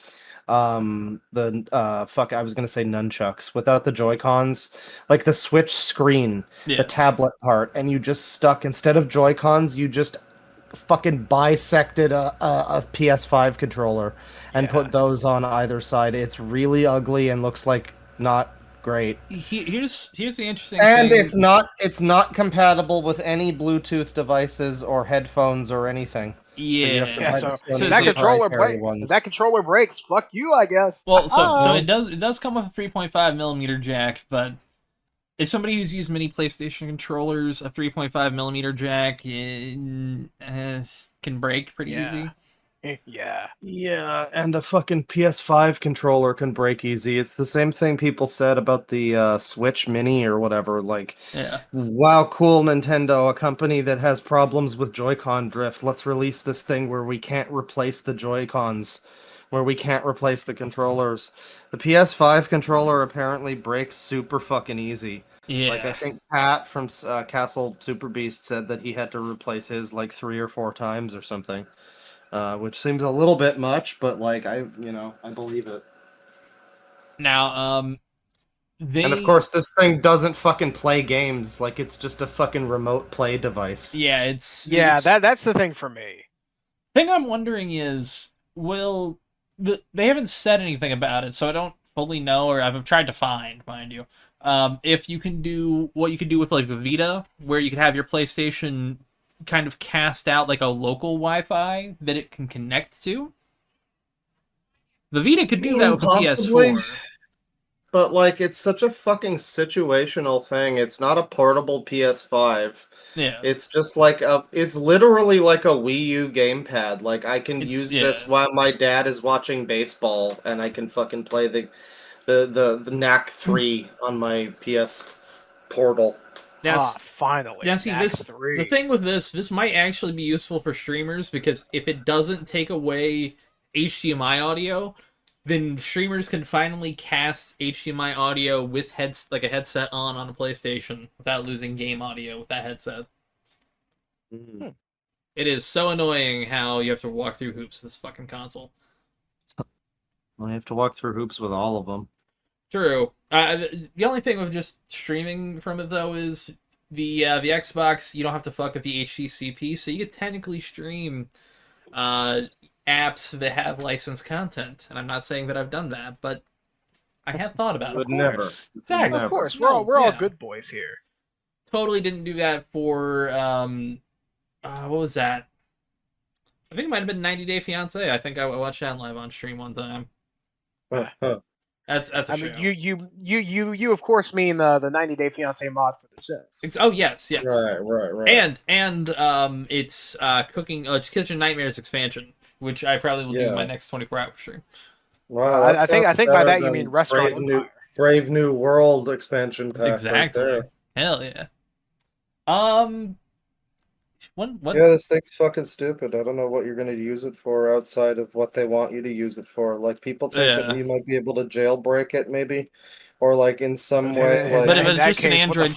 Speaker 1: fuck, I was gonna say nunchucks, without the Joy-Cons, like the Switch screen,
Speaker 3: Yeah.
Speaker 1: the tablet part, and you just stuck, instead of Joy-Cons, you just fucking bisected a PS5 controller and put those on either side. It's really ugly and looks like not great.
Speaker 3: Here's the interesting
Speaker 1: And
Speaker 3: thing.
Speaker 1: it's not compatible with any Bluetooth devices or headphones or anything.
Speaker 3: Yeah.
Speaker 1: So you have to buy the
Speaker 3: so
Speaker 1: Sony
Speaker 3: that
Speaker 1: proprietary ones.
Speaker 2: that controller breaks. Fuck you, I guess.
Speaker 3: Well, so
Speaker 2: Uh-oh.
Speaker 3: it does come with a 3.5 millimeter jack, but as somebody who's used many PlayStation controllers, a 3.5 millimeter jack can break pretty easy.
Speaker 2: Yeah.
Speaker 1: Yeah, and a fucking PS5 controller can break easy. It's the same thing people said about the Switch Mini or whatever. Like,
Speaker 3: Yeah.
Speaker 1: wow, cool, Nintendo, a company that has problems with Joy-Con drift. Let's release this thing where we can't replace the Joy-Cons, where we can't replace the controllers. The PS5 controller apparently breaks super fucking easy.
Speaker 3: Yeah.
Speaker 1: Like, I think Pat from Castle Super Beast said that he had to replace his like 3 or 4 times or something. Which seems a little bit much, but like I believe it.
Speaker 3: Now,
Speaker 1: And of course, this thing doesn't fucking play games. Like it's just a fucking remote play device.
Speaker 3: Yeah,
Speaker 2: That's the thing for me.
Speaker 3: Thing I'm wondering is, they haven't said anything about it, so I don't fully know, or I've tried to find, mind you, if you can do what you could do with like the Vita, where you could have your PlayStation kind of cast out like a local Wi-Fi that it can connect to. The Vita could do that with the PS4.
Speaker 1: But like, it's such a fucking situational thing. It's not a portable PS5.
Speaker 3: Yeah.
Speaker 1: It's just like it's literally like a Wii U gamepad. Like I can use this while my dad is watching baseball, and I can fucking play the NAC 3 on my PS Portal.
Speaker 3: Yes.
Speaker 2: Finally.
Speaker 3: Yeah, see, the thing with this might actually be useful for streamers, because if it doesn't take away HDMI audio, then streamers can finally cast HDMI audio with a headset on a PlayStation without losing game audio with that headset.
Speaker 1: Mm.
Speaker 3: It is so annoying how you have to walk through hoops with this fucking console.
Speaker 1: Well, you have to walk through hoops with all of them.
Speaker 3: True. The only thing with just streaming from it, though, is the Xbox, you don't have to fuck with the HDCP, so you could technically stream apps that have licensed content. And I'm not saying that I've done that, but I have thought about it.
Speaker 1: Would never.
Speaker 3: Exactly.
Speaker 2: Of course, we're all good boys here.
Speaker 3: Totally didn't do that for what was that? I think it might have been 90 Day Fiancé. I think I watched that live on stream one time. That's a
Speaker 2: I mean, you of course mean the 90 Day Fiancé mod for The Sims.
Speaker 3: Oh yes.
Speaker 1: Right.
Speaker 3: And it's it's Kitchen Nightmares expansion, which I probably will do in my next 24-hour stream.
Speaker 1: Wow,
Speaker 2: I think by that you mean Restaurant Empire.
Speaker 1: Brave New World expansion pack.
Speaker 3: Exactly.
Speaker 1: Right there.
Speaker 3: Hell yeah.
Speaker 1: Yeah, this thing's fucking stupid. I don't know what you're going to use it for outside of what they want you to use it for. Like, people think that you might be able to jailbreak it, maybe, or like in some way. Like,
Speaker 3: but if it's just an Android,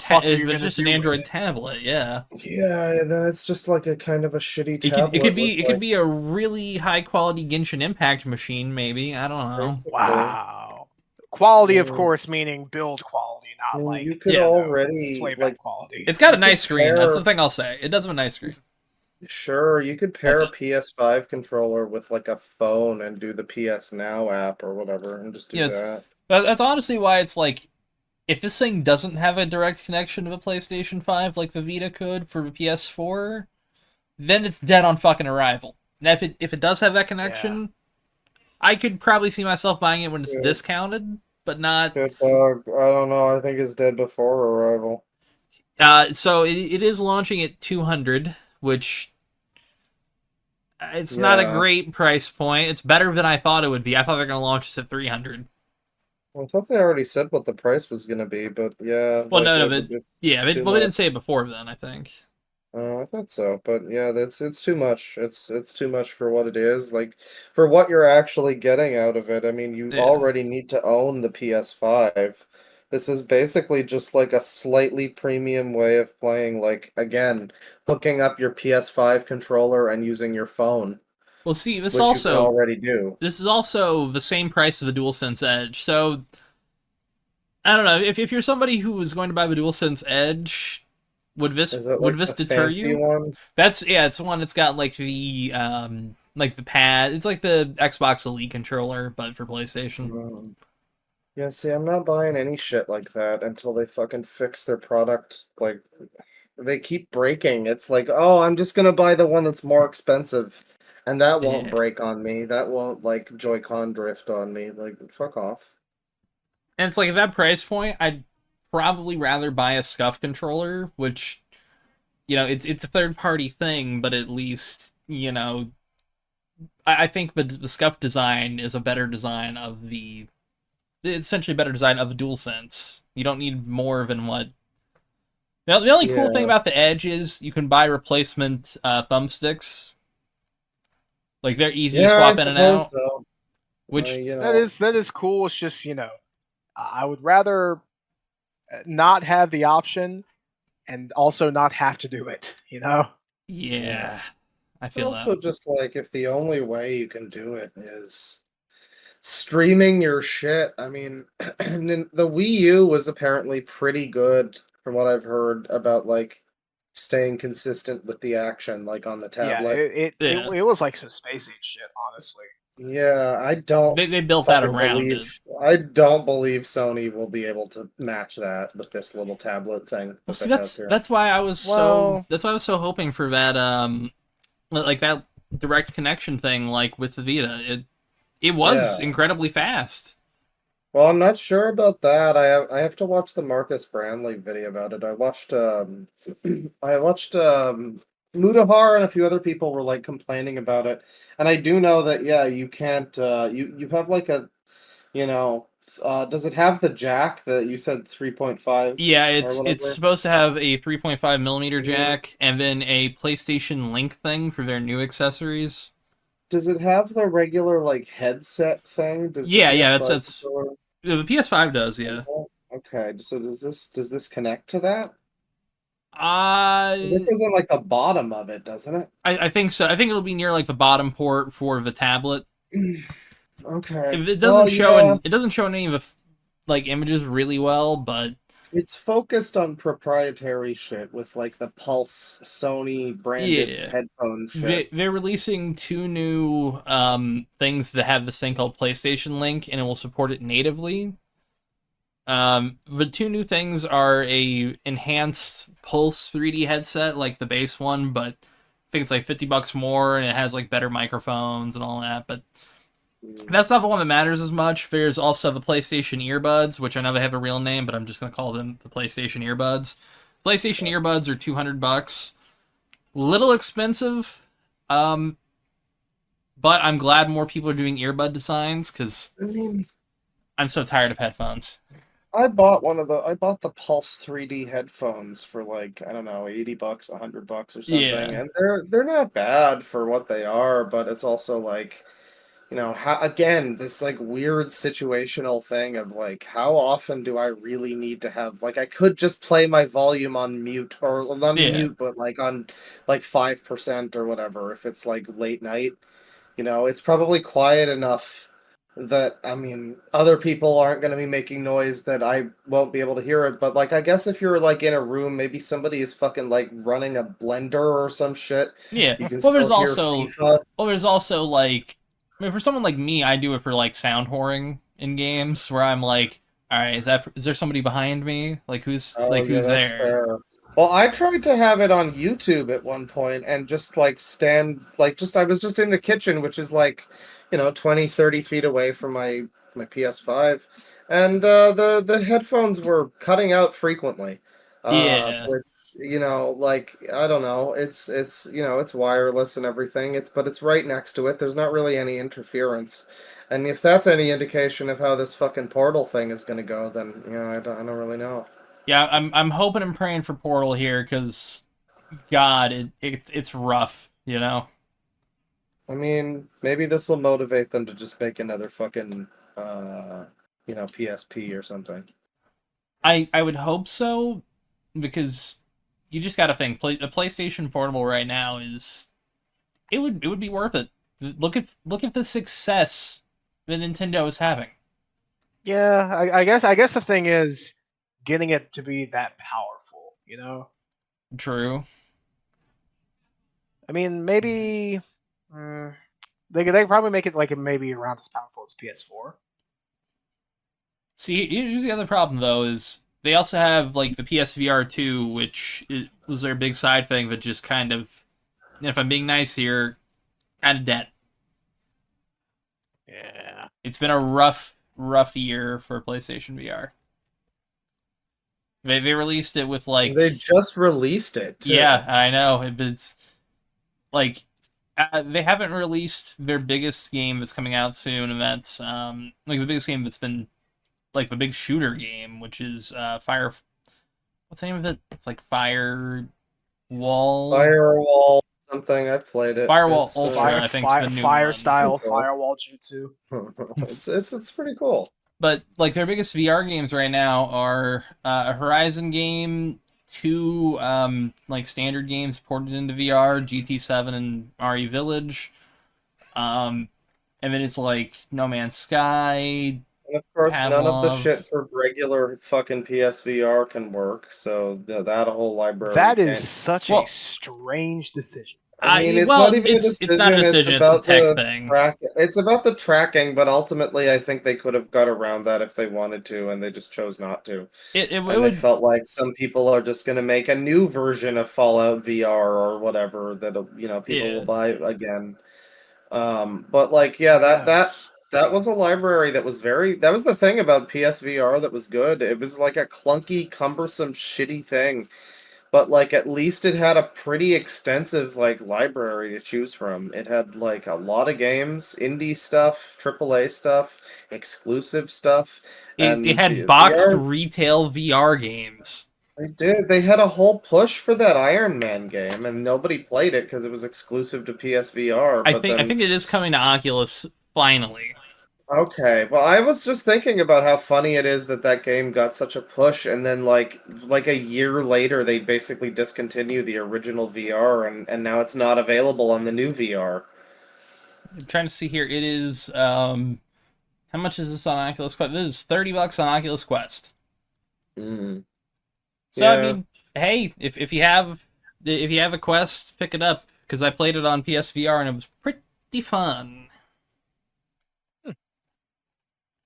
Speaker 3: tablet, yeah.
Speaker 1: Yeah, then it's just like a kind of a shitty tablet.
Speaker 3: It could be a really high quality Genshin Impact machine, maybe. I don't know.
Speaker 2: Wow. Quality, of course, meaning build quality,
Speaker 1: I
Speaker 2: not
Speaker 1: mean,
Speaker 2: like
Speaker 1: you could
Speaker 2: it's way
Speaker 1: already
Speaker 2: bad quality.
Speaker 3: It's got a
Speaker 1: you could
Speaker 3: nice screen. That's
Speaker 1: pair
Speaker 3: the thing I'll say. It does have a nice screen.
Speaker 1: Sure, you could
Speaker 3: That's
Speaker 1: pair a
Speaker 3: it.
Speaker 1: PS5 controller with like a phone and do the PS Now app or whatever and just do
Speaker 3: Yeah,
Speaker 1: that.
Speaker 3: that's honestly why it's like, if this thing doesn't have a direct connection to the PlayStation 5 like the Vita could for the PS4, then it's dead on fucking arrival. Now, if it does have that connection, I could probably see myself buying it when it's
Speaker 1: Yeah.
Speaker 3: discounted, but not.
Speaker 1: Good dog. I don't know. I think it's dead before Arrival.
Speaker 3: So it is launching at 200, which it's not a
Speaker 1: Yeah.
Speaker 3: great price point. It's better than I thought it would be. I thought they were going to launch this at 300.
Speaker 1: Well, I thought they already said what the price was going to be, but yeah,
Speaker 3: Well,
Speaker 1: like
Speaker 3: no, but yeah,
Speaker 1: it's too
Speaker 3: well, they didn't
Speaker 1: much.
Speaker 3: say it before then, I think.
Speaker 1: I thought so, but yeah, it's too much. It's too much for what it is. Like for what you're actually getting out of it. I mean, you
Speaker 3: Yeah.
Speaker 1: already need to own the PS5. This is basically just like a slightly premium way of playing, like again, hooking up your PS5 controller and using your phone,
Speaker 3: Well, see,
Speaker 1: which you can already do.
Speaker 3: this is also the same price of the DualSense Edge. So I don't know if you're somebody who was going to buy the DualSense Edge, would
Speaker 1: Is it
Speaker 3: would
Speaker 1: like
Speaker 3: this
Speaker 1: the
Speaker 3: deter
Speaker 1: fancy
Speaker 3: you?
Speaker 1: one?
Speaker 3: It's the one that's got like the pad. It's like the Xbox Elite controller, but for PlayStation.
Speaker 1: Yeah, see, I'm not buying any shit like that until they fucking fix their product. Like, they keep breaking. It's like, oh, I'm just gonna buy the one that's more expensive, and that won't
Speaker 3: Yeah.
Speaker 1: break on me. That won't, like, Joy-Con drift on me. Like, fuck off.
Speaker 3: And it's like at that price point, I'd probably rather buy a SCUF controller, which it's a third party thing, but at least I think the SCUF design is a better design of the essentially better design of a DualSense. You don't need more than what. The only cool thing
Speaker 1: Yeah.
Speaker 3: about the Edge is you can buy replacement thumbsticks. Like they're easy to
Speaker 1: Yeah, I
Speaker 3: swap in and
Speaker 1: suppose
Speaker 3: out.
Speaker 1: so.
Speaker 3: Which
Speaker 1: You
Speaker 2: That
Speaker 1: know,
Speaker 2: is cool. It's just I would rather not have the option and also not have to do it.
Speaker 3: yeah, I
Speaker 1: but
Speaker 3: feel
Speaker 1: also
Speaker 3: that.
Speaker 1: just like if the only way you can do it is streaming your shit. I mean, the Wii U was apparently pretty good from what I've heard about like staying consistent with the action, like on the
Speaker 2: Yeah,
Speaker 1: tablet.
Speaker 3: Yeah,
Speaker 2: it was like some space age shit, honestly.
Speaker 1: Yeah, I don't
Speaker 3: they built that
Speaker 1: fucking
Speaker 3: around
Speaker 1: believe.
Speaker 3: it.
Speaker 1: I don't believe Sony will be able to match that with this little tablet thing
Speaker 3: Well,
Speaker 1: that
Speaker 3: see,
Speaker 1: they have here.
Speaker 3: that's why I was
Speaker 2: Well,
Speaker 3: hoping for that like that direct connection thing like with the Vita. It was
Speaker 1: Yeah.
Speaker 3: incredibly fast.
Speaker 1: Well, I'm not sure about that. I have to watch the Marcus Brandley video about it. I watched Mudahar and a few other people were like complaining about it. And I do know that yeah, you can't you have like a you know does it have the jack that you said 3.5
Speaker 3: Yeah,
Speaker 1: or
Speaker 3: it's
Speaker 1: whatever?
Speaker 3: supposed to have a 3.5 millimeter
Speaker 1: Yeah.
Speaker 3: jack and then a PlayStation Link thing for their new accessories.
Speaker 1: Does it have the regular like headset thing? Does the
Speaker 3: Yeah,
Speaker 1: PS5
Speaker 3: that's
Speaker 1: controller
Speaker 3: the PS5 does,
Speaker 1: have
Speaker 3: yeah.
Speaker 1: that? Okay, so does this connect to that? 'Cause it
Speaker 3: Uh,
Speaker 1: goes on like the bottom of it, doesn't it?
Speaker 3: I think so. I think it'll be near like the bottom port for the tablet.
Speaker 1: Okay.
Speaker 3: If it
Speaker 1: Well,
Speaker 3: doesn't show
Speaker 1: yeah,
Speaker 3: it doesn't show any of the like images really well, but
Speaker 1: it's focused on proprietary shit with like the Pulse Sony branded
Speaker 3: yeah.
Speaker 1: headphone shit.
Speaker 3: They're releasing two new things that have this thing called PlayStation Link, and it will support it natively. The two new things are a enhanced Pulse 3D headset, like the base one, but I think it's like $50 more, and it has like better microphones and all that. But that's not the one that matters as much. There's also the PlayStation earbuds, which I know they have a real name, but I'm just gonna call them the PlayStation earbuds. PlayStation earbuds are $200. Little expensive, but I'm glad more people are doing earbud designs because
Speaker 1: I mean,
Speaker 3: I'm so tired of headphones.
Speaker 1: I bought the Pulse 3D headphones for like, I don't know, $80, $100 or something,
Speaker 3: Yeah,
Speaker 1: and they're not bad for what they are, but it's also like, how again, this like weird situational thing of like how often do I really need to have like I could just play my volume on mute or not
Speaker 3: yeah.
Speaker 1: mute, but like on like 5% or whatever if it's like late night. It's probably quiet enough that, I mean, other people aren't going to be making noise that I won't be able to hear it, but like I guess if you're like in a room, maybe somebody is fucking like running a blender or some shit,
Speaker 3: Yeah.
Speaker 1: you can
Speaker 3: Well,
Speaker 1: still hear FIFA.
Speaker 3: there's also like, I mean, for someone like me, I do it for like sound whoring in games where I'm like, all right, is there somebody behind me?
Speaker 1: Oh yeah,
Speaker 3: Who's
Speaker 1: that's
Speaker 3: there?
Speaker 1: fair. Well, I tried to have it on YouTube at one point and just like stand like just I was just in the kitchen, which is like, 20, 30 feet away from my PS5, and the headphones were cutting out frequently.
Speaker 3: Yeah.
Speaker 1: Which, like I don't know, it's wireless and everything. But it's right next to it. There's not really any interference. And if that's any indication of how this fucking Portal thing is going to go, then I don't really know.
Speaker 3: Yeah, I'm hoping and praying for Portal here because God, it's rough, you know.
Speaker 1: I mean, maybe this will motivate them to just make another fucking, PSP or something.
Speaker 3: I would hope so because you just got to think a PlayStation Portable right now is it would be worth it. Look at the success that Nintendo is having.
Speaker 2: Yeah, I guess the thing is getting it to be that powerful, you know?
Speaker 3: True.
Speaker 2: I mean, maybe they could probably make it like maybe around as powerful as PS4.
Speaker 3: See, here's the other problem though is they also have like the PSVR 2, was their big side thing that just kind of, if I'm being nice here, kind of dead.
Speaker 2: Yeah.
Speaker 3: It's been a rough year for PlayStation VR. They released it with like
Speaker 1: They just released it, too.
Speaker 3: yeah, I know it's like they haven't released their biggest game that's coming out soon, and that's like the biggest game that's been like the big shooter game, which is Fire. What's the name of it? It's like Firewall.
Speaker 1: Firewall something. I've played it.
Speaker 3: Firewall
Speaker 1: It's
Speaker 3: Ultra, I think, is the new
Speaker 2: Fire
Speaker 3: one.
Speaker 2: style
Speaker 1: Cool.
Speaker 2: firewall jutsu.
Speaker 1: it's pretty cool.
Speaker 3: But like their biggest VR games right now are a Horizon game, two like standard games ported into VR, GT7 and RE Village, and then it's like No Man's Sky,
Speaker 1: And of course, none of the
Speaker 3: Pavlov.
Speaker 1: shit for regular fucking PSVR can work, so that whole library
Speaker 2: That
Speaker 1: can't.
Speaker 2: is such
Speaker 3: Well-
Speaker 2: a strange decision.
Speaker 1: I mean, it's
Speaker 3: well,
Speaker 1: not even a
Speaker 3: it's not a decision. It's a
Speaker 1: about
Speaker 3: tech
Speaker 1: the
Speaker 3: thing.
Speaker 1: It's about the tracking, but ultimately, I think they could have got around that if they wanted to, and they just chose not to.
Speaker 3: It
Speaker 1: And they
Speaker 3: would
Speaker 1: felt like some people are just going to make a new version of Fallout VR or whatever that people will buy again. But like, yeah,
Speaker 2: Yes.
Speaker 1: that was a library that was that was the thing about PSVR that was good. It was like a clunky, cumbersome, shitty thing. But like at least it had a pretty extensive like library to choose from. It had like a lot of games, indie stuff, AAA stuff, exclusive stuff,
Speaker 3: it
Speaker 1: and
Speaker 3: had
Speaker 1: the
Speaker 3: boxed
Speaker 1: VR.
Speaker 3: retail VR games.
Speaker 1: They did. They had a whole push for that Iron Man game, and nobody played it because it was exclusive to PSVR. But
Speaker 3: I
Speaker 1: then,
Speaker 3: think it is coming to Oculus finally.
Speaker 1: okay, well, I was just thinking about how funny it is that that game got such a push, and then like a year later, they basically discontinue the original VR, and now it's not available on the new VR.
Speaker 3: I'm trying to see here. It is how much is this on Oculus Quest? This is $30 on Oculus Quest.
Speaker 1: Mm.
Speaker 3: So
Speaker 1: Yeah.
Speaker 3: I mean, hey, if you have a Quest, pick it up because I played it on PSVR and it was pretty fun.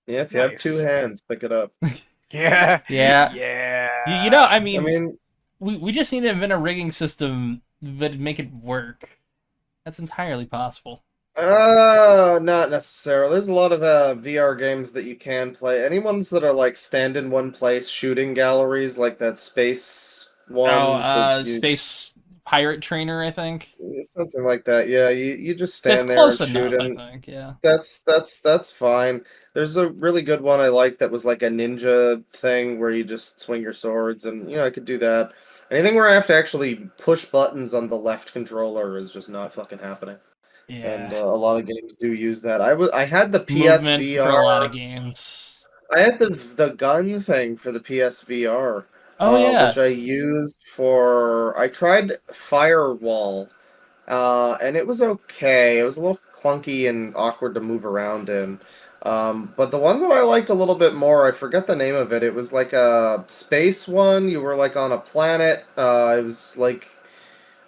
Speaker 1: Yeah, if you have two
Speaker 2: Nice.
Speaker 1: hands, pick it up.
Speaker 2: Yeah.
Speaker 3: Yeah.
Speaker 2: Yeah.
Speaker 3: You know, I
Speaker 1: I
Speaker 3: mean,
Speaker 1: mean,
Speaker 3: we just need to invent a rigging system that'd make it work. That's entirely possible.
Speaker 1: not necessarily. There's a lot of VR games that you can play. Any ones that are like stand in one place shooting galleries, like that space one.
Speaker 3: Space Pirate Trainer, I think.
Speaker 1: Something like that. Yeah, you just
Speaker 3: That's
Speaker 1: stand there
Speaker 3: close
Speaker 1: and shoot,
Speaker 3: enough, I
Speaker 1: and
Speaker 3: think. Yeah.
Speaker 1: that's fine. There's a really good one I like that was like a ninja thing where you just swing your swords, and I could do that. Anything where I have to actually push buttons on the left controller is just not fucking happening. And
Speaker 3: Yeah.
Speaker 1: a lot of games do use that. I had the
Speaker 3: Movement for a lot
Speaker 1: PSVR.
Speaker 3: of games.
Speaker 1: I had the gun thing for the PSVR,
Speaker 3: Oh yeah.
Speaker 1: which I used for. I tried Firewall, and it was okay. It was a little clunky and awkward to move around in. But the one that I liked a little bit more, I forget the name of it. It was like a space one. You were like on a planet. It was like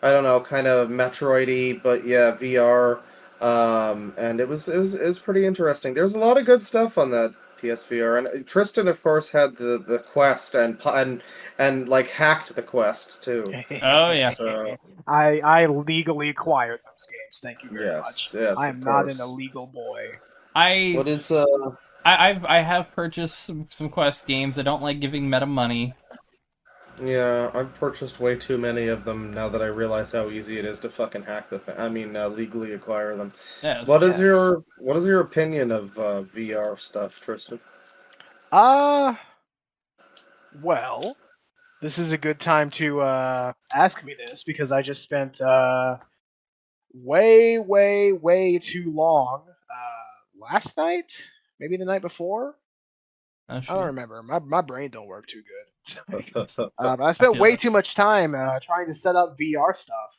Speaker 1: I don't know, kind of Metroidy, but yeah, VR. And it was pretty interesting. There's a lot of good stuff on that PSVR, and Tristan, of course, had the Quest and like hacked the Quest too.
Speaker 3: Oh yeah.
Speaker 1: So
Speaker 2: I legally acquired those games. Thank you very much.
Speaker 1: yes,
Speaker 2: I
Speaker 1: of
Speaker 2: am not an
Speaker 1: course.
Speaker 2: illegal boy.
Speaker 3: I
Speaker 1: What is
Speaker 3: I have purchased some Quest games. I don't like giving Meta money.
Speaker 1: Yeah, I've purchased way too many of them now that I realize how easy it is to fucking hack the thing. I mean, legally acquire them.
Speaker 3: Yes.
Speaker 1: What is
Speaker 2: Yes.
Speaker 1: your opinion of VR stuff, Tristan?
Speaker 2: Well, this is a good time to ask me this because I just spent way too long last night, maybe the night before.
Speaker 3: Oh,
Speaker 2: I
Speaker 3: shit.
Speaker 2: don't remember. My brain don't work too good.
Speaker 1: Oh,
Speaker 2: But I spent
Speaker 3: feel
Speaker 2: way
Speaker 3: that.
Speaker 2: too much time trying to set up VR stuff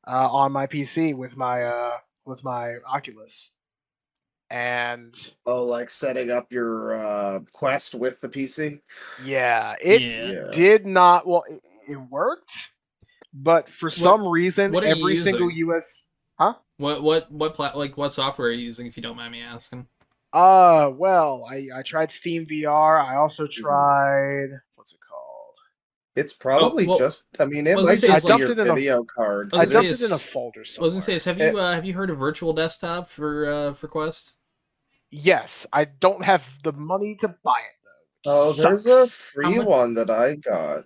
Speaker 2: on my PC with my Oculus, and
Speaker 1: like setting up your Quest with the PC?
Speaker 2: yeah, it
Speaker 3: Yeah.
Speaker 2: did not. Well, it worked, but for some reason,
Speaker 3: what are you
Speaker 2: every single
Speaker 3: using?
Speaker 2: US.
Speaker 3: What software are you using, if you don't mind me asking?
Speaker 2: Well, I tried Steam VR. I also tried what's it called?
Speaker 1: It's probably
Speaker 3: well,
Speaker 1: just. I mean, it
Speaker 3: I was
Speaker 1: might
Speaker 3: gonna say,
Speaker 1: just
Speaker 3: it's
Speaker 1: be
Speaker 3: like-
Speaker 1: your
Speaker 2: I dumped it in a-
Speaker 1: video card.
Speaker 3: I
Speaker 2: I
Speaker 3: was gonna
Speaker 2: dumped
Speaker 3: say
Speaker 2: it in a
Speaker 3: it's-
Speaker 2: folder
Speaker 3: I
Speaker 2: somewhere.
Speaker 3: was gonna say, have you heard of Virtual Desktop for Quest?
Speaker 2: Yes, I don't have the money to buy it though.
Speaker 1: Oh, there's a
Speaker 2: Sucks.
Speaker 1: free
Speaker 3: much-
Speaker 1: one that I got.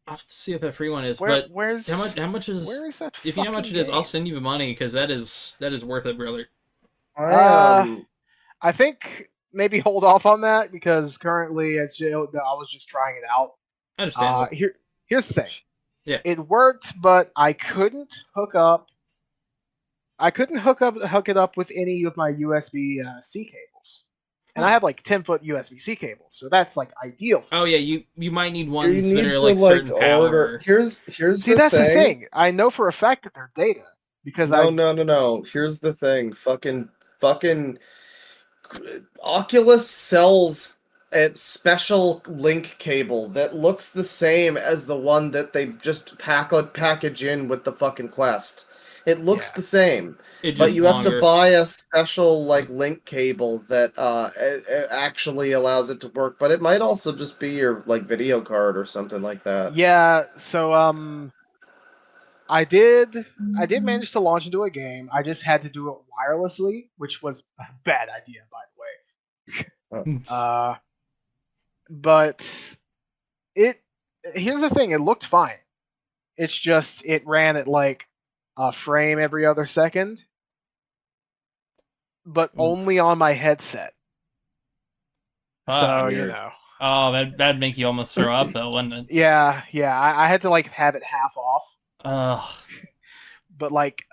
Speaker 3: I'll have to see if that free one is.
Speaker 2: Where,
Speaker 3: but
Speaker 2: where's
Speaker 3: how much is?
Speaker 2: where is that?
Speaker 3: If you know how much
Speaker 2: fucking
Speaker 3: it is, I'll
Speaker 2: game?
Speaker 3: send you the money because that is worth it, brother.
Speaker 2: I think maybe hold off on that because currently I was just trying it out.
Speaker 3: Understandable.
Speaker 2: Here's the thing.
Speaker 3: Yeah.
Speaker 2: It worked, but I couldn't hook it up with any of my USB C cables, and I have like 10-foot USB C cables, so that's like ideal.
Speaker 3: Oh yeah, you might need
Speaker 1: You
Speaker 3: ones
Speaker 1: need
Speaker 3: that are
Speaker 1: to
Speaker 3: like certain
Speaker 1: order.
Speaker 3: power.
Speaker 1: Here's
Speaker 2: See,
Speaker 1: the
Speaker 2: that's
Speaker 1: thing.
Speaker 2: the thing. I know for a fact that they're data because
Speaker 1: No. Here's the thing. Fucking Oculus sells a special link cable that looks the same as the one that they just package in with the fucking Quest. It looks
Speaker 2: Yeah.
Speaker 1: the same,
Speaker 3: It's
Speaker 1: but
Speaker 3: just
Speaker 1: you have to
Speaker 3: longer.
Speaker 1: buy a special like link cable that it actually allows it to work. But it might also just be your like video card or something like that.
Speaker 2: Yeah, so I did manage to launch into a game. I just had to do it wirelessly, which was a bad idea, by the way. But here's the thing, it looked fine. It's just it ran at like a frame every other second, but only on my headset. So,
Speaker 3: Fuck.
Speaker 2: you know.
Speaker 3: Oh, that'd make you almost throw up though, wouldn't it?
Speaker 2: Yeah, I had to like have it half off.
Speaker 3: Ugh.
Speaker 2: But like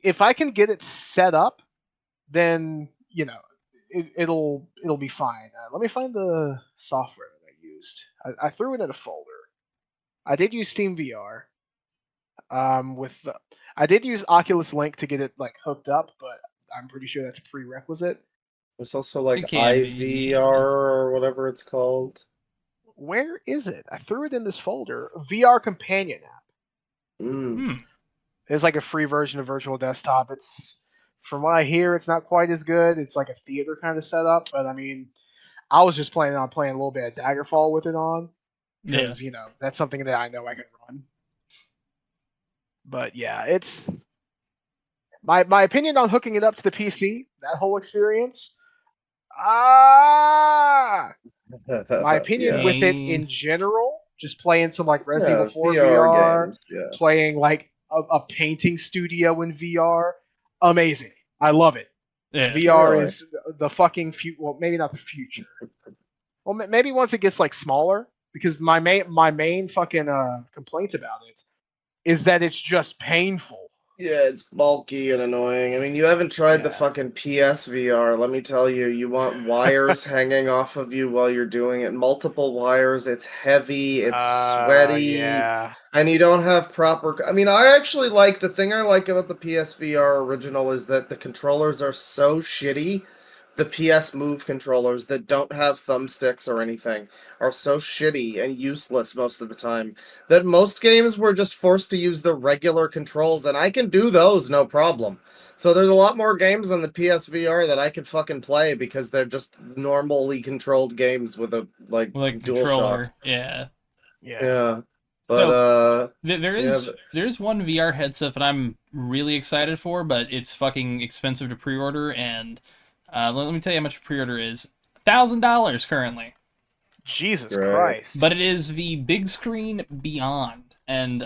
Speaker 2: if I can get it set up, then you know it'll be fine. Let me find the software that I used. I threw it in a folder. I did use Steam VR. I did use Oculus Link to get it like hooked up, but I'm pretty sure that's a prerequisite.
Speaker 1: There's also like
Speaker 3: It can be.
Speaker 1: IVR or whatever it's called.
Speaker 2: Where is it? I threw it in this folder. VR Companion app.
Speaker 1: Mm.
Speaker 2: It's like a free version of Virtual Desktop. It's, from what I hear, it's not quite as good. It's like a theater kind of setup, but I mean, I was just planning on playing a little bit of Daggerfall with it on, because you know that's something that I know I can run. But yeah, it's my opinion on hooking it up to the PC. That whole experience. My opinion
Speaker 1: Yeah.
Speaker 2: with it in general, just playing some like Resident Evil 4
Speaker 1: VR
Speaker 2: VR,
Speaker 1: games, yeah.
Speaker 2: playing like a painting studio in VR, amazing. I love it.
Speaker 3: Yeah.
Speaker 2: VR
Speaker 1: Really?
Speaker 2: is the fucking future. Well, maybe not the future. Well, maybe once it gets like smaller, because my main fucking complaints about it is that it's just painful.
Speaker 1: Yeah, it's bulky and annoying. I mean, you haven't tried the
Speaker 2: Yeah.
Speaker 1: fucking PSVR. Let me tell you, you want wires hanging off of you while you're doing it. Multiple wires. It's heavy. It's sweaty.
Speaker 2: Yeah.
Speaker 1: And you don't have proper. I mean, I actually the thing I like about the PSVR original is that the controllers are so shitty the PS Move controllers that don't have thumbsticks or anything are so shitty and useless most of the time that most games were just forced to use the regular controls, and I can do those no problem. So there's a lot more games on the PSVR that I could fucking play because they're just normally controlled games with a
Speaker 3: With a
Speaker 1: DualShock.
Speaker 3: controller. Yeah.
Speaker 1: Yeah. But
Speaker 3: So, there
Speaker 1: yeah,
Speaker 3: there's one VR headset that I'm really excited for, but it's fucking expensive to pre-order, and let me tell you how much a pre-order is. $1,000 currently.
Speaker 2: Jesus
Speaker 1: Right.
Speaker 2: Christ.
Speaker 3: But it is the Big Screen Beyond, and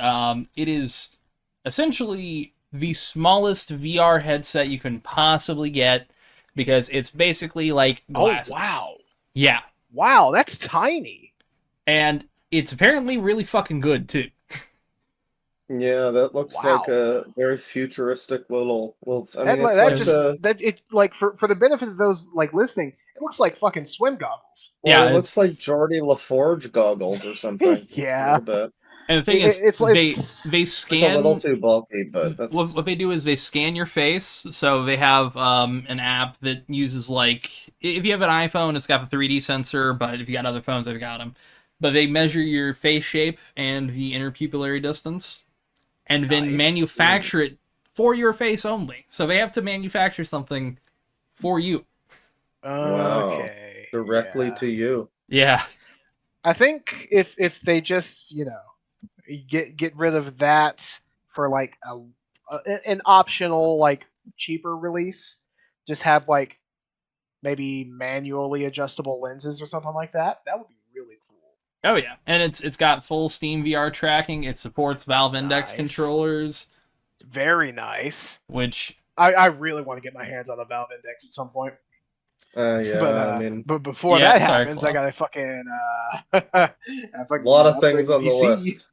Speaker 3: it is essentially the smallest VR headset you can possibly get because it's basically like glasses.
Speaker 2: Oh, wow.
Speaker 3: Yeah.
Speaker 2: Wow, that's tiny.
Speaker 3: And it's apparently really fucking good too.
Speaker 1: yeah, that looks
Speaker 2: Wow.
Speaker 1: like a very futuristic little. I
Speaker 2: That,
Speaker 1: mean, it's
Speaker 2: that
Speaker 1: like
Speaker 2: just that it like for the benefit of those like listening, it looks like fucking swim goggles.
Speaker 3: Yeah,
Speaker 1: it looks like Geordie LaForge goggles or something.
Speaker 2: Yeah.
Speaker 1: A little bit.
Speaker 3: And the thing is,
Speaker 2: It's
Speaker 3: they
Speaker 1: Like
Speaker 3: scan.
Speaker 1: a little too bulky, but that's
Speaker 3: What they do is they scan your face. So they have an app that uses like if you have an iPhone, it's got the 3D sensor. But if you got other phones, they've got them. But they measure your face shape and the interpupillary distance, and then
Speaker 2: Nice.
Speaker 3: manufacture it for your face only. So they have to manufacture something for you.
Speaker 1: Wow.
Speaker 2: Okay.
Speaker 1: directly
Speaker 2: yeah.
Speaker 1: to you.
Speaker 3: Yeah.
Speaker 2: I think if they just get rid of that for like an optional like cheaper release, just have like maybe manually adjustable lenses or something like that. That would be really cool.
Speaker 3: Oh yeah, and it's got full Steam VR tracking. It supports Valve Index
Speaker 2: Nice.
Speaker 3: controllers,
Speaker 2: Very nice.
Speaker 3: which
Speaker 2: I really want to get my hands on a Valve Index at some point.
Speaker 1: Yeah, I mean,
Speaker 2: But before
Speaker 3: Yeah,
Speaker 2: that
Speaker 3: sorry,
Speaker 2: happens,
Speaker 3: Claw.
Speaker 2: I gotta fucking
Speaker 1: a lot of things on the
Speaker 2: PC.
Speaker 1: list.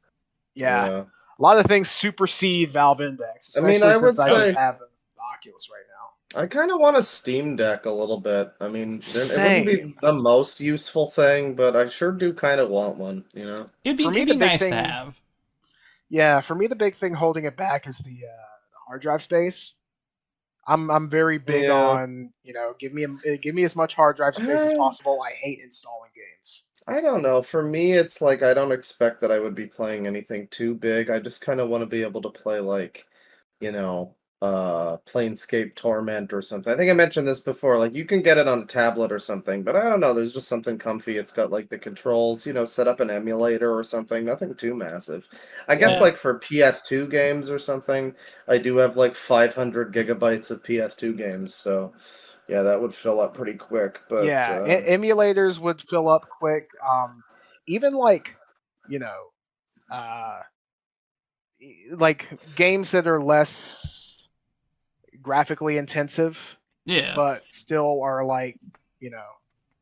Speaker 2: Yeah, a lot of things supersede Valve Index,
Speaker 1: I mean,
Speaker 2: especially
Speaker 1: I would
Speaker 2: since I just
Speaker 1: say-
Speaker 2: have the Oculus right now.
Speaker 1: I kind of want a Steam Deck a little bit. I mean, it wouldn't be
Speaker 2: Same.
Speaker 1: the most useful thing, but I sure do kind of want one, you know?
Speaker 2: For me,
Speaker 3: it'd
Speaker 2: the
Speaker 3: be
Speaker 2: big
Speaker 3: nice
Speaker 2: thing-
Speaker 3: to have.
Speaker 2: Yeah, for me the big thing holding it back is the hard drive space. I'm very big
Speaker 1: Yeah.
Speaker 2: on give me as much hard drive space as possible. I hate installing games.
Speaker 1: I don't know. For me, it's like I don't expect that I would be playing anything too big. I just kind of want to be able to play like, you know, Planescape Torment or something. I think I mentioned this before. Like you can get it on a tablet or something, but I don't know. There's just something comfy. It's got like the controls, set up an emulator or something. Nothing too massive. I guess
Speaker 3: Yeah.
Speaker 1: like for PS2 games or something, I do have like 500 gigabytes of PS2 games. So yeah, that would fill up pretty quick. But
Speaker 2: Yeah, emulators would fill up quick. Even like uh, like games that are less graphically intensive,
Speaker 3: Yeah.
Speaker 2: but still are like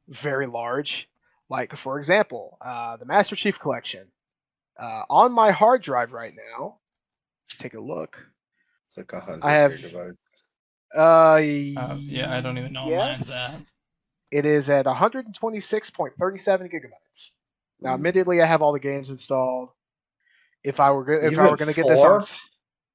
Speaker 2: very large. Like for example, the Master Chief Collection on my hard drive right now. Let's take a look.
Speaker 1: it's like 100
Speaker 2: I have-
Speaker 1: gigabytes.
Speaker 3: Yeah, I don't even know what mine's at.
Speaker 2: It is at 126.37 gigabytes. Now,
Speaker 1: Ooh.
Speaker 2: admittedly, I have all the games installed. If I were going
Speaker 1: Even
Speaker 2: to get this on,
Speaker 1: 4?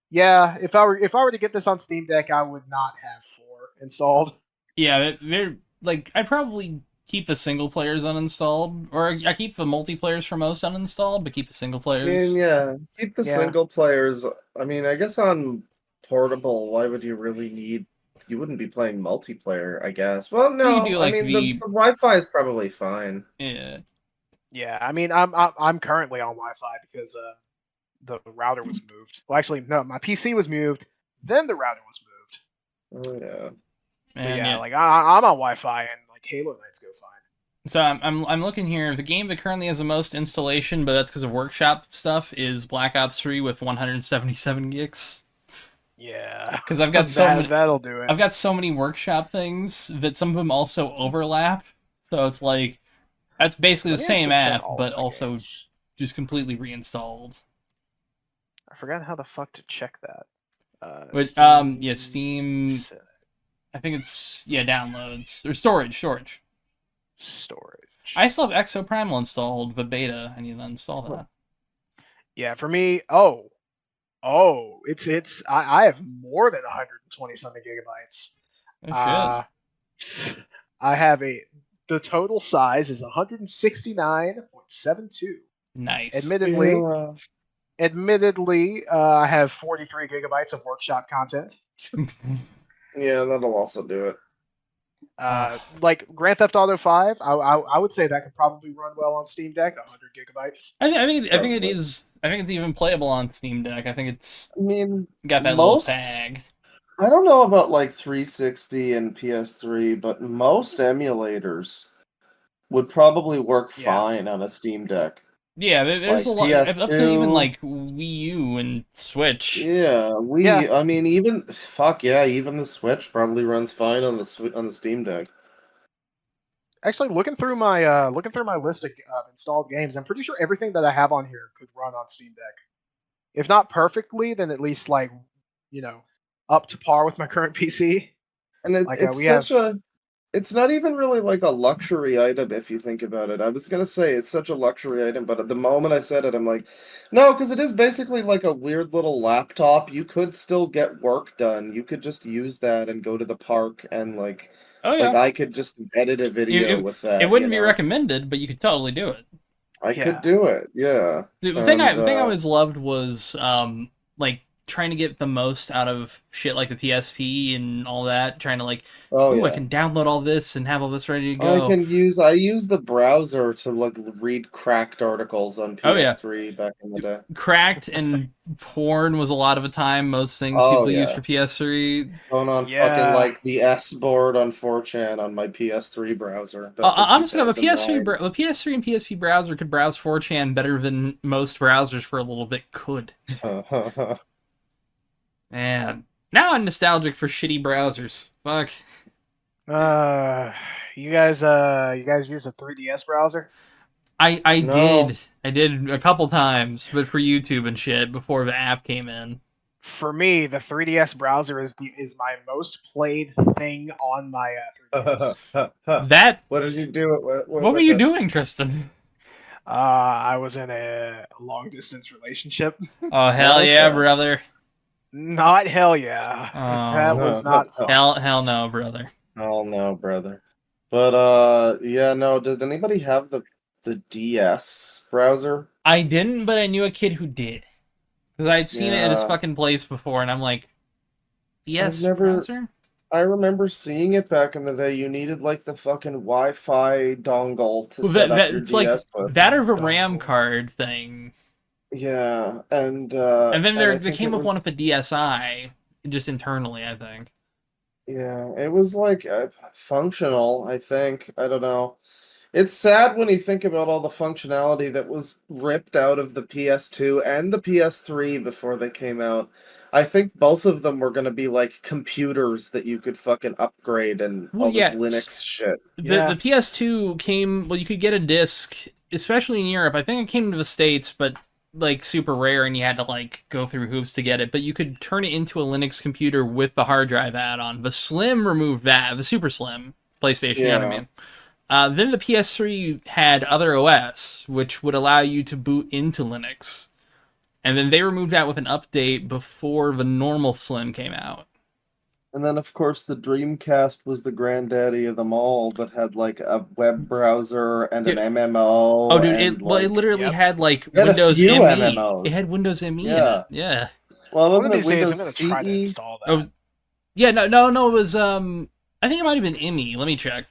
Speaker 2: yeah, if I were to get this on Steam Deck, I would not have 4 installed.
Speaker 3: Yeah, they're like I'd probably keep the single players uninstalled, or I keep the multiplayers for most uninstalled, but keep the single
Speaker 1: I
Speaker 3: players.
Speaker 1: mean, yeah, keep the
Speaker 2: Yeah.
Speaker 1: single players. I mean, I guess on portable, why would you really need? You wouldn't be playing multiplayer, I guess. Well, no,
Speaker 3: do,
Speaker 1: I
Speaker 3: like,
Speaker 1: mean
Speaker 3: the-
Speaker 1: the Wi-Fi is probably fine.
Speaker 3: Yeah.
Speaker 2: Yeah, I mean, I'm currently on Wi-Fi because the router was moved. Well, actually, no, my PC was moved, then the router was moved.
Speaker 1: Oh yeah.
Speaker 2: But
Speaker 3: And
Speaker 2: yeah, like I'm on Wi-Fi and like Halo nights go fine.
Speaker 3: So I'm looking here. The game that currently has the most installation, but that's because of workshop stuff, is Black Ops 3 with 177 gigs.
Speaker 2: Yeah,
Speaker 3: Because I've got so many,
Speaker 2: that'll do it.
Speaker 3: I've got so many workshop things that some of them also overlap. So it's like that's basically the
Speaker 2: Let me
Speaker 3: same
Speaker 2: actually check
Speaker 3: app,
Speaker 2: all
Speaker 3: but
Speaker 2: of my
Speaker 3: also
Speaker 2: games.
Speaker 3: just completely reinstalled.
Speaker 2: I forgot how the fuck to check that.
Speaker 3: But yeah, Steam.
Speaker 2: Set
Speaker 3: I think it's downloads or storage.
Speaker 2: storage.
Speaker 3: I still have Exoprimal installed, the beta. I need to uninstall that.
Speaker 2: Yeah, for me, it's I have more than 120 something gigabytes.
Speaker 3: Oh shit.
Speaker 2: I have the total size is 169.72.
Speaker 3: Nice.
Speaker 2: Admittedly, I have 43 gigabytes of workshop content.
Speaker 1: Yeah, that'll also do it.
Speaker 2: Like Grand Theft Auto 5, I would say that could probably run well on Steam Deck, 100 gigabytes.
Speaker 3: I think it is. I think it's even playable on Steam Deck. I think it's.
Speaker 1: I mean,
Speaker 3: got that little tag.
Speaker 1: I don't know about like 360 and PS3, but most emulators would probably work fine on a Steam Deck.
Speaker 3: Yeah, there's
Speaker 1: like
Speaker 3: a lot
Speaker 1: PS2,
Speaker 3: up to even like Wii U and Switch.
Speaker 1: Yeah, I mean, even even the Switch probably runs fine on the Steam Deck.
Speaker 2: Actually, looking through my list of installed games, I'm pretty sure everything that I have on here could run on Steam Deck. If not perfectly, then at least like, up to par with my current PC.
Speaker 1: And it's not even really like a luxury item if you think about it. I was gonna say it's such a luxury item, but at the moment I said it, I'm like, no, because it is basically like a weird little laptop. You could still get work done. You could just use that and go to the park and like I could just edit a video with that.
Speaker 3: It wouldn't be recommended, but you could totally do it.
Speaker 1: I could do it, yeah.
Speaker 3: The thing I always loved was like trying to get the most out of shit like the PSP and all that, trying to like, I can download all this and have all this ready to go.
Speaker 1: I use the browser to like read cracked articles on PS3 back in the day.
Speaker 3: Cracked and porn was a lot of the time most things people use for PS3.
Speaker 1: Going on fucking like the S board on 4chan on my PS3 browser.
Speaker 3: Honestly, the PS3 and PSP browser could browse 4chan better than most browsers for a little bit could. Man, now I'm nostalgic for shitty browsers. Fuck.
Speaker 2: You guys use a 3DS browser?
Speaker 3: I did a couple times, but for YouTube and shit before the app came in.
Speaker 2: For me, the 3DS browser is my most played thing on my 3DS.
Speaker 1: What did you do?
Speaker 3: What were you doing, Tristan?
Speaker 2: I was in a long distance relationship.
Speaker 3: Oh hell yeah, brother!
Speaker 2: Not hell yeah. That was not
Speaker 3: hell no, brother.
Speaker 1: Hell no, brother. But no. Did anybody have the DS browser?
Speaker 3: I didn't, but I knew a kid who did. Because I'd seen it at his fucking place before, and I'm like, DS browser?
Speaker 1: I remember seeing it back in the day. You needed like the fucking Wi-Fi dongle to set up your DS.
Speaker 3: Like that or the RAM card thing.
Speaker 1: Yeah, and
Speaker 3: then they came with one with a DSi, just internally, I think.
Speaker 1: Yeah, it was like functional, I think. I don't know. It's sad when you think about all the functionality that was ripped out of the PS2 and the PS3 before they came out. I think both of them were going to be like computers that you could fucking upgrade and all this Linux shit.
Speaker 3: The PS2 came, you could get a disc, especially in Europe. I think it came to the States, but like super rare and you had to like go through hoops to get it, but you could turn it into a Linux computer with the hard drive add-on. The Slim removed that, the Super Slim PlayStation, you know what I mean? Then the PS3 had other OS, which would allow you to boot into Linux. And then they removed that with an update before the normal Slim came out.
Speaker 1: And then, of course, the Dreamcast was the granddaddy of them all, that had like a web browser and an MMO.
Speaker 3: Oh, dude, it literally had like Windows ME. MMOs. It had Windows ME in it. Yeah.
Speaker 1: Well, wasn't it Windows CE?
Speaker 2: Try to install that.
Speaker 3: Oh, yeah, no, it was I think it might have been ME. Let me check.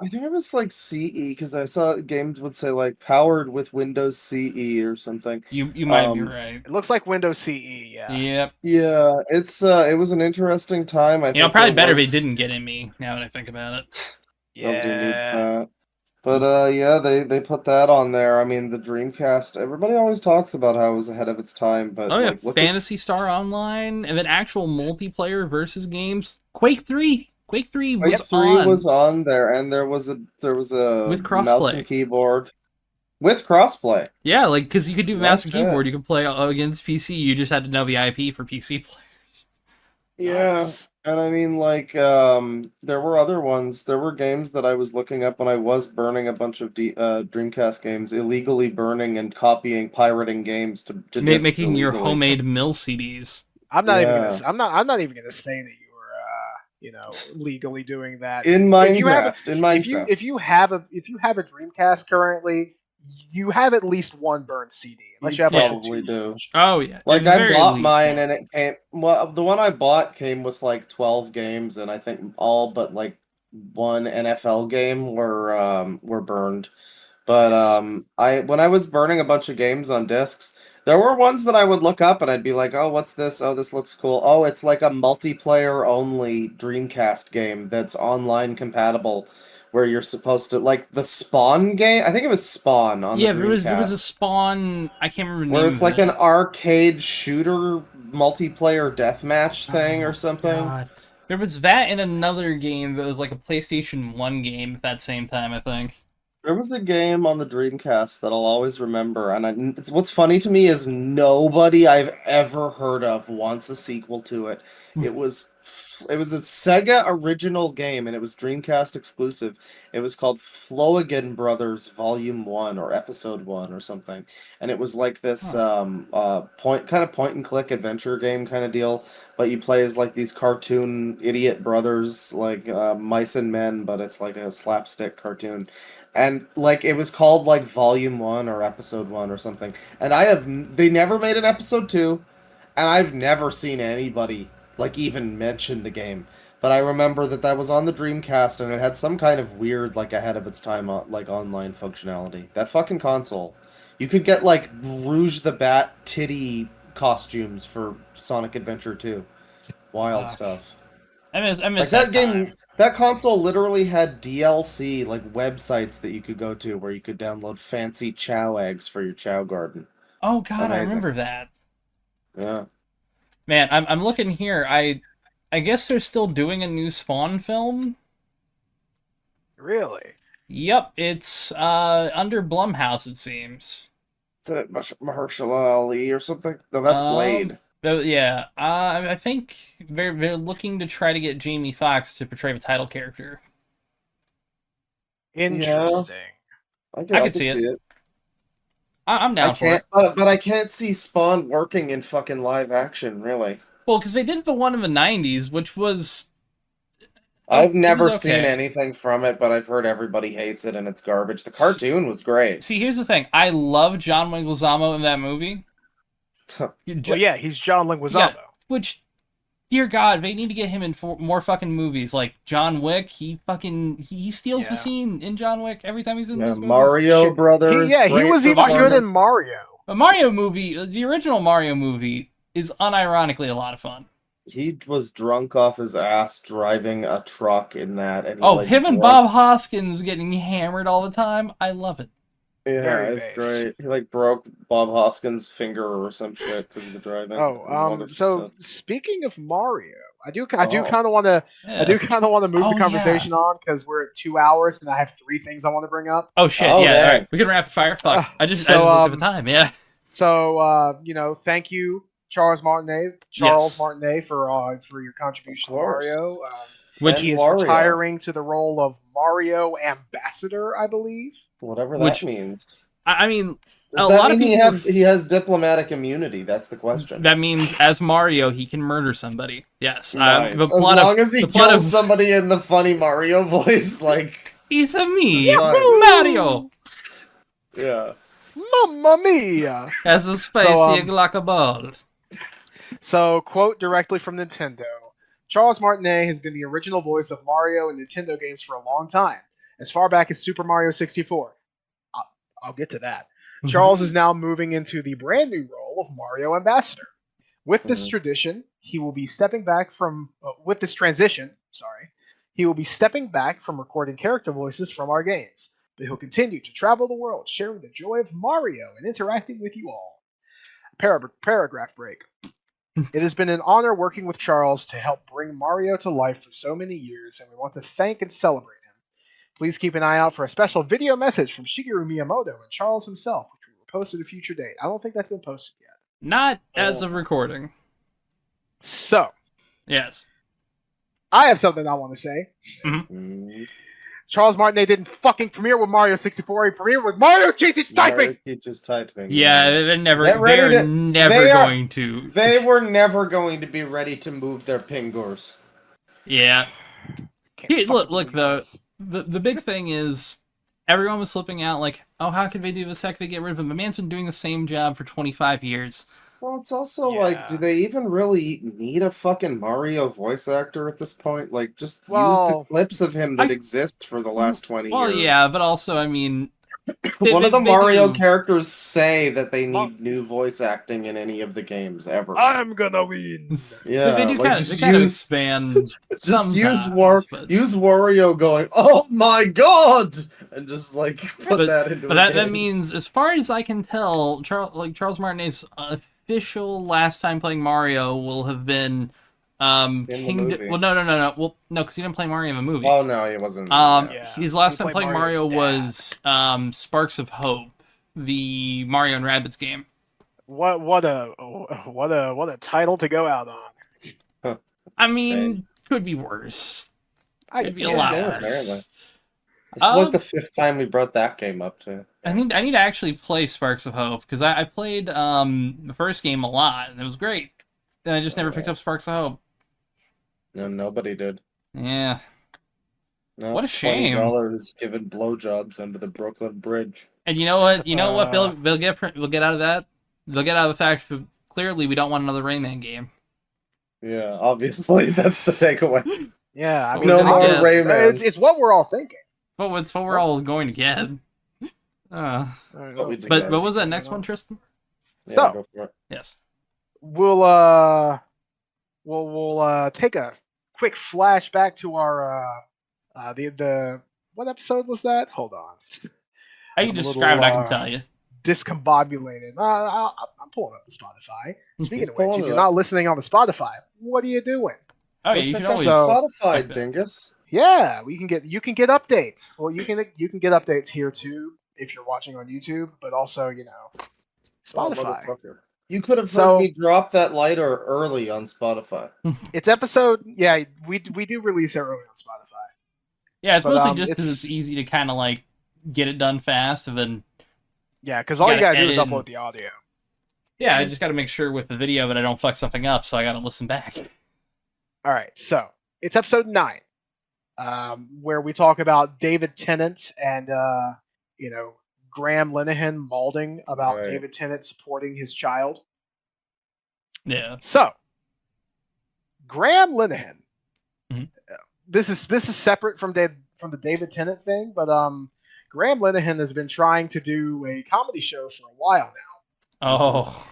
Speaker 1: I think it was like CE because I saw games would say like powered with Windows CE or something.
Speaker 3: You might be right.
Speaker 2: It looks like Windows CE, yeah.
Speaker 3: Yep.
Speaker 1: Yeah, it was an interesting time. I think
Speaker 3: probably better if they didn't get ME. Now that I think about it.
Speaker 1: Nobody needs that. But they put that on there. I mean, the Dreamcast. Everybody always talks about how it was ahead of its time, but
Speaker 3: Phantasy Star Online and then actual multiplayer versus games. Quake 3. Quake 3
Speaker 1: was on there, and there was a
Speaker 3: with crossplay.
Speaker 1: Mouse and keyboard with crossplay.
Speaker 3: Yeah, like because you could do mouse and keyboard, you could play against PC. You just had to know the IP for PC players.
Speaker 1: Yeah, nice. And I mean, like, there were other ones. There were games that I was looking up when I was burning a bunch of Dreamcast games, illegally burning and pirating games to
Speaker 3: making your homemade mill CDs.
Speaker 2: I'm not even gonna say that legally doing that.
Speaker 1: In
Speaker 2: If you have
Speaker 1: Minecraft. In Minecraft.
Speaker 2: if you have a Dreamcast currently, you have at least one burned CD, unless you have like a
Speaker 1: probably do.
Speaker 3: Oh yeah,
Speaker 1: Like,
Speaker 3: at the
Speaker 1: I
Speaker 3: very
Speaker 1: bought
Speaker 3: least
Speaker 1: mine
Speaker 3: one.
Speaker 1: and it came. Well, the one I bought came with like 12 games, and I think all but like one NFL game were burned. But when I was burning a bunch of games on discs, there were ones that I would look up and I'd be like, "Oh, what's this? Oh, this looks cool. Oh, it's like a multiplayer only Dreamcast game that's online compatible, where you're supposed to like the Spawn game. I think it was Spawn on the
Speaker 3: Yeah,
Speaker 1: Dreamcast,
Speaker 3: there was a Spawn. I can't remember the
Speaker 1: where
Speaker 3: name
Speaker 1: it's
Speaker 3: of
Speaker 1: like
Speaker 3: it.
Speaker 1: an arcade shooter multiplayer deathmatch thing or
Speaker 3: Oh,
Speaker 1: something."
Speaker 3: God. There was that and another game that was like a PlayStation 1 game at that same time, I think.
Speaker 1: There was a game on the Dreamcast that I'll always remember, and what's funny to me is nobody I've ever heard of wants a sequel to it. It was a Sega original game, and it was Dreamcast exclusive. It was called Floagan Brothers Volume 1 or Episode 1 or something, and it was like this point and click adventure game kind of deal. But you play as like these cartoon idiot brothers, like mice and men, but it's like a slapstick cartoon. And like it was called like Volume 1 or Episode 1 or something. And they never made an Episode 2, and I've never seen anybody like even mention the game. But I remember that was on the Dreamcast, and it had some kind of weird, like ahead of its time, like online functionality. That fucking console, you could get like Rouge the Bat titty costumes for Sonic Adventure 2. Wild stuff.
Speaker 3: I miss
Speaker 1: Like
Speaker 3: that
Speaker 1: that game,
Speaker 3: time.
Speaker 1: that console literally had DLC, like websites that you could go to where you could download fancy chow eggs for your chow garden.
Speaker 3: Oh God, I
Speaker 1: Amazing.
Speaker 3: remember that.
Speaker 1: Yeah.
Speaker 3: Man, I'm looking here. I guess they're still doing a new Spawn film.
Speaker 2: Really?
Speaker 3: Yep, it's under Blumhouse, it seems.
Speaker 1: Is it Mahershala Ali or something? No, that's Blade.
Speaker 3: But yeah, I think they're looking to try to get Jamie Foxx to portray the title character.
Speaker 2: Interesting.
Speaker 1: I
Speaker 3: I
Speaker 1: could
Speaker 3: could see it. I'm down for it.
Speaker 1: But I can't see Spawn working in fucking live action, really.
Speaker 3: Well, because they did the one in the '90s, which was.
Speaker 1: I've never
Speaker 3: okay.
Speaker 1: seen anything from it, but I've heard everybody hates it and it's garbage. The cartoon was great.
Speaker 3: See, here's the thing. I love John Leguizamo in that movie.
Speaker 2: Well, yeah, he's John Leguizamo.
Speaker 3: Yeah, which, dear God, they need to get him in more fucking movies. Like John Wick, he steals the scene in John Wick every time he's in those movies.
Speaker 1: Mario Brothers.
Speaker 2: He was even good in Mario.
Speaker 3: The Mario movie, the original Mario movie, is unironically a lot of fun.
Speaker 1: He was drunk off his ass driving a truck in that. And
Speaker 3: him and Bob Hoskins getting hammered all the time. I love it.
Speaker 1: Yeah, it's great. He like broke Bob Hoskins' finger or some shit because of the driving.
Speaker 2: So speaking of Mario, I do kind of want to move the conversation on because we're at 2 hours and I have 3 things I want to bring up.
Speaker 3: Oh shit! All right, we can rapid fire. Fuck, I just looked at the time. Yeah.
Speaker 2: So thank you, Charles Martinet, for your contribution to Mario. Which he is retiring to the role of Mario Ambassador, I believe.
Speaker 1: Whatever that means.
Speaker 3: I mean,
Speaker 1: does that mean he has diplomatic immunity? That's the question.
Speaker 3: That means as Mario, he can murder somebody. Yes.
Speaker 1: Nice. As long as he kills somebody in the funny Mario voice, like...
Speaker 3: It's a me, Mario!
Speaker 1: Yeah.
Speaker 2: Mamma mia!
Speaker 3: As a spicy like a ball.
Speaker 2: So, quote directly from Nintendo. Charles Martinet has been the original voice of Mario in Nintendo games for a long time. As far back as Super Mario 64. I'll get to that. Charles is now moving into the brand new role of Mario Ambassador. With this transition, he will be stepping back from recording character voices from our games. But he'll continue to travel the world, sharing the joy of Mario and interacting with you all. Paragraph break. It has been an honor working with Charles to help bring Mario to life for so many years, and we want to thank and celebrate him. Please keep an eye out for a special video message from Shigeru Miyamoto and Charles himself, which we will post at a future date. I don't think that's been posted yet.
Speaker 3: Not as of recording.
Speaker 2: So.
Speaker 3: Yes.
Speaker 2: I have something I want to say. Mm-hmm. Charles Martinet didn't fucking premiere with Mario 64. He premiered with Mario Teaches Typing!
Speaker 1: Teaches Typing.
Speaker 3: Yeah, they're never going to.
Speaker 1: They were never going to be ready to move their pingors.
Speaker 3: Yeah.
Speaker 2: Can't
Speaker 3: Here,
Speaker 2: fucking
Speaker 3: look,
Speaker 2: believe
Speaker 3: the big thing is everyone was flipping out like, oh, how could they do this? How could they get rid of him? The man's been doing the same job for 25 years.
Speaker 1: Well, it's also
Speaker 2: Yeah.
Speaker 1: like, do they even really need a fucking Mario voice actor at this point? Like, just use the
Speaker 2: Well,
Speaker 1: clips of him that
Speaker 3: I-
Speaker 1: exist for the last 20
Speaker 3: Well,
Speaker 1: years.
Speaker 3: yeah, but also, I mean,
Speaker 1: One of the
Speaker 3: they
Speaker 1: Mario
Speaker 3: do.
Speaker 1: characters say that they
Speaker 2: Ma-
Speaker 1: need new voice acting in any of the games ever.
Speaker 2: I'm gonna win.
Speaker 1: Yeah,
Speaker 3: they do
Speaker 1: like,
Speaker 3: kind of
Speaker 1: just
Speaker 3: they kind of
Speaker 1: use
Speaker 3: expand
Speaker 1: just use
Speaker 3: sometimes, but
Speaker 1: use Wario going, "Oh my god!" and just like put
Speaker 3: But-
Speaker 1: that into
Speaker 3: but
Speaker 1: a
Speaker 3: that
Speaker 1: game.
Speaker 3: means, as far as I can tell, Charles Martinet's official last time playing Mario will have been
Speaker 1: the
Speaker 3: Kingdom.
Speaker 1: movie.
Speaker 3: Well, no. Well, no, because he didn't play Mario in the movie.
Speaker 1: Oh no, he wasn't.
Speaker 2: Yeah.
Speaker 3: His last
Speaker 2: He
Speaker 3: time
Speaker 2: played
Speaker 3: playing Mario
Speaker 2: Mario's
Speaker 3: was Sparks of Hope, the Mario and Rabbids game.
Speaker 2: What a title to go out on.
Speaker 3: I mean, could be worse. Could be a lot
Speaker 1: game,
Speaker 3: worse.
Speaker 1: apparently. This is like the 5th time we brought that game up too.
Speaker 3: I need to actually play Sparks of Hope because I played the first game a lot and it was great. Then I just never picked up Sparks of Hope.
Speaker 1: No, nobody did.
Speaker 3: Yeah.
Speaker 1: No,
Speaker 3: What a
Speaker 1: it's
Speaker 3: shame.
Speaker 1: $20 giving blowjobs under the Brooklyn Bridge.
Speaker 3: And you know what? They'll get out of that. They'll get out of the fact that clearly we don't want another Rayman game.
Speaker 1: Yeah, obviously that's the takeaway.
Speaker 2: Yeah, I mean,
Speaker 3: No more
Speaker 2: honestly,
Speaker 1: Rayman.
Speaker 2: It's what we're all thinking.
Speaker 3: But it's what we're all going to get.
Speaker 1: What we
Speaker 3: But
Speaker 1: decided.
Speaker 3: what was that next one, Tristan?
Speaker 1: Yeah,
Speaker 2: So-
Speaker 1: go for it.
Speaker 3: Yes.
Speaker 2: We'll take a quick flashback to our the what episode was that? Hold on.
Speaker 3: How you
Speaker 2: I'm a
Speaker 3: describe it, I
Speaker 2: little,
Speaker 3: can tell you.
Speaker 2: Discombobulated. I'm pulling up the Spotify. Speaking
Speaker 1: He's
Speaker 2: of which,
Speaker 1: pulling
Speaker 2: if
Speaker 1: it
Speaker 2: you're
Speaker 1: up.
Speaker 2: not listening on the Spotify, what are you doing?
Speaker 3: Oh
Speaker 1: Go
Speaker 3: yeah, you
Speaker 1: check
Speaker 3: should
Speaker 1: out
Speaker 3: always.
Speaker 2: So-
Speaker 1: Spotify,
Speaker 3: check that.
Speaker 1: dingus.
Speaker 2: Yeah, you can get updates. Well, you can get updates here too if you're watching on YouTube, but also
Speaker 1: Oh,
Speaker 2: Spotify.
Speaker 1: motherfucker. You could have
Speaker 2: So-
Speaker 1: heard me drop that lighter early on Spotify.
Speaker 2: It's episode. Yeah, we do release it early on Spotify.
Speaker 3: Yeah, it's
Speaker 2: But,
Speaker 3: mostly just because
Speaker 2: it's-
Speaker 3: it's easy to kind of like get it done fast, and then
Speaker 2: Yeah, because all you
Speaker 3: Gotta
Speaker 2: gotta do is
Speaker 3: edit
Speaker 2: upload
Speaker 3: and-
Speaker 2: the audio.
Speaker 3: yeah, I just got to make sure with the video that I don't fuck something up, so I got to listen back.
Speaker 2: All right, so it's episode 9, where we talk about David Tennant and Graham Linehan malding about
Speaker 1: Right.
Speaker 2: David Tennant supporting his child.
Speaker 3: Yeah.
Speaker 2: So Graham Linehan.
Speaker 3: Mhm.
Speaker 2: This is separate from the David Tennant thing, but Graham Linehan has been trying to do a comedy show for a while now.
Speaker 3: Oh.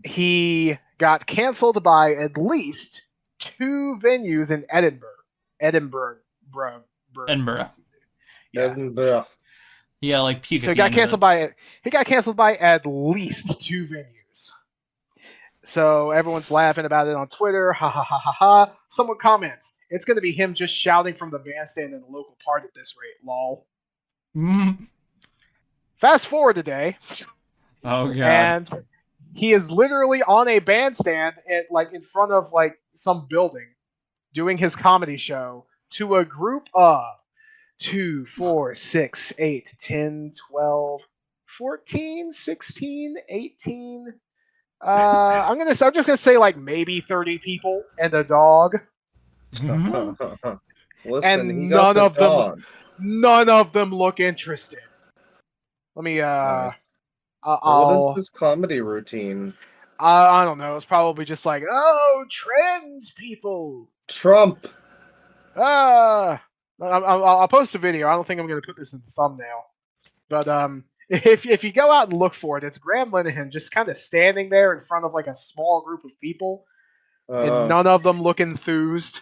Speaker 2: He got canceled by at least 2 venues in Edinburgh.
Speaker 3: Edinburgh.
Speaker 2: Yeah.
Speaker 1: Edinburgh.
Speaker 3: Yeah, like puke.
Speaker 2: So
Speaker 3: at
Speaker 2: he
Speaker 3: the
Speaker 2: got
Speaker 3: end of
Speaker 2: canceled by at least 2 venues. So everyone's laughing about it on Twitter. Ha ha ha ha ha. Someone comments, "It's going to be him just shouting from the bandstand in the local park at this rate." Lol.
Speaker 3: it.
Speaker 2: Fast forward today,
Speaker 3: Oh god.
Speaker 2: and he is literally on a bandstand in front of some building, doing his comedy show to a group of 2, 4, 6, 8, 10, 12, 14, 16, 18. I'm just gonna say maybe 30 people and a dog.
Speaker 3: Mhm.
Speaker 1: Listen,
Speaker 2: And
Speaker 1: he got
Speaker 2: none
Speaker 1: the
Speaker 2: of them-
Speaker 1: dog.
Speaker 2: None of them look interested. Let me
Speaker 1: Nice.
Speaker 2: I'll
Speaker 1: What is his comedy routine?
Speaker 2: I don't know. It's probably just trans people.
Speaker 1: Trump.
Speaker 2: I'll post a video. I don't think I'm going to put this in the thumbnail, but if you go out and look for it, it's Graham Linehan just kind of standing there in front of a small group of people, and none of them look enthused.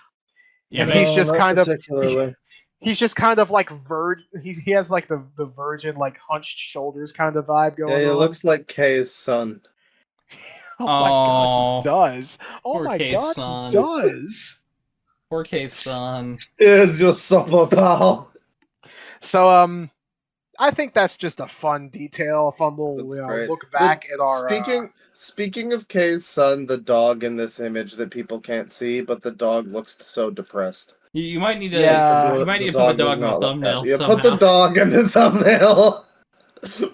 Speaker 3: Yeah,
Speaker 2: and
Speaker 3: but
Speaker 2: he's just
Speaker 1: not
Speaker 2: kind of
Speaker 1: particularly.
Speaker 2: he's just kind of he has the virgin hunched shoulders kind of vibe going
Speaker 1: Yeah, he
Speaker 2: on.
Speaker 1: looks like Kay's son.
Speaker 2: Oh my god, he does. Oh
Speaker 3: Poor
Speaker 2: my
Speaker 3: Kay's
Speaker 2: god,
Speaker 3: son.
Speaker 2: he does.
Speaker 3: 4K son.
Speaker 1: Is your supper, pal?
Speaker 2: So I think that's just a fun detail, a fun little
Speaker 1: That's great.
Speaker 2: look back at our
Speaker 1: Speaking of Kay's son, the dog in this image that people can't see, but the dog looks so depressed.
Speaker 3: You might need to.
Speaker 2: Yeah.
Speaker 3: You might need to put the dog in the thumbnail.
Speaker 1: Yeah,
Speaker 3: somehow.
Speaker 1: put the dog in the thumbnail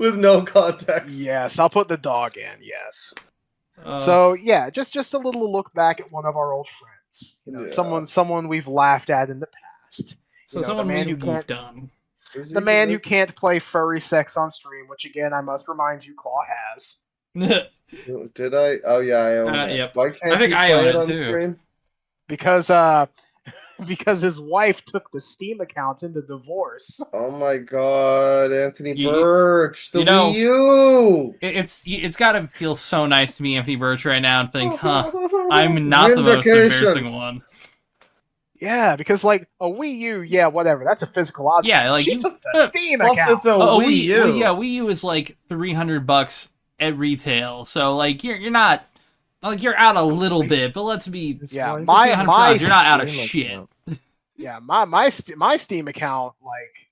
Speaker 1: with no context.
Speaker 2: Yes, I'll put the dog in. Yes.
Speaker 3: Uh,
Speaker 2: So yeah, just a little look back at one of our old friends. friends.
Speaker 1: Yeah.
Speaker 2: Someone we've laughed at in the past.
Speaker 3: So
Speaker 2: the
Speaker 3: someone
Speaker 2: man
Speaker 3: we
Speaker 2: who can't
Speaker 3: goofed on.
Speaker 2: the man who can't play furry sex on stream, which again I must remind you, Claw has.
Speaker 1: Did I? Oh yeah, I own it.
Speaker 3: Yep.
Speaker 1: Why
Speaker 3: I
Speaker 1: can't
Speaker 3: think
Speaker 1: he
Speaker 3: I
Speaker 1: play
Speaker 3: own
Speaker 1: it
Speaker 3: it
Speaker 1: on
Speaker 3: too.
Speaker 1: stream?
Speaker 2: Because because his wife took the Steam account in the divorce.
Speaker 1: Oh my God, Anthony
Speaker 3: You-
Speaker 1: Birch, the
Speaker 3: you know-
Speaker 1: Wii U.
Speaker 3: It's got to feel so nice to be Anthony Birch right now and think, huh, I'm not the most
Speaker 1: Vindication.
Speaker 3: embarrassing one.
Speaker 2: Yeah, because like a Wii U, yeah, whatever. That's a physical object.
Speaker 3: Yeah, like
Speaker 2: she
Speaker 3: you
Speaker 2: took the Steam
Speaker 1: Plus,
Speaker 2: account.
Speaker 1: it's a Wii U.
Speaker 3: Well, yeah, Wii U is like $300 at retail, so like you're not like you're out a little bit, but let's be
Speaker 2: Yeah,
Speaker 1: Why
Speaker 2: my
Speaker 3: $300,
Speaker 2: my
Speaker 3: you're not out of
Speaker 1: Steam
Speaker 3: shit.
Speaker 1: account.
Speaker 2: yeah my Steam account, like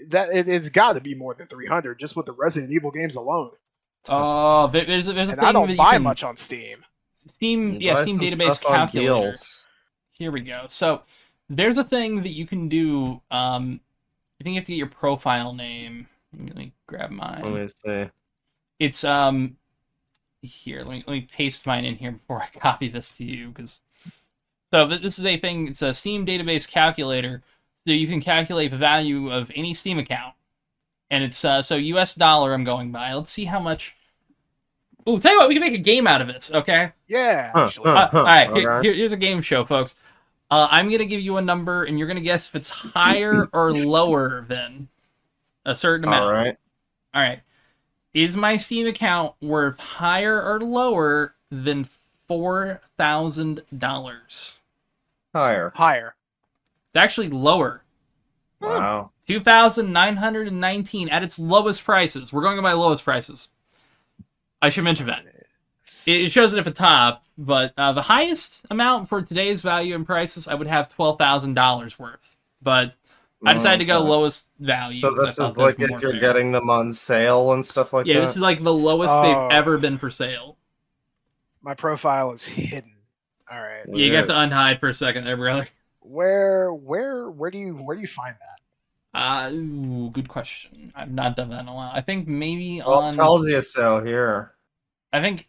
Speaker 2: that it's got to be more than 300 just with the Resident Evil games alone.
Speaker 3: Oh, there's a
Speaker 2: And
Speaker 3: thing
Speaker 2: I don't
Speaker 3: that you
Speaker 2: buy
Speaker 3: can,
Speaker 2: much on Steam.
Speaker 3: Steam
Speaker 1: You buy
Speaker 3: Steam
Speaker 1: some
Speaker 3: database
Speaker 1: stuff on
Speaker 3: calculator.
Speaker 1: deals.
Speaker 3: Here we go. So there's a thing that you can do. I think you have to get your profile name. Let me grab mine.
Speaker 1: Let me see.
Speaker 3: It's here. Let me paste mine in here before I copy this to you because. So this is a thing. It's a Steam database calculator. So you can calculate the value of any Steam account, and it's so US dollar. I'm going by. Let's see how much. Ooh, tell you what, we can make a game out of this. Okay.
Speaker 2: Yeah,
Speaker 1: Huh,
Speaker 2: actually.
Speaker 1: huh.
Speaker 3: All right.
Speaker 1: Okay.
Speaker 3: Here's a game show, folks. I'm gonna give you a number, and you're gonna guess if it's higher or lower than a certain amount.
Speaker 1: All right.
Speaker 3: All right. Is my Steam account worth higher or lower than $4,000?
Speaker 1: Higher.
Speaker 2: Higher.
Speaker 3: It's actually lower.
Speaker 1: Wow.
Speaker 3: 2,919 at its lowest prices. We're going to my lowest prices. I should mention that. It shows it at the top, but the highest amount for today's value and prices, I would have $12,000 worth. But I decided to go
Speaker 1: Okay.
Speaker 3: lowest value.
Speaker 1: So
Speaker 3: 'cause I
Speaker 1: this
Speaker 3: thought
Speaker 1: is
Speaker 3: that was
Speaker 1: like
Speaker 3: more
Speaker 1: if you're
Speaker 3: fair.
Speaker 1: getting them on sale and stuff like
Speaker 3: Yeah,
Speaker 1: that.
Speaker 3: this is like the lowest
Speaker 2: Oh.
Speaker 3: they've ever been for sale.
Speaker 2: My profile is hidden. All right.
Speaker 3: Yeah, you have to unhide for a second there, brother.
Speaker 2: Where do you find that?
Speaker 3: Ooh, good question. I've not done that in a while. I think maybe
Speaker 1: Well,
Speaker 3: on.
Speaker 1: it tells you so here.
Speaker 3: I think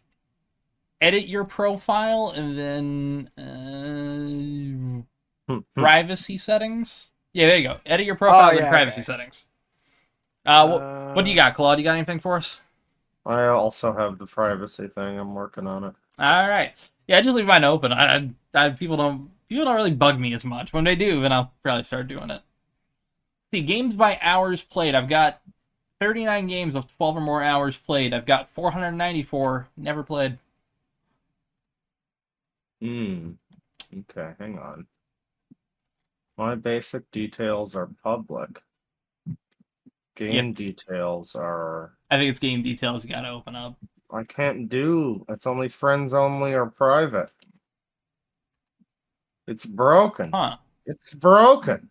Speaker 3: edit your profile and then privacy settings. Yeah, there you go. Edit your profile and
Speaker 2: yeah,
Speaker 3: privacy
Speaker 2: okay.
Speaker 3: settings. What do you got, Claude? You got anything for us?
Speaker 1: I also have the privacy thing. I'm working on it.
Speaker 3: All right. Yeah, I just leave mine open. People don't really bug me as much. When they do, then I'll probably start doing it. See, games by hours played. I've got 39 games of 12 or more hours played. I've got 494 never played.
Speaker 1: Okay, hang on. My basic details are public. Game details are...
Speaker 3: I think it's game details you gotta open up.
Speaker 1: I can't do. It's only friends only or private. It's broken.
Speaker 3: Huh.
Speaker 1: It's broken.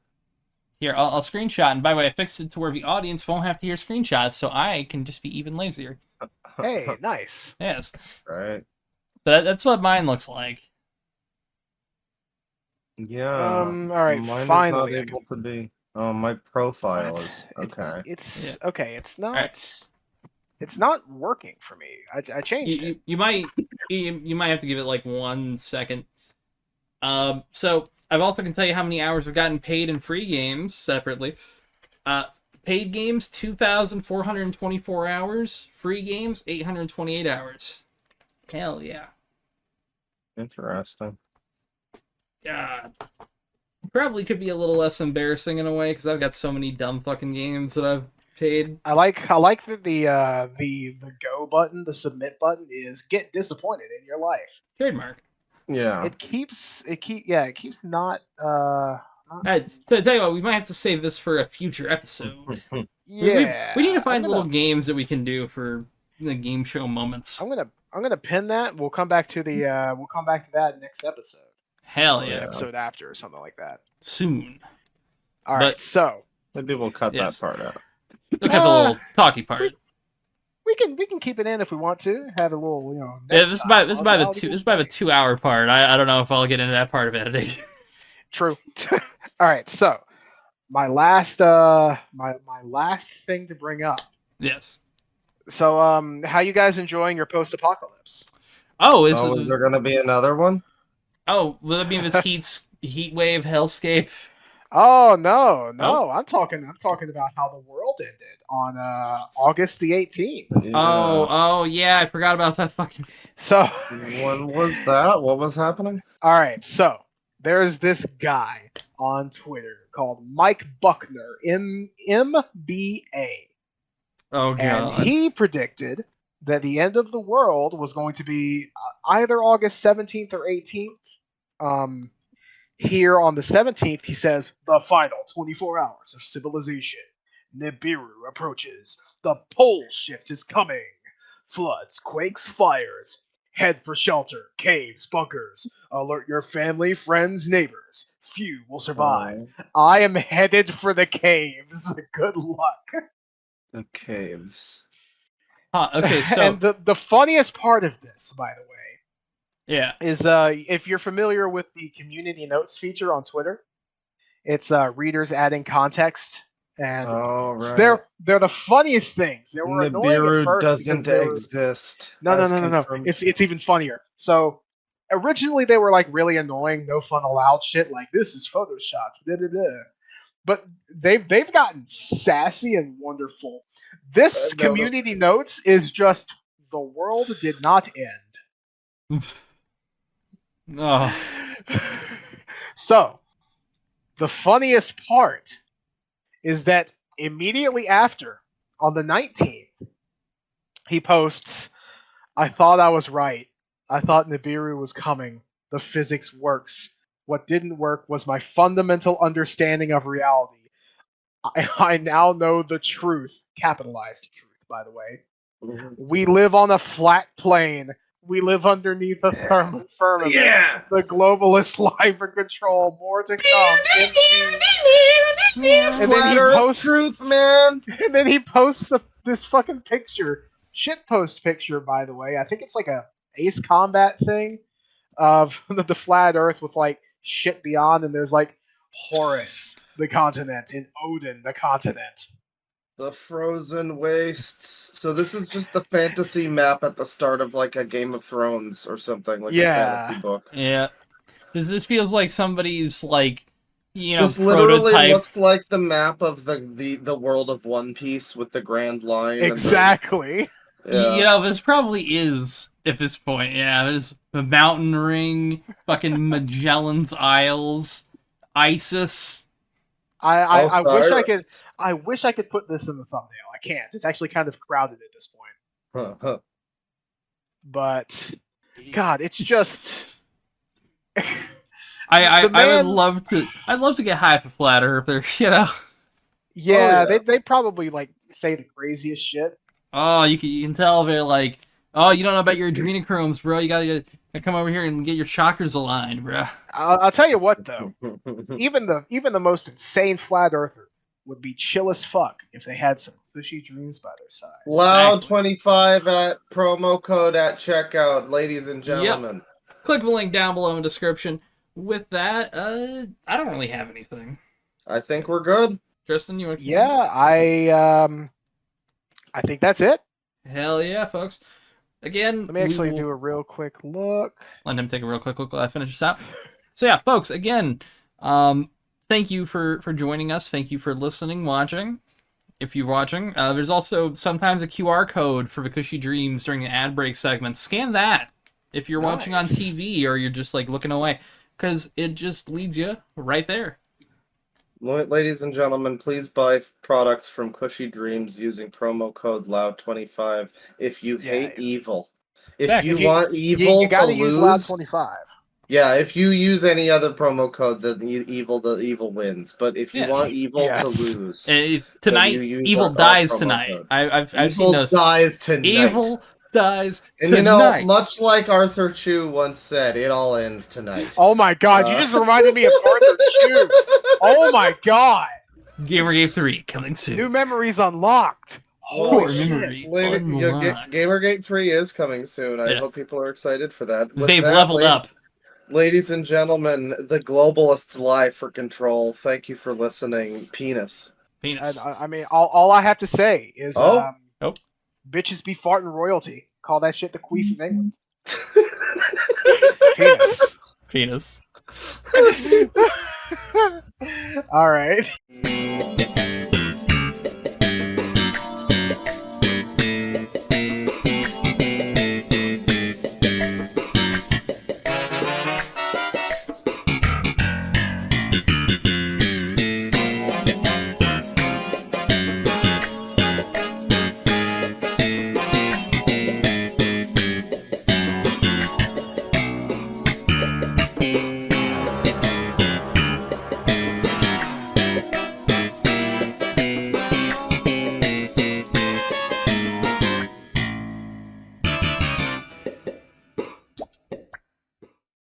Speaker 3: Here, I'll screenshot. And by the way, I fixed it to where the audience won't have to hear screenshots, so I can just be even lazier.
Speaker 2: Hey, nice.
Speaker 3: Yes.
Speaker 1: Right.
Speaker 3: So that's what mine looks like.
Speaker 1: Yeah.
Speaker 2: All right,
Speaker 1: Mine
Speaker 2: finally,
Speaker 1: is
Speaker 2: I
Speaker 1: not able to be. Oh, my profile is okay.
Speaker 2: It's okay. It's not.
Speaker 3: Right.
Speaker 2: It's not working for me. I changed it.
Speaker 3: You might have to give it like 1 second. So I've also can tell you how many hours I've gotten paid in free games separately. Paid games 2,424 hours. Free games 828 hours. Hell yeah.
Speaker 1: Interesting.
Speaker 3: God. Probably could be a little less embarrassing in a way because I've got so many dumb fucking games that I've paid.
Speaker 2: I like that the go button, the submit button is get disappointed in your life.
Speaker 3: Trademark.
Speaker 1: Yeah.
Speaker 2: It keeps not
Speaker 3: To tell you what, we might have to save this for a future episode.
Speaker 2: yeah.
Speaker 3: We need to find
Speaker 2: I'm
Speaker 3: little
Speaker 2: gonna,
Speaker 3: games that we can do for the game show moments.
Speaker 2: I'm gonna pin that. We'll come back to that next episode.
Speaker 3: Hell
Speaker 2: Or
Speaker 3: yeah.
Speaker 2: the episode after or something like that.
Speaker 3: Soon.
Speaker 2: All right,
Speaker 3: But-
Speaker 2: so
Speaker 1: Maybe we'll cut
Speaker 3: Yes.
Speaker 1: that part out.
Speaker 3: Look at the little talky part.
Speaker 2: we can keep it in if we want to. Have a little,
Speaker 3: Yeah,
Speaker 2: next
Speaker 3: this is
Speaker 2: time
Speaker 3: by
Speaker 2: on
Speaker 3: the 2-hour part. I don't know if I'll get into that part of editing.
Speaker 2: True. All right, so my last my last thing to bring up.
Speaker 3: Yes.
Speaker 2: So how you guys enjoying your post-apocalypse?
Speaker 3: Oh,
Speaker 1: Oh, is there gonna be another one?
Speaker 3: Oh, will that be this heat wave hellscape?
Speaker 2: Oh no,
Speaker 3: Oh.
Speaker 2: I'm talking about how the world ended on August the 18th.
Speaker 3: Oh, yeah, I forgot about that fucking.
Speaker 2: So
Speaker 1: When was that? What was happening?
Speaker 2: all right, so there's this guy on Twitter called Mike Buckner, MBA,
Speaker 3: Oh
Speaker 2: and
Speaker 3: god.
Speaker 2: he predicted that the end of the world was going to be either August 17th or 18th. Here on the 17th, he says, the final 24 hours of civilization. Nibiru approaches. The pole shift is coming. Floods, quakes, fires. Head for shelter, caves, bunkers. Alert your family, friends, neighbors. Few will survive. I am headed for the caves. Good luck.
Speaker 1: The caves.
Speaker 3: Huh, okay, so
Speaker 2: And the funniest part of this, by the way,
Speaker 3: yeah.
Speaker 2: is if you're familiar with the community notes feature on Twitter, it's readers adding context, and
Speaker 1: Oh, right.
Speaker 2: they're the funniest things. They were annoying at
Speaker 1: Nibiru
Speaker 2: first because
Speaker 1: doesn't
Speaker 2: they were
Speaker 1: exist.
Speaker 2: no.
Speaker 1: as
Speaker 2: It's even funnier. So originally they were like really annoying, no fun allowed shit like this is photoshopped, da da da. But they've gotten sassy and wonderful. This
Speaker 1: I've noticed.
Speaker 2: community notes is just the world did not end.
Speaker 3: Oh.
Speaker 2: So, the funniest part is that immediately after, on the 19th, he posts, I thought I was right. I thought Nibiru was coming. The physics works. What didn't work was my fundamental understanding of reality. I now know the truth. Capitalized truth, by the way. We live on a flat plane. We live underneath a firmament.
Speaker 1: Yeah.
Speaker 2: The globalists lie for control. More to come. And then he posts
Speaker 1: truth, man.
Speaker 2: And then he posts this fucking picture, shitpost picture, by the way. I think it's like a Ace Combat thing of the flat Earth with like shit beyond, and there's like Horus, the continent, and Odin, the continent.
Speaker 1: The frozen wastes. So this is just the fantasy map at the start of like a Game of Thrones or something, like a fantasy book.
Speaker 3: Yeah. This feels like somebody's like,
Speaker 1: This literally
Speaker 3: prototype.
Speaker 1: looks like the map of the world of One Piece with the Grand Line.
Speaker 2: Exactly.
Speaker 1: Yeah.
Speaker 3: This probably is at this point. Yeah, there's the Mountain Ring, fucking Magellan's Isles, ISIS.
Speaker 2: I wish I could put this in the thumbnail. I can't. It's actually kind of crowded at this point. But God, it's just
Speaker 3: I'd love to get high for Flat Earther,
Speaker 2: Yeah, they probably like say the craziest shit.
Speaker 3: Oh, you can tell they're like, oh, you don't know about your adrenochromes, bro. You gotta come over here and get your chakras aligned, bro.
Speaker 2: I'll tell you what though, even the most insane flat earther would be chill as fuck if they had some cushy dreams by their side.
Speaker 1: Loud 25 at promo code at checkout, ladies and gentlemen.
Speaker 3: Yep. Click the link down below in the description. With that, I don't really have anything.
Speaker 1: I think we're good.
Speaker 3: Tristan, you want to?
Speaker 2: Yeah, I think that's it.
Speaker 3: Hell yeah, folks. Again,
Speaker 2: let me actually do a real quick look.
Speaker 3: Let him take a real quick look while I finish this out. So yeah, folks, again, thank you for joining us. Thank you for listening, watching. If you're watching, there's also sometimes a QR code for Vakushi Dreams during the ad break segment. Scan that if you're watching on TV or you're just like looking away, because it just leads you right there.
Speaker 1: Ladies and gentlemen, please buy products from Cushy Dreams using promo code LOUD25 if you hate evil. If you want evil
Speaker 2: you gotta
Speaker 1: to
Speaker 2: use
Speaker 1: lose,
Speaker 2: LOUD25.
Speaker 1: Yeah, if you use any other promo code, the evil wins. But if you want evil to lose,
Speaker 3: tonight, evil dies tonight. I've seen those.
Speaker 1: Evil dies tonight.
Speaker 3: Evil dies
Speaker 1: and
Speaker 3: tonight.
Speaker 1: Much like Arthur Chu once said, it all ends tonight.
Speaker 2: Oh my god, you just reminded me of Arthur Chu. Oh my god.
Speaker 3: Gamergate 3 coming soon.
Speaker 2: New memories unlocked.
Speaker 1: Gamergate 3 is coming soon. I hope people are excited for that.
Speaker 3: They've leveled up.
Speaker 1: Ladies and gentlemen, the globalists lie for control. Thank you for listening. Penis.
Speaker 2: I mean, all I have to say is, bitches be farting royalty. Call that shit the queef of England. Penis.
Speaker 3: penis.
Speaker 2: All right.